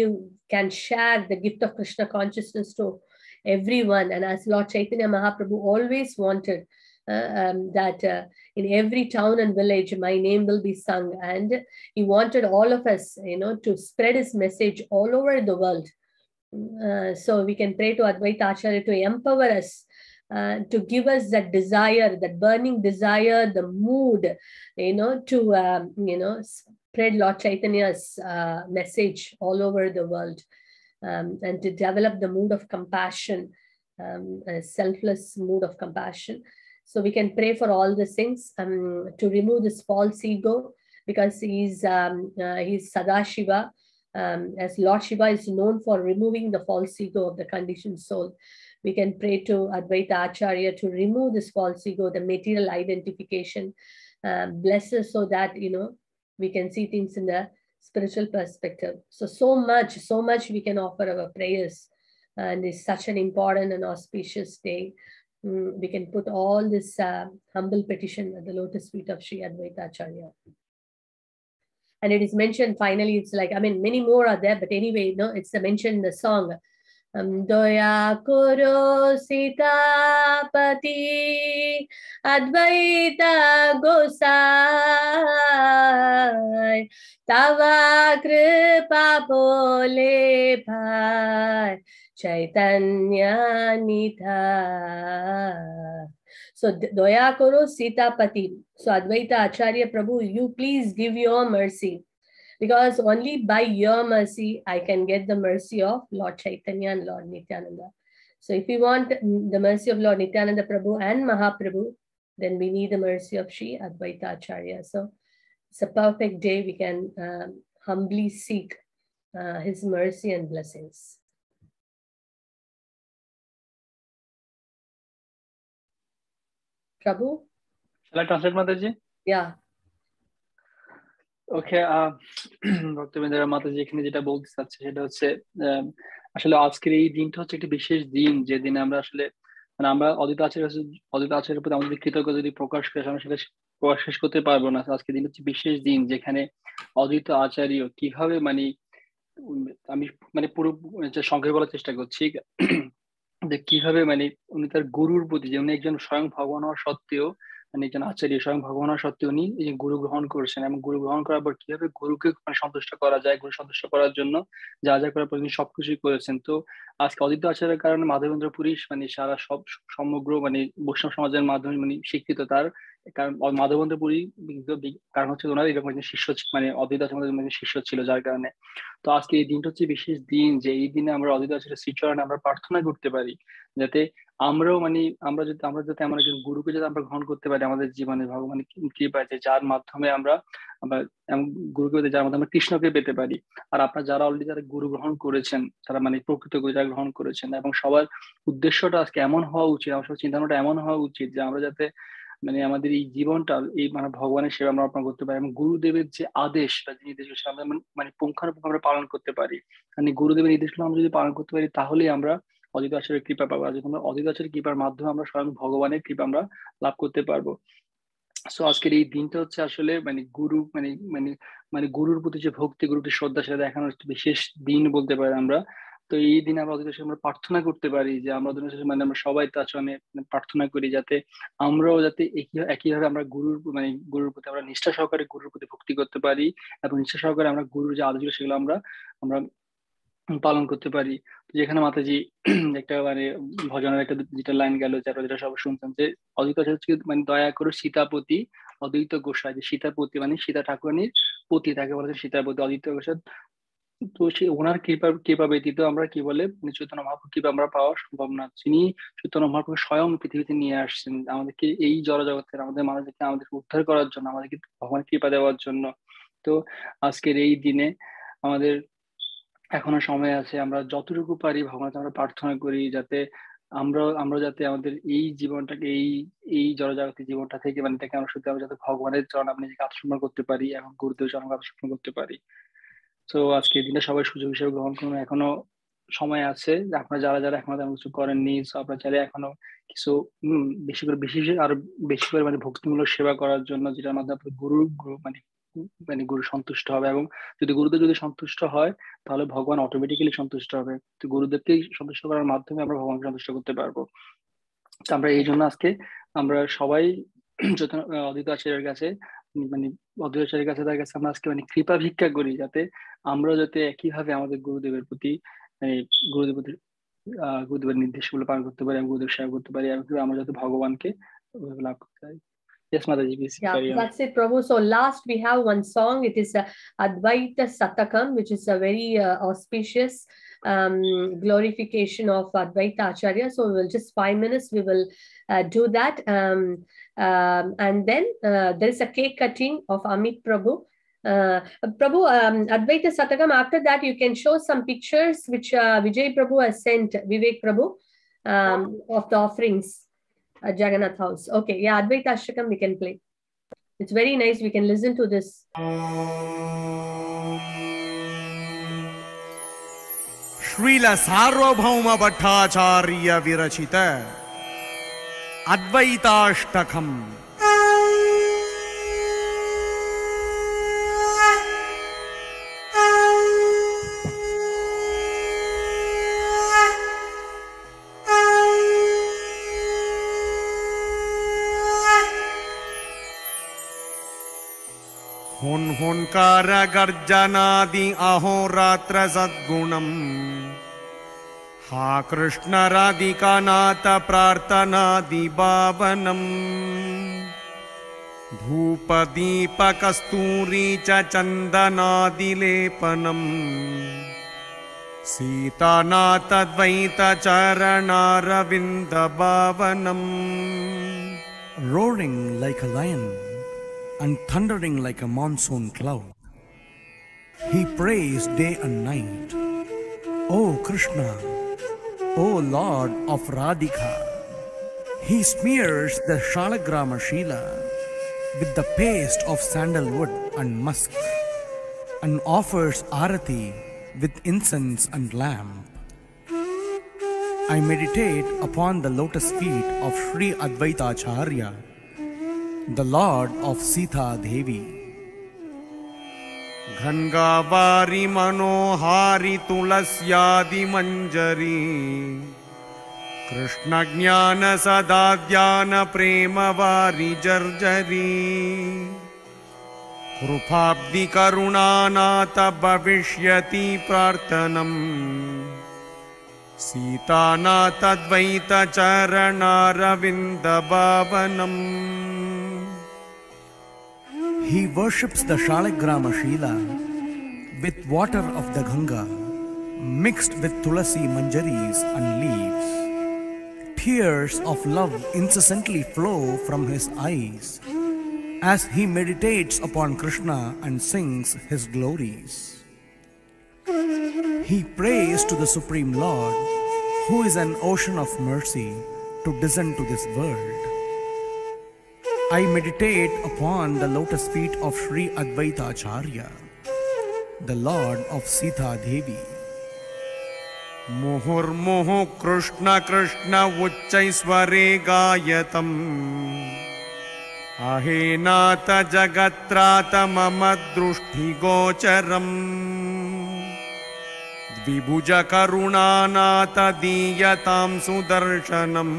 share the gift of Krishna consciousness to everyone, and as Lord Chaitanya Mahaprabhu always wanted, that in every town and village my name will be sung, and he wanted all of us, to spread his message all over the world. So we can pray to Advaita Acharya to empower us, to give us that desire, that burning desire, the mood, to spread Lord Chaitanya's message all over the world, and to develop the mood of compassion, a selfless mood of compassion. So we can pray for all these things, to remove this false ego, because he's Sadashiva, as Lord Shiva is known for removing the false ego of the conditioned soul. We can pray to Advaita Acharya to remove this false ego, the material identification, bless us so that, we can see things in the spiritual perspective. So much we can offer our prayers. And it's such an important and auspicious day. We can put all this humble petition at the lotus feet of Sri Advaita Acharya. And it is mentioned finally, it's like, many more are there, but anyway, it's mentioned in the song. Doya Koro Sitapati Advaita Gosai Tava Kripa Pole Bhai Chaitanya Nitha. So Doya Koro Sitapati. So Advaita Acharya Prabhu, you please give your mercy. Because only by your mercy, I can get the mercy of Lord Chaitanya and Lord Nityananda. So if we want the mercy of Lord Nityananda Prabhu and Mahaprabhu, then we need the mercy of Sri Advaita Acharya. So it's a perfect day. We can humbly seek his mercy and blessings. Prabhu? Shall I translate, Mataji? Yeah. ওকে, ভক্তবৃন্দরা, মাতাজি এখানে যেটা বলতে চাচ্ছে সেটা হচ্ছে আসলে আজকের এই দিনটা হচ্ছে একটি বিশেষ দিন, যে দিনে আমরা আসলে মানে আমরা অদ্বৈত আচার্যের প্রতি আমাদের কৃতজ্ঞতা যদি প্রকাশ করে আমরা সেটা প্রকাশ শেষ করতে পারবো না। আজকের দিন হচ্ছে বিশেষ দিন, যেখানে অদ্বৈত আচার্য কিভাবে মানে আমি মানে পুরো সংক্ষেপে বলার চেষ্টা করছি যে কিভাবে মানে উনি তার গুরুর প্রতি, যে উনি একজন স্বয়ং ভগবান হওয়া সত্ত্বেও, মানে একজন আচার্য স্বয়ং ভগবান হওয়া সত্ত্বেও উনি এই যে গুরু গ্রহণ করেছেন, এবং গুরু গ্রহণ করার পর কিভাবে গুরুকে মানে সন্তুষ্ট করা যায়, গুরু সন্তুষ্ট করার জন্য যা যা করার পর তিনি সবকিছুই করেছেন। তো আজকে অদ্বৈত আচার্যের কারণে মাধবেন্দ্র পুরী মানে সারা সমগ্র মানে বৈষ্ণব সমাজের মাধ্যমে মানে স্বীকৃত তার, কারণ মাধবেন্দ্র পুরী কারণ হচ্ছে ওনার এরকম একজন শিষ্য মানে অদ্বৈত আচার্যের মানে শিষ্য ছিল, যার কারণে। তো আজকে এই দিনটা হচ্ছে বিশেষ দিন, যে এই দিনে আমরা অদ্বৈত আচার্যের শ্রীচরণে আমরা প্রার্থনা করতে পারি যাতে আমরাও মানে আমরা যাতে আমার একজন গুরুকে যাতে আমরা গ্রহণ করতে পারি আমাদের জীবনে, ভগবানের কৃপায়, যার মাধ্যমে আমরা আমরা গুরুকে যার মাধ্যমে আমরা কৃষ্ণকে পেতে পারি। আর আপনারা যারা অলরেডি যারা গুরু গ্রহণ করেছেন, তারা মানে প্রকৃত গুরু যারা গ্রহণ করেছেন, এবং সবার উদ্দেশ্যটা আজকে এমন হওয়া উচিত, আমার সব চিন্তাভাবনাটা এমন হওয়া উচিত যে আমরা যাতে মানে আমাদের এই জীবনটা এই মানে ভগবানের সেবা আমরা অর্পণ করতে পারি, এবং গুরুদেবের যে আদেশ বা যে নির্দেশগুলো সেটা আমরা মানে পুঙ্খানুপুঙ্খ আমরা পালন করতে পারি। কারণ এই গুরুদেবের নির্দেশগুলো আমরা যদি পালন করতে পারি, তাহলেই আমরা অদ্বৈত আচার্যের কৃপা পাবো। আর যদি আমরা অদ্বৈত আচার্যের কৃপার মাধ্যমে আমরা স্বয়ং ভগবানের কৃপা আমরা লাভ করতে পারবো। সো আজকের এই দিনটা হচ্ছে আসলে মানে গুরু মানে মানে মানে গুরুর প্রতি যে ভক্তি, গুরুর প্রতি শ্রদ্ধা, সেটা দেখানোর একটা বিশেষ দিন বলতে পারি আমরা। তো এই দিনে আমরা অদ্বৈত আচার্যকে আমরা প্রার্থনা করতে পারি যে আমরা অদ্বৈত আচার্য মানে আমরা সবাই তার চরণে প্রার্থনা করি যাতে আমরাও যাতে একইভাবে আমরা গুরুর প্রতি আমরা নিষ্ঠা সহকারে গুরুর প্রতি ভক্তি করতে পারি, এবং নিষ্ঠা সহকারে আমরা গুরুর যে আদেশ সেগুলো আমরা আমরা পালন করতে পারি। যেখানে মাতাজি একটা মানে ভজনের একটা যেটা লাইন গেল, যেটা সবাই শুনছেন, যে অদ্বৈত আচার্য মানে দয়া করে সীতাপতি অদ্বৈত গোসাই, যে সীতাপতি মানে সীতা ঠাকুরানীর পতি, তাকে বলা যায় সীতাপতি অদ্বৈত গোসাই। তো সে ওনার কৃপা ব্যতীত আমরা কি বলে চৈতন্য মহাপ্রভু কৃপা আমরা পাওয়া সম্ভব না। তিনি চৈতন্য মহাপ্রভু স্বয়ং পৃথিবীতে নিয়ে আসছেন আমাদেরকে এই জড়জগতের আমাদের মানুষদেরকে আমাদেরকে উদ্ধার করার জন্য, আমাদেরকে ভগবানের কৃপা দেওয়ার জন্য। তো আজকের এই দিনে আমাদের এখনো সময় আছে, আমরা যতটুকু পারি ভগবানকে আমরা প্রার্থনা করি যাতে আমরা যাতে আমাদের এই জীবনটাকে এই জড়জাগতিক জীবনটা থেকে মানে থেকে আমরা সত্যি আমরা যাতে ভগবানের চরণ আপনি নিজেকে আত্মসমর্পণ করতে পারি, এবং গুরুদেব চরণ আত্মসমর্পণ করতে পারি। তো আজকে এই দিনটা সবাই সুযোগ হিসেবে গ্রহণ করুন, এখনো সময় আছে। আপনারা যারা যারা এখনো তেমন কিছু করেননি, আপনারা চাইলে এখনো কিছু আরো বেশি করে মানে ভক্তিমূলক সেবা করার জন্য, যেটার মাধ্যমে আপনার গুরু মানে গুরু সন্তুষ্ট হবে, এবং যদি গুরুদেব যদি সন্তুষ্ট হয় তাহলে ভগবান অটোমেটিক্যালি সন্তুষ্ট হবে। তো গুরুদেবকে সন্তুষ্ট করার মাধ্যমে আমরা ভগবানকে সন্তুষ্ট করতে পারবো। তো আমরা এই জন্য আজকে আমরা সবাই অদ্বৈত আচার্যের কাছে মানে অদ্বৈত আচার্যের কাছে তার কাছে আমরা আজকে মানে কৃপা ভিক্ষা করি, যাতে আমরা যাতে একইভাবে আমাদের গুরুদেবের প্রতি গুরুদেবের নির্দেশগুলো পালন করতে পারি, এবং গুরুদেব সেবা করতে পারি, এবং আমরা যাতে ভগবানকে লাভ করতে পারি। Yes, Mataji, please carry on. That's it, Prabhu. So last we have one song. It is Advaita Satakam, which is a very auspicious glorification of Advaita Acharya. So we'll just 5 minutes, we will do that. And then there is a cake cutting of Amit Prabhu. Prabhu, Advaita Satakam, after that you can show some pictures which Vijay Prabhu has sent, Vivek Prabhu, of the offerings. Jagannath house. Okay, yeah, Advaita Ashtakam we can play. It's very nice. We can listen to this. Srila Sarvabhauma Bhattacharya Virachita Advaita Ashtakam. हुंकार गर्जनादि अहोरात्र सद्गुणम् हा कृष्ण राधिकानाथ प्रार्थनादि भावनम् धूप दीप कस्तूरी च चन्दनादिलेपनम् सीतानाथ द्वैत चरणारविन्द भावनम्. Roaring like a lion and thundering like a monsoon cloud, he prays day and night, O Krishna, O Lord of Radhika. He smears the Shalagrama Shila with the paste of sandalwood and musk, and offers arati with incense and lamp. I meditate upon the lotus feet of Sri Advaita Acharya, the Lord of Sita Devi. Ghangavari manohari tulasyadi manjari, Krishna jnana sadadhyana premavari jarjari, Krupabdi karunanata bhavishyati prarthanam, Sita nata dvaita charanaravindha bhavanam. He worships the Shaligrama Shila with water of the Ganga, mixed with tulasi manjaris and leaves. Tears of love incessantly flow from his eyes as he meditates upon Krishna and sings his glories. He prays to the Supreme Lord, who is an ocean of mercy, to descend to this world. I meditate upon the lotus feet of Sri Advaita Acharya, the Lord of Sita Devi. Muhurmuhu Krishna Krishna Ucchaisware Gayatam, Ahenata Jagatrata Mama Drushti Gocharam, Dvibhuja Karunanata Diyatam Sudarshanam,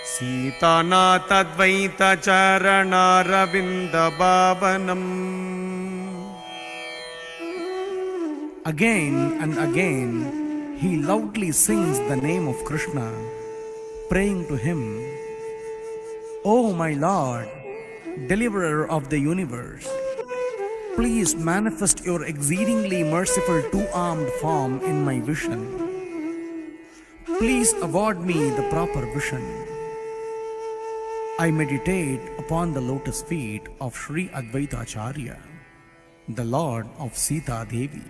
Sita nata dvaita charanaravindha bhavanam. Again and again, he loudly sings the name of Krishna, praying to him, "O my Lord, deliverer of the universe, please manifest your exceedingly merciful two-armed form in my vision. Please award me the proper vision." I meditate upon the lotus feet of Sri Advaita Acharya, the Lord of Sita Devi.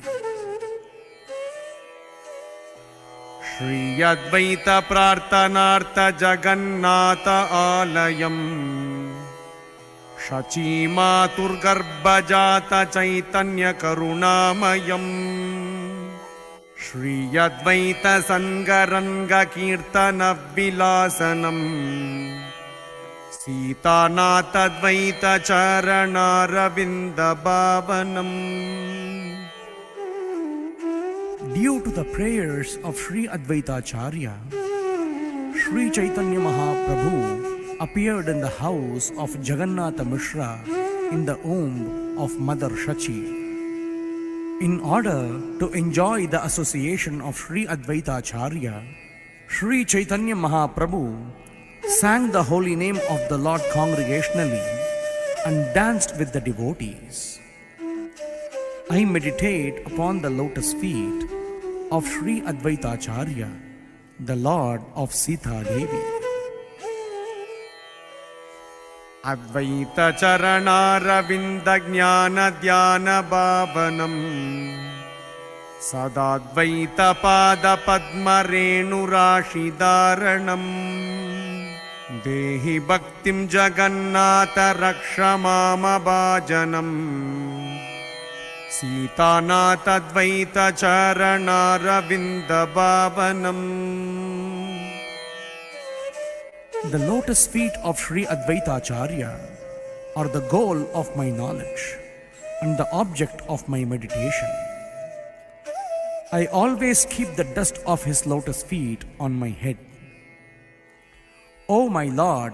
Sri Advaita Prarthanartha Jagannatha Alayam, Shachi Matur Garbhajata Chaitanya Karunamayam, Sri Advaita Sangaranga Kirtana Vilasanam, Sita nata dvaita charanaravindha bhavanam. Due to the prayers of Sri Advaita Acharya, Sri Chaitanya Mahaprabhu appeared in the house of Jagannatha Mishra in the womb of Mother Shachi. In order to enjoy the association of Sri Advaita Acharya, Sri Chaitanya Mahaprabhu sang the holy name of the Lord congregationally and danced with the devotees. I meditate upon the lotus feet of Sri Advaita Acharya, the Lord of Sita Devi. Advaita charanaravindha jnana dhyana bhavanam, Sadadvaita pada padma renu rashi dharanam, Dehi bhaktim jagannatha raksha mama bhajanam, Sita nata dvaita charanaravindha bhavanam. The lotus feet of Sri Advaita Acharya are the goal of my knowledge and the object of my meditation. I always keep the dust of his lotus feet on my head. O my Lord,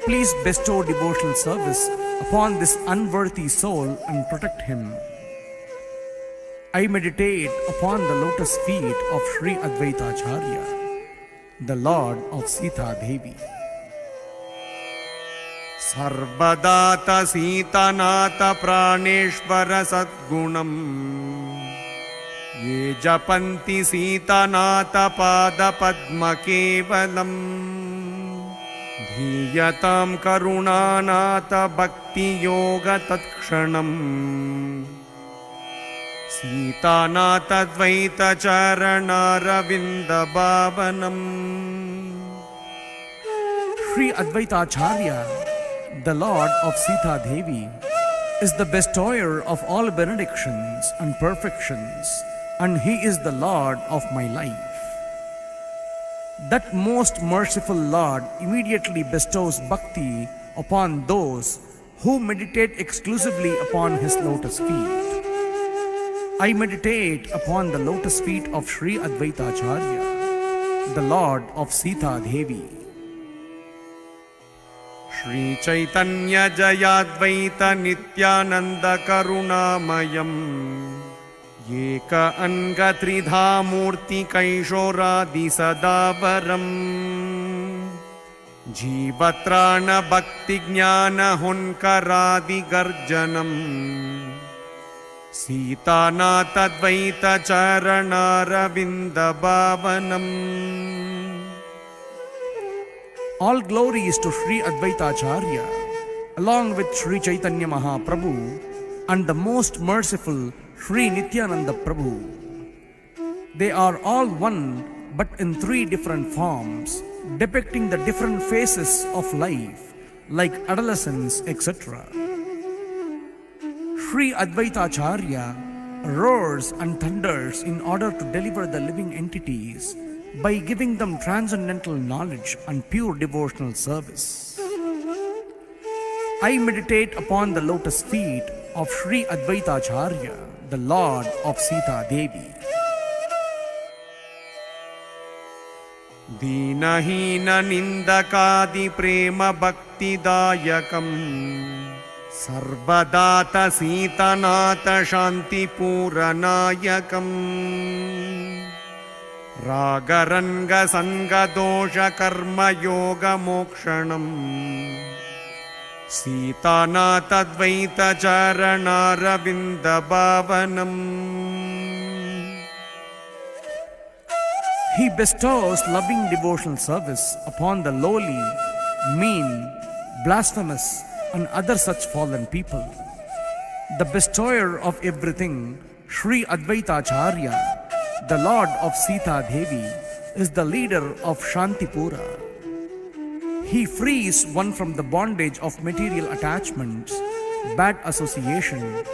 please bestow devotional service upon this unworthy soul and protect him. I meditate upon the lotus feet of Sri Advaita Acharya, the Lord of Sita Devi. Sarvadata Sita nata praneshvara sadgunam, Ye japanti Sita nata pada padma kevalam, Dhiyatam karunanata bhakti yoga tatshanam, Sita nata dvaita charanaravindha bhavanam. Sri Advaita Acharya the Lord of Sita Devi, is the bestower of all benedictions and perfections, and He is the Lord of my life. That most merciful Lord immediately bestows bhakti upon those who meditate exclusively upon His lotus feet. I meditate upon the lotus feet of Sri Advaita Acharya, the Lord of Sita Devi. Shri Chaitanya Jayadvaita Nityananda Karunamayam Yeka Anga Tridha Murti Kaishoradi Sadavaram Jivatrana Bhakti Jnana Hunkaradi Garjanam Sitanata Dvaita Charana Ravinda Bhavanam. All glories to Sri Advaita Acharya, along with Sri Chaitanya Mahaprabhu and the most merciful Sri Nityananda Prabhu. They are all one, but in three different forms, depicting the different phases of life, like adolescence, etc. Sri Advaita Acharya roars and thunders in order to deliver the living entities by giving them transcendental knowledge and pure devotional service. I meditate upon the lotus feet of Sri Advaita Acharya, the Lord of Sita Devi. Dinahina Nindakadi Prema Bhakti Dayakam Sarvadata Sitanata Shanti Puranayakam Ragaranga Sanga Dosha Karma Yoga Mokshanam Sitanata Dvaita Charana Ravinda Bhavanam. He bestows loving devotional service upon the lowly, mean, blasphemous, and other such fallen people. The bestower of everything, Sri Advaita Acharya, the Lord of Sita Devi, is the leader of Shantipura. He frees one from the bondage of material attachments, bad association,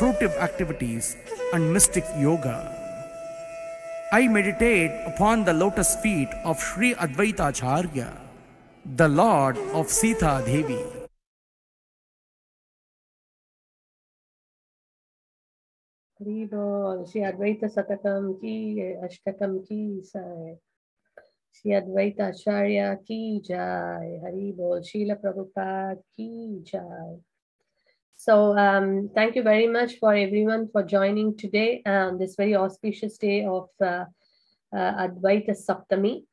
fruitive activities, and mystic yoga. I meditate upon the lotus feet of Sri Advaita Acharya, the Lord of Sita Devi. Haribol, Sri Advaita Satakam ki, Ashtakam ki sai. Sri Advaita Acharya ki jai. Haribol, Srila Prabhupada ki jai. So thank you very much for everyone for joining today on this very auspicious day of Advaita Saptami.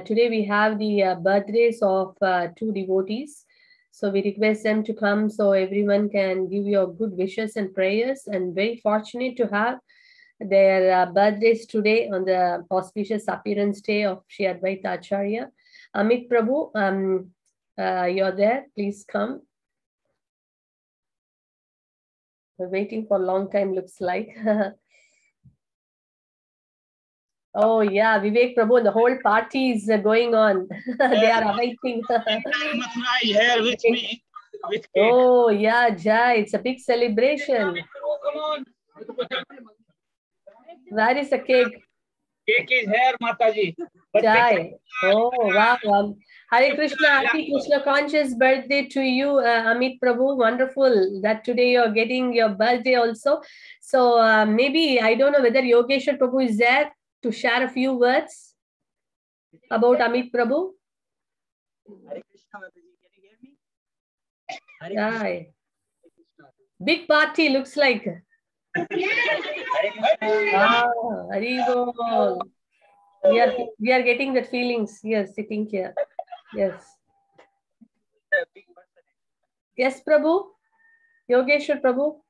Today we have the birthdays of two devotees. So we request them to come so everyone can give your good wishes and prayers, and very fortunate to have their birthdays today on the auspicious appearance day of Sri Advaita Acharya. Amit Prabhu, you're there, please come. We're waiting for a long time, looks like. Oh yeah, Vivek Prabhu, and the whole party is going on. They are awaiting. Here with me. With cake. Oh yeah, Jai, it's a big celebration. Come on. Where is the cake? Cake is here, Mataji. Jai. Oh wow. Hare Krishna, happy Krishna conscious birthday to you, Amit Prabhu. Wonderful that today you're getting your birthday also. So maybe, I don't know whether Yogeshwar Prabhu is there to share a few words about Amit Prabhu. Hare Krishna, Mataji. Can you hear me? Hare Jai. Big party looks like. Wow, Haribol. We are getting that feelings. Yes, sitting here. Yes. Yes, Prabhu. Yogeshwar Prabhu.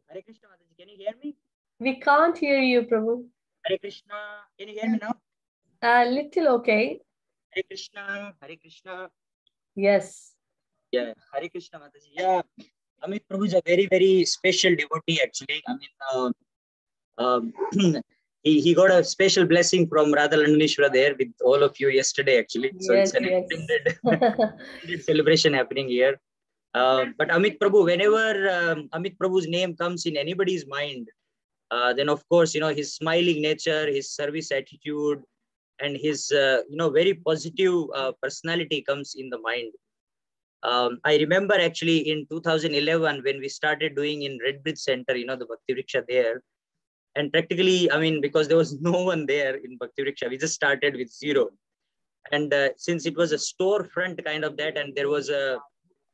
Hare Krishna, Mataji. Can you hear me? We can't hear you, Prabhu. Hare Krishna. Can you hear me now? A little okay. Hare Krishna. Hare Krishna. Yes. Yeah. Hare Krishna, Mataji. Yeah. Amit Prabhu is a very, very special devotee, actually. I mean, he got a special blessing from Radha Landanishwara there with all of you yesterday, actually. So Yes, it's an yes. extended celebration happening here. But Amit Prabhu, whenever Amit Prabhu's name comes in anybody's mind, then of course, his smiling nature, his service attitude, and his, very positive personality comes in the mind. I remember actually in 2011 when we started doing in Red Bridge Center, the Bhakti Vriksha there. And practically, I mean, because there was no one there in Bhakti Vriksha, we just started with 0. And since it was a storefront kind of that, and there was a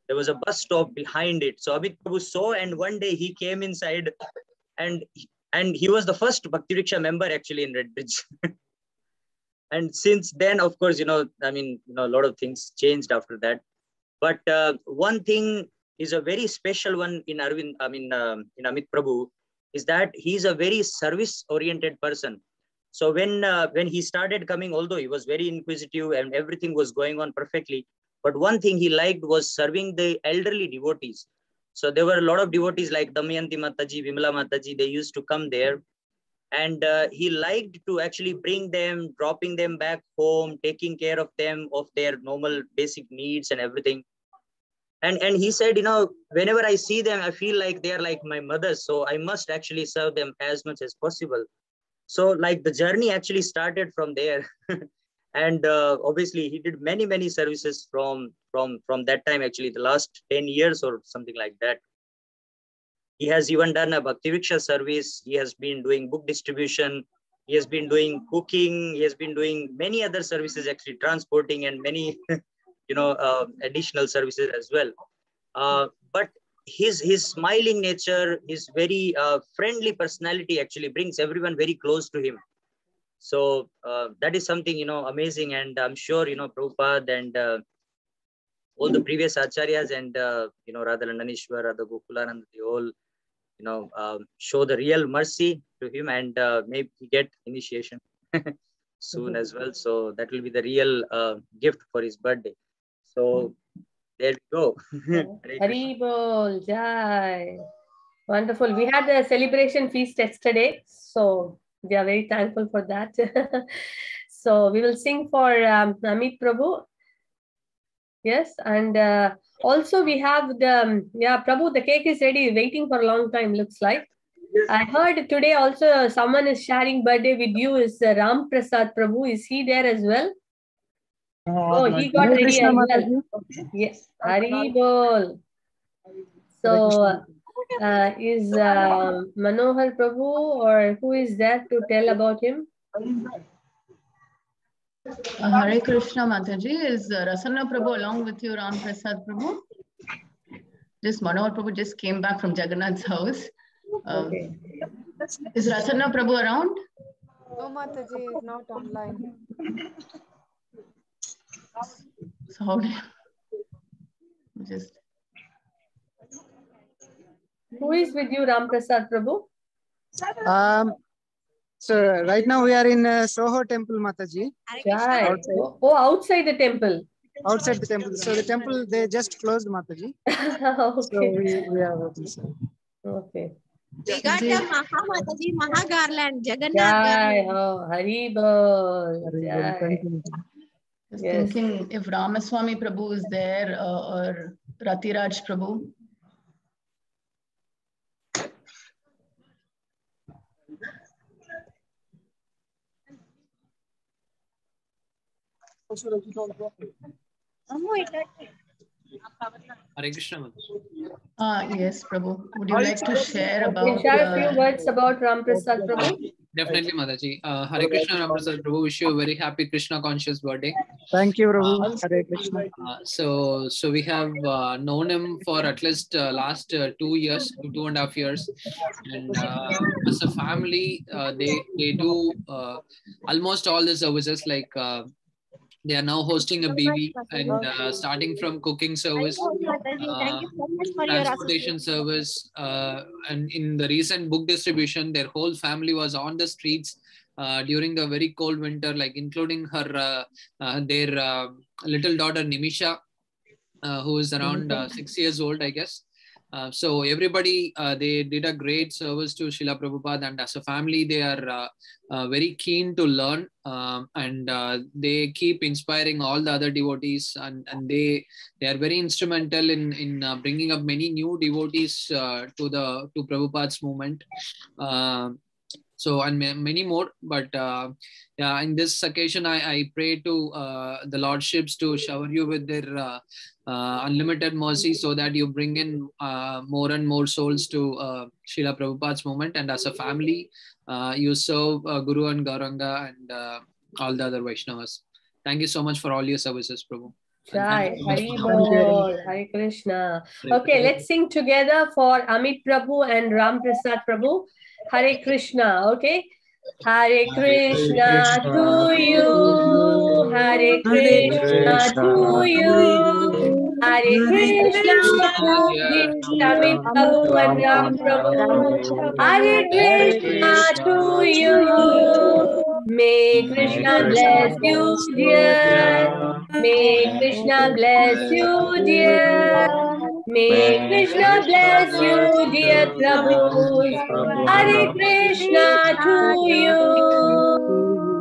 bus stop behind it. So Amit Prabhu saw, and one day he came inside, and he was the first Bhakti Vriksha member actually in Red Bridge. And since then, of course, a lot of things changed after that. But one thing is a very special one in in Amit Prabhu, is that he's a very service-oriented person. So when he started coming, although he was very inquisitive and everything was going on perfectly, but one thing he liked was serving the elderly devotees. So there were a lot of devotees like Damayanti Mataji, Vimala Mataji, they used to come there. And he liked to actually bring them, dropping them back home, taking care of them, of their normal basic needs and everything. And he said, whenever I see them, I feel like they're like my mothers. So I must actually serve them as much as possible. So like the journey actually started from there. And obviously he did many services from that time, actually the last 10 years or something like that. He has even done a Bhakti Vriksha service. He has been doing book distribution. He has been doing cooking. He has been doing many other services, actually transporting, and many, additional services as well. But his smiling nature, his very friendly personality actually brings everyone very close to him. So that is something, amazing. And I'm sure, Prabhupada and all the previous acharyas and, Radha Landanishwar, Radha Gokulanand, they all, show the real mercy to him, and maybe get initiation soon as well. So that will be the real gift for his birthday. So there we go. Hari Bol, Jai. Wonderful. We had the celebration feast yesterday, so we are very thankful for that. So we will sing for Amit Prabhu. Yes, and also we have the, Prabhu, the cake is ready, waiting for a long time, looks like. Yes. I heard today also someone is sharing birthday with you, is Ram Prasad Prabhu. Is he there as well? He got ready as well. Yes, Hari Bol. So is Manohar Prabhu, or who is there to tell about him? Hare Krishna Mataji. Is Rasanna Prabhu along with you, Ram Prasad Prabhu? Just Manohar Prabhu just came back from Jagannath's house. Is Rasanna Prabhu around? No, Mataji is not online. So how do you just... Who is with you, Ram Prasad Prabhu? So right now we are in Soho temple, Mataji. Outside. Outside the temple. Outside the temple. So the temple, they just closed, Mataji. Okay. So we are working. Okay. We got the Mataji, Maha Garland, Jagannath Garland. Oh, Hari Bol. Just thinking if Ramaswamy Prabhu is there or Ratiraj Prabhu. Hare Krishna. Yes, Prabhu. Would you like to share about... share a few words about Ram Prasad Prabhu? Definitely, Mataji. Hare Krishna, Ram Prasad Prabhu. Wish you a very happy Krishna conscious birthday. Thank you, Prabhu. Hare Krishna. So we have known him for at least last 2 years, 2.5 years, and as a family, they do almost all the services, like they are now hosting a BV and starting from cooking service, transportation service, and in the recent book distribution, their whole family was on the streets during the very cold winter, like including her their little daughter Nimisha, who is around 6 years old, I guess. So everybody, they did a great service to Srila Prabhupada, and as a family, they are very keen to learn, and they keep inspiring all the other devotees, and they are very instrumental in bringing up many new devotees to Prabhupada's movement. So and many more, but yeah, in this occasion, I pray to the lordships to shower you with their unlimited mercy, so that you bring in more and more souls to Srila Prabhupada's movement, and as a family, you serve Guru and Gauranga and all the other Vaishnavas. Thank you so much for all your services, Prabhu. Jai, Hari Bol, Hare Krishna. Okay, let's sing together for Amit Prabhu and Ram Prasad Prabhu. Hare Krishna, okay? Hare Krishna to you, Hare Krishna to you, Hare Krishna, Amit Prabhu and Ram Prabhu, Hare Krishna to you. May Krishna bless you, dear. May Krishna bless you, dear. May Krishna bless you, dear Prabhu. Hare Krishna to you.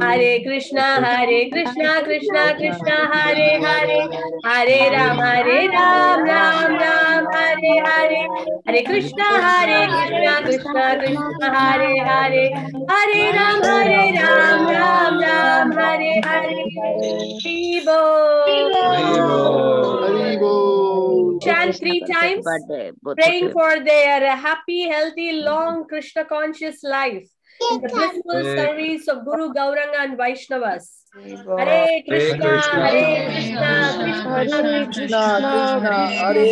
Hare Krishna, Krishna Krishna, Hare Hare, Hare Ram, Ram Ram, Hare Hare. Hare Krishna, Krishna Krishna, Hare Hare, Hare Ram, Ram Ram, Hare Hare. Chant 3 times, praying for their happy, healthy, long, Krishna conscious life in the blissful service of Guru Gauranga and Vaishnavas. Hare Krishna, Krishna Krishna, Hare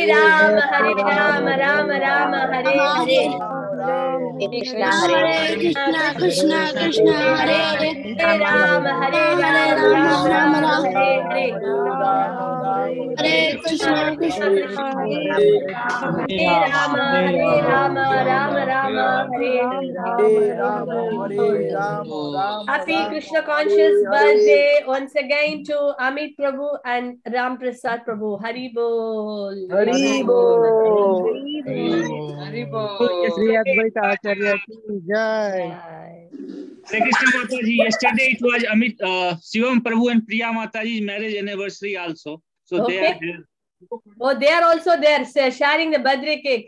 Rama, Rama Rama, Hare Hare. Hare Krishna, Krishna Krishna, Hare Rama, Rama Rama, Hare Hare. Hare Krishna, Krishna Krishna, Hare Rama, Rama Rama, Hare Hare. Happy Krishna conscious birthday once again to Amit Prabhu and Ram Prasad Prabhu. Hari Bol. Hari Bol. Hari Bol. Sri Advaita Acharya ki jai. Hare Krishna Mataji. Yesterday it was Amit, Shivam Prabhu and Priya Mataji's marriage anniversary also. So okay. They are there. Oh, they are also there sharing the birthday cake.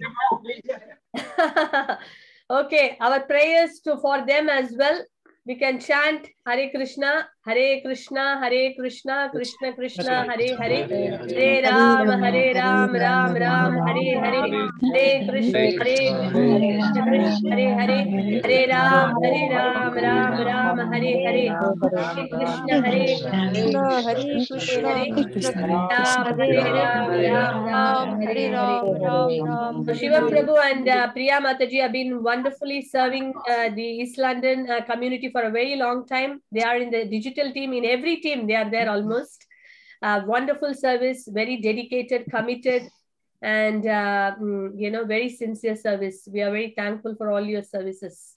Okay, our prayers for them as well. We can chant Hare Krishna, Krishna Krishna, Krishna, Hare Hare, Hare Ram, Ram Ram, Hare Hare, Hare Krishna, Krishna, Hare Hare, Hare Ram, Ram Ram, Hare Hare, Hare Krishna, Hare Krishna, Ram, Hare Ram. So Shivam Prabhu and Priya Mataji have been wonderfully serving the East London community for a very long time. They are in the digital team. In every team, they are there almost. Wonderful service, very dedicated, committed, and very sincere service. We are very thankful for all your services.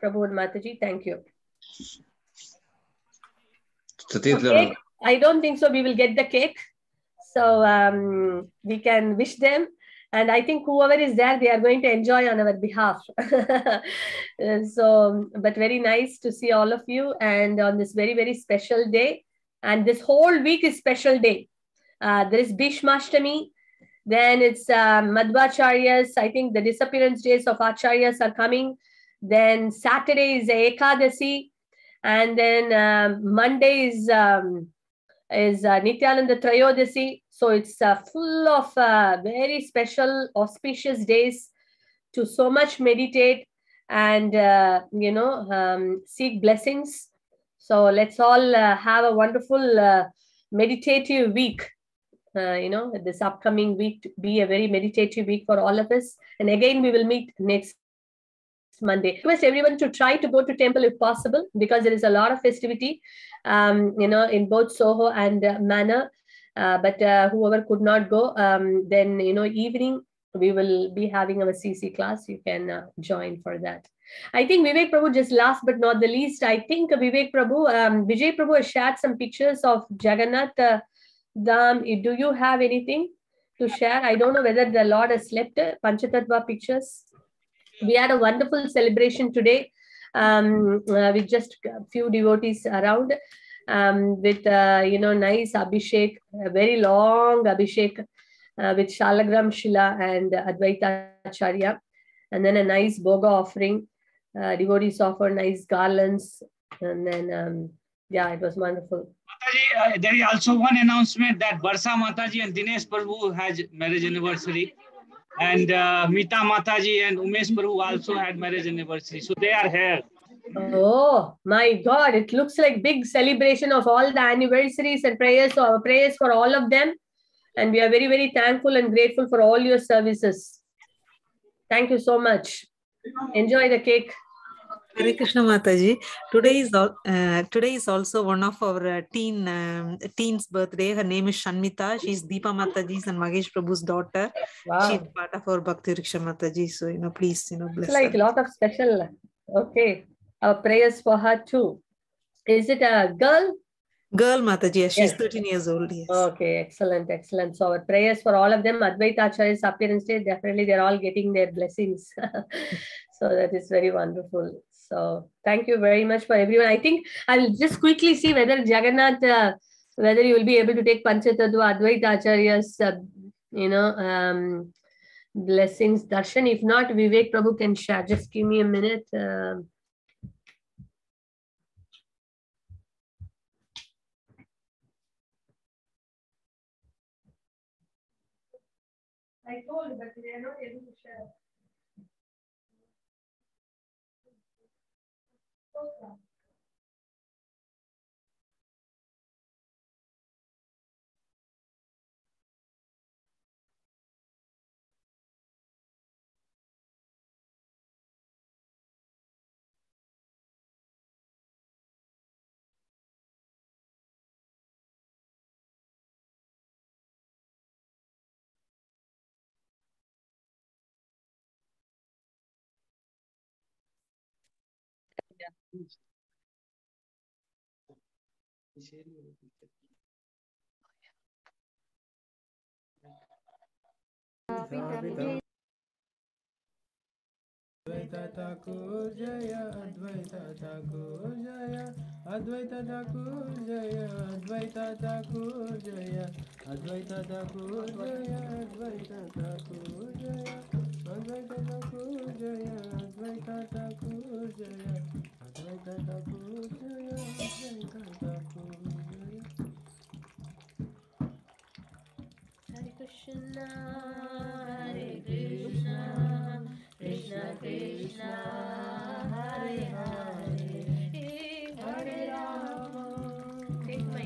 Prabhu and Mataji, thank you. Okay. I don't think so. We will get the cake. So we can wish them. And I think whoever is there, they are going to enjoy on our behalf. So, but very nice to see all of you. And on this very, very special day. And this whole week is special day. There is Bhishmashtami. Then it's Madhvacharyas. I think the disappearance days of Acharyas are coming. Then Saturday is Ekadasi. And then Monday is Nityananda Trayodasi. So it's full of very special, auspicious days to so much meditate and, seek blessings. So let's all have a wonderful meditative week. This upcoming week be a very meditative week for all of us. And again, we will meet next Monday. I request everyone to try to go to temple if possible, because there is a lot of festivity, in both Soho and Manor. But whoever could not go, then, evening, we will be having our CC class. You can join for that. I think Vivek Prabhu, just last but not the least, I think Vivek Prabhu, Vijay Prabhu has shared some pictures of Jagannath Dham. Do you have anything? to share? I don't know whether the Lord has slept. Panchatattva pictures. We had a wonderful celebration today with just a few devotees around with, nice Abhishek, a very long Abhishek with Shalagram Shila and Advaita Acharya. And then a nice Boga offering. Devotees offer nice garlands. And then, it was wonderful. Mataji, there is also one announcement that Barsa Mataji and Dinesh Prabhu has marriage anniversary. And Mita Mataji and Umesh Prabhu also had marriage anniversary. So they are here. Oh my God, it looks like big celebration of all the anniversaries and prayers. So our prayers for all of them. And we are very, very thankful and grateful for all your services. Thank you so much. Enjoy the cake. Hare Krishna Mataji. Today is also one of our teen's birthday. Her name is Shanmita. She's Deepa Mataji's and Mahesh Prabhu's daughter. Wow. She's part of our Bhakti Riksha Mataji. So, please, bless It's like her. a lot of special. Okay. Our prayers for her too. Is it a girl? Girl Mataji. Yes, she's Yes. 13 years old. Yes. Okay. Excellent. Excellent. So our prayers for all of them. Advaita Acharya's appearance day. Definitely they're all getting their blessings. So that is very wonderful. So thank you very much for everyone. I think I'll just quickly see whether Jagannath, whether you will be able to take Panchatattva Advaita Acharya's, blessings, darshan. If not, Vivek Prabhu can share. Just give me a minute. I told, but they are not able to share. Okay. Advaita Thakur Jaya, Advaita Thakur Jaya, Advaita Thakur Jaya, Advaita Thakur Jaya, Advaita Thakur Jaya, Advaita Thakur Jaya, Advaita Thakur Jaya, Advaita Thakur Jaya, Advaita Thakur Jaya, Advaita Thakur Jaya. Hare Krishna, Hare Krishna, Krishna Krishna, Hare Hare, Hare Rama. Take my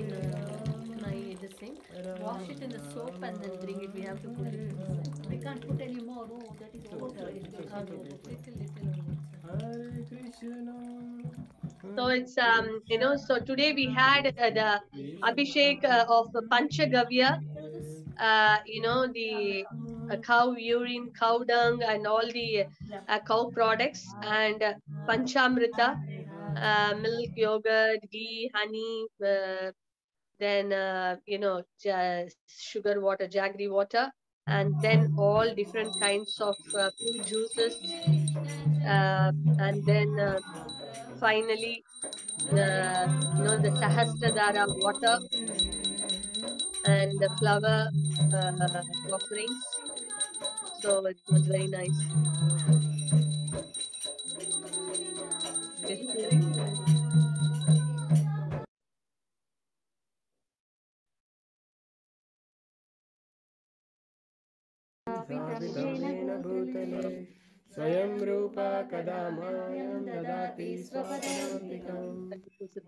this thing, wash it in the soap and then bring it. We have to put it inside. We can't put any more. Oh, that is okay. Hare Krishna. So it's so today we had the Abhishek of Panchagavya, the cow urine, cow dung, and all the cow products, and Panchamrita, milk, yogurt, ghee, honey, then sugar water, jaggery water, and then all different kinds of fruit juices, and then finally the Sahasradhara water and the flower offerings. So it was very nice. Swayam Rupa Kada Mayam Dadati Swapadavantikam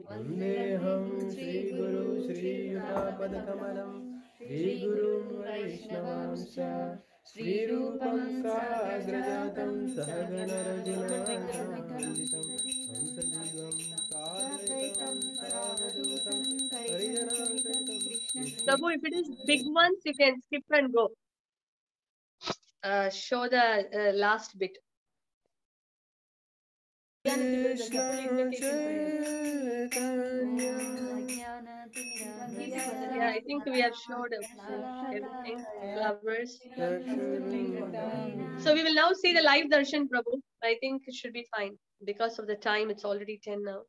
Vandeham Shri Guru Shri Yuta Kamalam Shri Guru Vaishnavamsha Shri Rupam Sagrajatam Sahagana Rajuna Prabhu, if it is big ones, you can skip and go. Show the last bit. Yeah, I think we have showed everything, flowers. So we will now see the live darshan, Prabhu. I think it should be fine because of the time. It's already 10 now.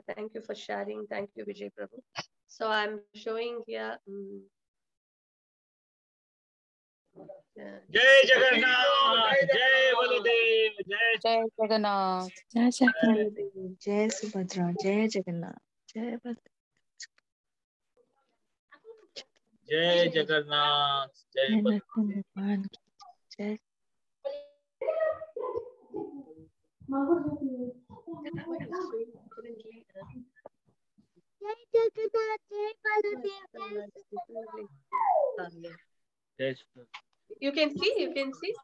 Thank you for sharing. Thank you, Vijay Prabhu. So I'm showing here. Jai Jagannath, Jai Baladev, Jai Jagannath, Jai Jagannath, Jai Subhadra, Jai Jagannath, Jai Baladev. Jai Jagannath, Jai Baladev. Jai You can see, you can see.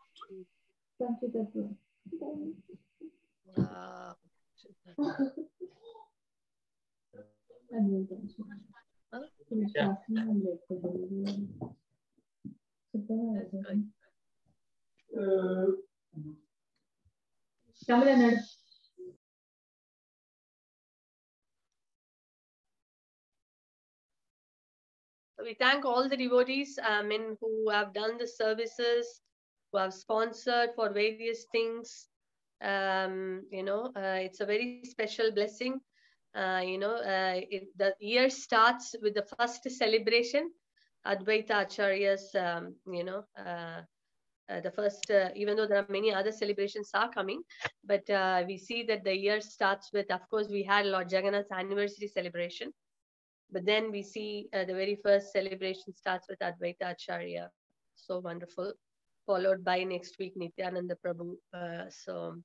We thank all the devotees who have done the services, who have sponsored for various things. It's a very special blessing. The year starts with the first celebration, Advaita Acharya's, the first, even though there are many other celebrations are coming, but we see that the year starts with, of course, we had Lord Jagannath's anniversary celebration. But then we see the very first celebration starts with Advaita Acharya. So wonderful. Followed by next week, Nityananda Prabhu. So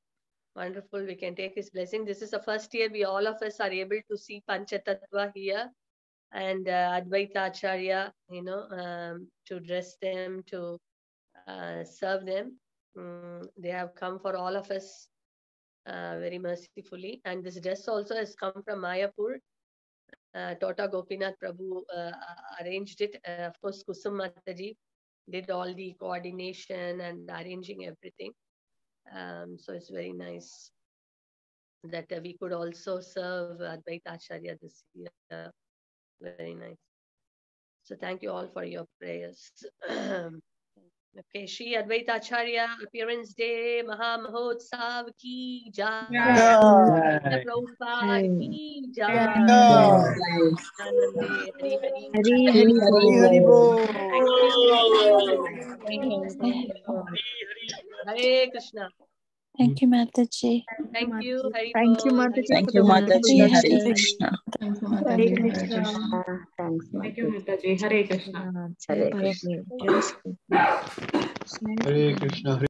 wonderful. We can take his blessing. This is the first year all of us are able to see Panchatattva here. And Advaita Acharya, to dress them, to serve them. They have come for all of us very mercifully. And this dress also has come from Mayapur. Tota Gopinath Prabhu arranged it. Of course, Kusum Mataji did all the coordination and arranging everything. So it's very nice that we could also serve Advaita Acharya this year. Very nice. So thank you all for your prayers. Okay, Sri Advaita Acharya Appearance Day Maha Mahotsav ki jai. Prabhupada ki jai. Hari Hari Bol. Hare Krishna. Thank you, Mataji. Thank you, Hari Thank you, Bol. Mataji. Thank you, Mataji. Hare Krishna. Krishna. Hare Krishna. Thanks, Thank you, Mataji. Hare Krishna. Hare Krishna. Hare Krishna.